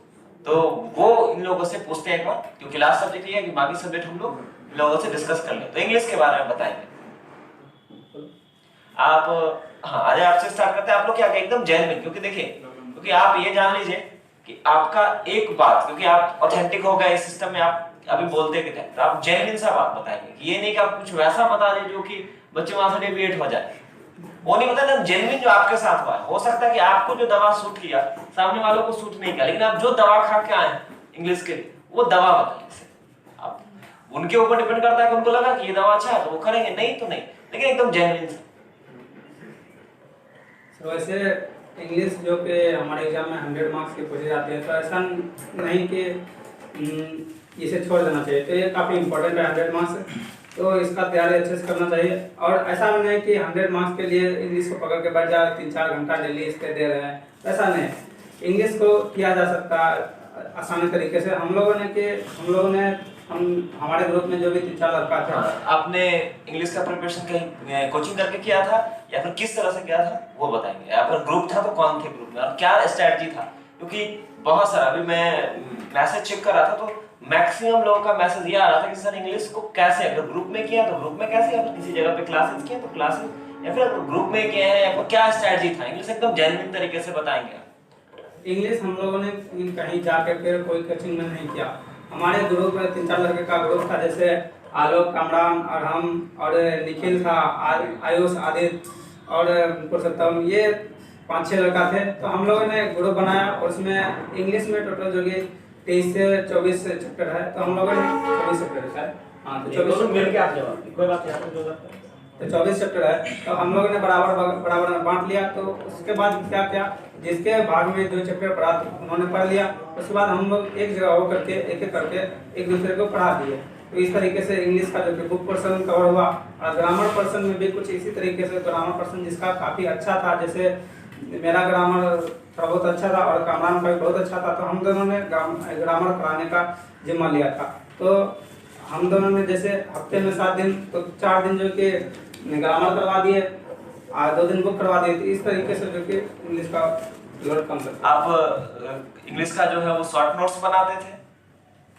तो वो इन लोगों से पूछते हैं एक बार, क्योंकि लास्ट सब्जेक्ट ये है कि बाकी सब्जेक्ट हम लोग इन लोगों से डिस्कस कर लें। तो इंग्लिश के बारे में बताएंगे आप। हाँ, आज आपसे स्टार्ट करते हैं। आप लोग क्या एकदम जेन्युइन, क्योंकि देखिए, क्योंकि आप ये जान लीजिए कि आपका एक बात, क्योंकि आप ऑथेंटिक हो गए इस सिस्टम में, आप अभी बोलते कि तो आप जेन्युइन सा बात बताएंगे, कि ये नहीं कि आप कुछ वैसा बता दें जो कि बच्चे वहां से डेविएट हो जाए। वो नहीं बताना, जेन्युइन जो आपके साथ हुआ है। हो सकता है कि आपको जो दवा सूट किया सामने वालों को सूट नहीं किया, लेकिन आप जो दवा खा के आए इंग्लिश के लिए, वो दवा बताइए। आप उनके ऊपर डिपेंड करता है कि उनको लगा कि ये दवा अच्छा है तो वो करेंगे, नहीं तो नहीं, लेकिन एकदम जेन्युइन। वैसे इंग्लिश जो कि हमारे एग्जाम में 100 मार्क्स के पूछे जाते हैं, तो ऐसा नहीं कि इसे छोड़ देना चाहिए। तो ये काफ़ी इंपॉर्टेंट है 100 मार्क्स, तो इसका तैयारी अच्छे से करना चाहिए। और ऐसा भी नहीं कि 100 मार्क्स के लिए इंग्लिश को पकड़ के बैठ जाए, 3-4 घंटा डेली इसके दे रहे हैं, ऐसा नहीं। इंग्लिश को किया जा सकता है आसानी तरीके से। हम लोगों ने हमारे ग्रुप में जो भी 3-4 लड़का था। आपने इंग्लिश का प्रिपरेशन कहीं कोचिंग करके किया था या फिर किस तरह से किया था वो बताएंगे। या फिर ग्रुप था तो कौन थे ग्रुप में और क्या स्ट्रेटजी था, क्योंकि बहुत सारा अभी मैं मैसेज चेक कर रहा था तो मैक्सिमम लोगों का मैसेज ये आ रहा था कि सर इंग्लिश को कैसे, अगर ग्रुप में किया तो ग्रुप में कैसे, या फिर किसी जगह पे क्लासेस किए तो क्लासेस, या फिर ग्रुप में किए हैं, या फिर क्या स्ट्रेटजी था। इंग्लिश एकदम जेन्युइन तरीके से बताएंगे। इंग्लिश हम लोगों ने कहीं जाकर के कोई कोचिंग में नहीं किया। हमारे ग्रुप में 3-4 लड़के का ग्रुप था, जैसे आलोक, कामरान और हम और निखिल था, आयुष, आदित्य और पुरुषोत्तम। ये 5-6 लड़का थे, तो हम लोगों ने ग्रुप बनाया और उसमें इंग्लिश में टोटल जो कि 23 से 24 चैप्टर है, तो हम लोगों ने 24 चैप्टर है। हाँ, तो 24 मिल के आप जवाब कोई बात नहीं, आपको जो लगता है। तो 24 चैप्टर है, तो हम लोगों ने बराबर में बांट लिया। तो उसके बाद क्या किया, जिसके भाग में जो चैप्टर पढ़ा उन्होंने पढ़ लिया, उसके बाद हम लोग एक जगह हो करके एक करके एक दूसरे को पढ़ा दिए। तो इस तरीके से इंग्लिश का जो कि बुक पोर्शन कवर हुआ, और ग्रामर पोर्शन में भी कुछ इसी तरीके से ग्रामर पोर्शन जिसका काफ़ी अच्छा था, जैसे मेरा ग्रामर थोड़ा बहुत अच्छा था और कामरान का भी बहुत अच्छा था, तो हम दोनों ने ग्रामर कराने का जिम्मा लिया था। तो हम दोनों ने जैसे हफ्ते में 7 दिन, तो 4 दिन जो कि ग्रामर करवा दिए और 2 दिन बुक करवा दिए। तो इस तरीके से जो कि इंग्लिश का लोड कम करते। आप इंग्लिश का जो है वो शॉर्ट नोट्स बनाते थे?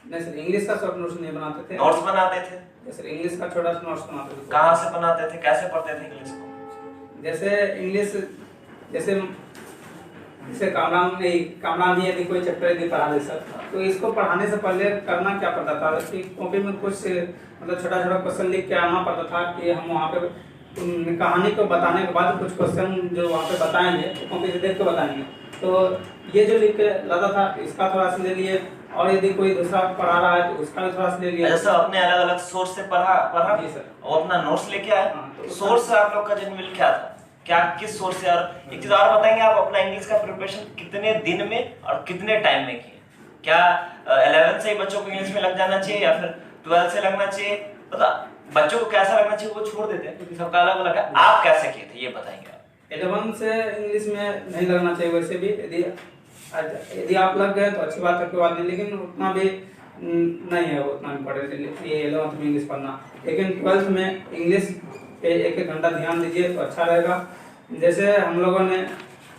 नहीं सर, इंग्लिश का शॉर्ट नोट्स नहीं बनाते थे। नोट्स बनाते थे? सर, इंग्लिश का छोटा सा नोट्स बनाते थे। कहाँ से बनाते थे, कैसे पढ़ते थे इंग्लिश को? जैसे इंग्लिश जैसे कामरान जी यदि कोई चैप्टर यदि पढ़ा दे सर, तो इसको पढ़ाने से पहले करना क्या पड़ता था कि कॉपी में कुछ मतलब छोटा छोटा क्वेश्चन लिख के आना पड़ता था कि हम वहाँ पे कहानी को बताने के बाद कुछ क्वेश्चन जो वहाँ पे बताएंगे तो कॉपी से देख के बताएंगे। तो ये जो लिख के लाता था इसका थोड़ा सा ले लिए, और यदि कोई दूसरा पढ़ा रहा है तो उसका भी थोड़ा सा ले लिया। जैसे अपने अलग अलग सोर्स से पढ़ा जी सर, और अपना नोट्स लेके आए। तो सोर्स से आप लोग का जनरल क्या था, क्या किस सोर्स से? और एक चीज और बताएंगे, आप अपना इंग्लिश का प्रिपरेशन कितने दिन में और कितने टाइम में किए? क्या 11th से ही बच्चों को इंग्लिश में लग जाना चाहिए या फिर 12th से लगना चाहिए? पता बच्चों को कैसा लगना चाहिए वो छोड़ देते हैं क्योंकि सबका अलग अलग है। आप कैसे किए थे ये बताएंगे आप। 11 से इंग्लिश में नहीं लगना चाहिए वैसे भी, यदि आप लग गए तो अच्छी बात है, कोई बात नहीं, लेकिन उतना भी नहीं है उतना इम्पोर्टेंट ये 11th में इंग्लिश पढ़ना। लेकिन 12th में इंग्लिश पे 1-1 घंटा ध्यान दीजिए तो अच्छा रहेगा। जैसे हम लोगों ने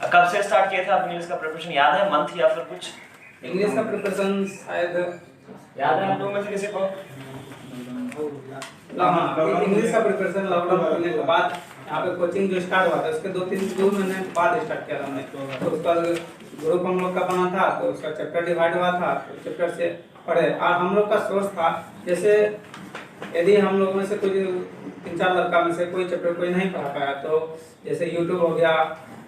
कब से स्टार्ट किए थे आप इंग्लिश का प्रिपरेशन, याद है मंथ या फिर कुछ? इंग्लिश का प्रिपरेशन शायद याद है आप लोगों में से किसी को? हाँ, इंग्लिश का प्रिपरेशन लॉकडाउन करने के बाद यहाँ पे कोचिंग जो स्टार्ट हुआ था उसके 2 महीने बाद स्टार्ट किया था हमने। तो उसका ग्रुप हम लोग का बना था, तो उसका चैप्टर डिवाइड हुआ था, तो चैप्टर से पढ़े। और हम लोग का सोर्स था, जैसे यदि हम लोग में से कोई 3-4 लड़का में से कोई चैप्टर कोई नहीं पढ़ा पाया, तो जैसे यूट्यूब हो गया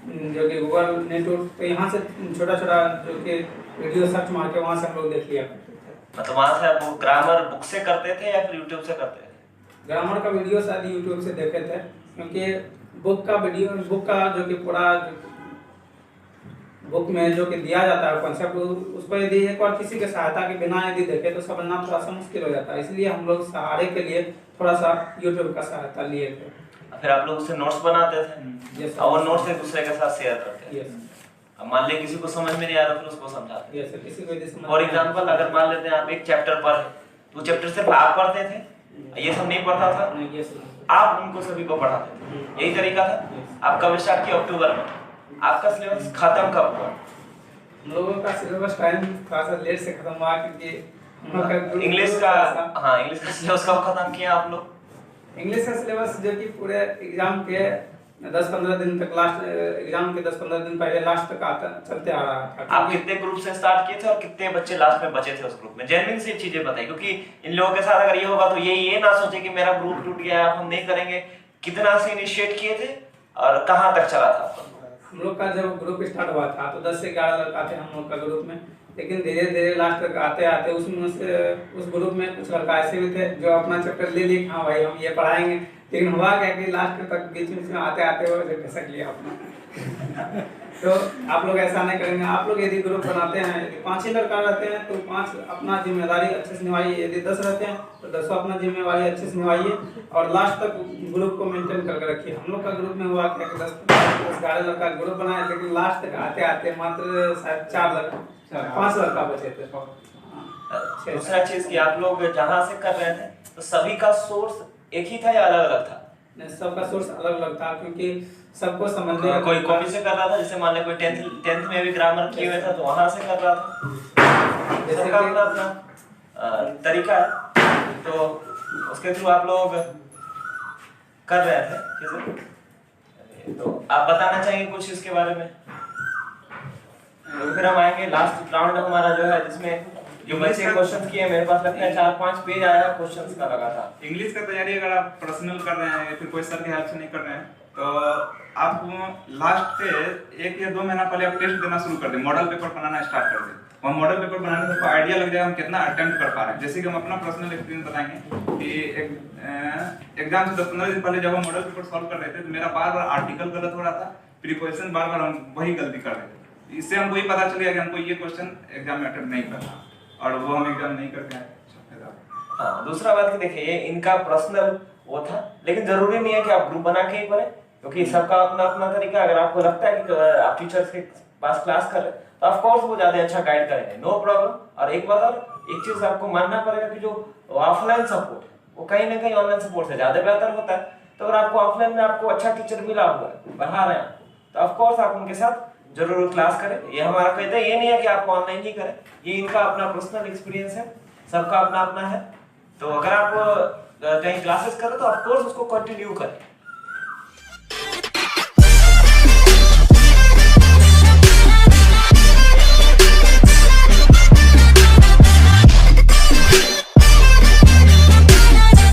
जो कि गूगल नेटवर्क, तो यहाँ से छोटा छोटा जो कि वीडियो सर्च मार के वहाँ से हम लोग देख लिया करते थे। मतलब वहाँ से आप ग्रामर बुक से करते थे या फिर यूट्यूब से करते थे? ग्रामर का वीडियो शायद यूट्यूब से देखे थे, क्योंकि बुक का जो कि पूरा बुक में जो कि दिया जाता है कॉन्सेप्ट, उसको यदि एक बार किसी के सहायता के बिना यदि देखे तो समझना थोड़ा सा मुश्किल हो जाता है, इसलिए हम लोग सहारे के लिए थोड़ा सा यूट्यूब का सहायता लिए थे। फिर आप लोग उससे नोट्स बनाते थे और वो नोट्स एक दूसरे के साथ शेयर करते थे। अब मान ले किसी को समझ में नहीं आ रहा फिर उसको समझाते यस, किसी को यदि समझ फॉर एग्जांपल अगर मान लेते हैं आप एक चैप्टर पढ़े तो चैप्टर सिर्फ आप पढ़ते थे, ये सब नहीं पढ़ता था, आप उनको सभी को पढ़ाते थे, यही तरीका था। आप कब स्टार्ट किया? अक्टूबर में। आपका सिलेबस खत्म कब हुआ? हम लोगों का सिलेबस टाइम थोड़ा सा लेट से खत्म हुआ, क्योंकि इंग्लिश का हाँ इंग्लिश का सिलेबस कब खत्म किया आप लोग? इंग्लिश का सिलेबस जो कि पूरे एग्जाम के 10-15 दिन तक, लास्ट एग्जाम के 10-15 दिन पहले लास्ट तक आता चलते आ रहा था। आप कितने ग्रुप से स्टार्ट किए थे और कितने बच्चे लास्ट में बचे थे उस ग्रुप में? जेन्युइन सी चीजें बताइए, क्योंकि इन लोगों के साथ अगर ये होगा तो ये ना सोचे कि मेरा ग्रुप टूट गया अब हम नहीं करेंगे। कितना से इनिशिएट किए थे और कहाँ तक चला था आपका? हम लोग का जब ग्रुप स्टार्ट हुआ था तो 10 से 11 लड़का थे हम लोग का ग्रुप में, लेकिन धीरे धीरे लास्ट तक आते आते उसमें से उस ग्रुप में कुछ लड़का ऐसे भी थे जो अपना चैप्टर ले लिए, हाँ भाई हम ये पढ़ाएंगे, लेकिन हुआ क्या कि लास्ट तक बीच में आते आते वो खसक लिया अपना। तो आप लोग ऐसा नहीं करेंगे। आप लोग यदि ग्रुप बनाते हैं, यदि 5 ही लड़का रहते हैं तो 5 अपना जिम्मेदारी अच्छे से निभाइए, यदि 10 रहते हैं तो 10 अपना जिम्मेदारी अच्छे से निभाइए और लास्ट तक ग्रुप को मेंटेन करके रखिए। हम लोग का ग्रुप में हुआ क्या कि 10-11 लड़का ग्रुप बनाया, लेकिन लास्ट तक आते आते मात्र शायद 5 लड़का बचे थे। दूसरा चीज कि आप लोग जहाँ से कर रहे थे तो सभी का सोर्स एक ही था या अलग अलग था? नहीं, सबका सोर्स अलग अलग था, क्योंकि सबको समझने का कोई कॉपी से कर रहा था, जैसे मान ले कोई 10th में भी ग्रामर किए हुए था तो वहां से कर रहा था, जैसे सबका अपना तरीका है, तो उसके थ्रू आप लोग कर रहे थे चीजें। तो आप बताना चाहेंगे कुछ इसके बारे में? फिर हम आएंगे लास्ट राउंड हमारा जो है जिसमें जो बच्चे क्वेश्चन किए, मेरे पास लगता है 4-5 पेज आया क्वेश्चंस का लगा था। इंग्लिश का तैयारी अगर आप पर्सनल कर रहे हैं या फिर कोई सर की हेल्प से नहीं कर रहे हैं तो आप लास्ट से 1 या 2 महीना पहले आप टेस्ट देना शुरू कर दें, मॉडल पेपर बनाना स्टार्ट कर दें। वहाँ मॉडल पेपर बनाने से आपको आइडिया लग जाएगा हम कितना अटेम्प्ट कर पा रहे हैं। जैसे कि हम अपना पर्सनल एक्सपीरियंस बताएंगे कि एग्जाम से 10-15 दिन पहले जब हम मॉडल पेपर सॉल्व कर रहे थे तो मेरा बार बार आर्टिकल गलत हो रहा था, प्रीपोजिशन बार बार हम वही गलती कर रहे थे। इससे हमको ये पता चल गया कि हमको ये क्वेश्चन एग्जाम में अटेम्प्ट नहीं करना, और वो हम एग्जाम नहीं करके आए। हाँ, दूसरा बात कि देखिए ये इनका पर्सनल वो था, लेकिन जरूरी नहीं है कि आप ग्रुप बना के ही पढ़ें, क्योंकि सबका अपना अपना तरीका। अगर आपको लगता है कि आप टीचर्स के पास क्लास कर रहे हैं तो ऑफ कोर्स वो ज्यादा अच्छा गाइड करेंगे, नो प्रॉब्लम। और एक बात और, एक चीज आपको मानना पड़ेगा कि जो ऑफलाइन सपोर्ट है वो कहीं ना कहीं ऑनलाइन सपोर्ट से ज्यादा बेहतर होता है। तो अगर आपको ऑफलाइन में आपको अच्छा टीचर मिला हुआ है, पढ़ा रहे हैं, तो ऑफ कोर्स आप उनके साथ जरूर क्लास करें। ये हमारा कहते हैं, ये नहीं है कि आप ऑनलाइन ही करें, ये इनका अपना पर्सनल एक्सपीरियंस है, सबका अपना अपना है। तो अगर आप कहीं क्लासेस करें तो ऑफ कोर्स उसको कंटिन्यू करें।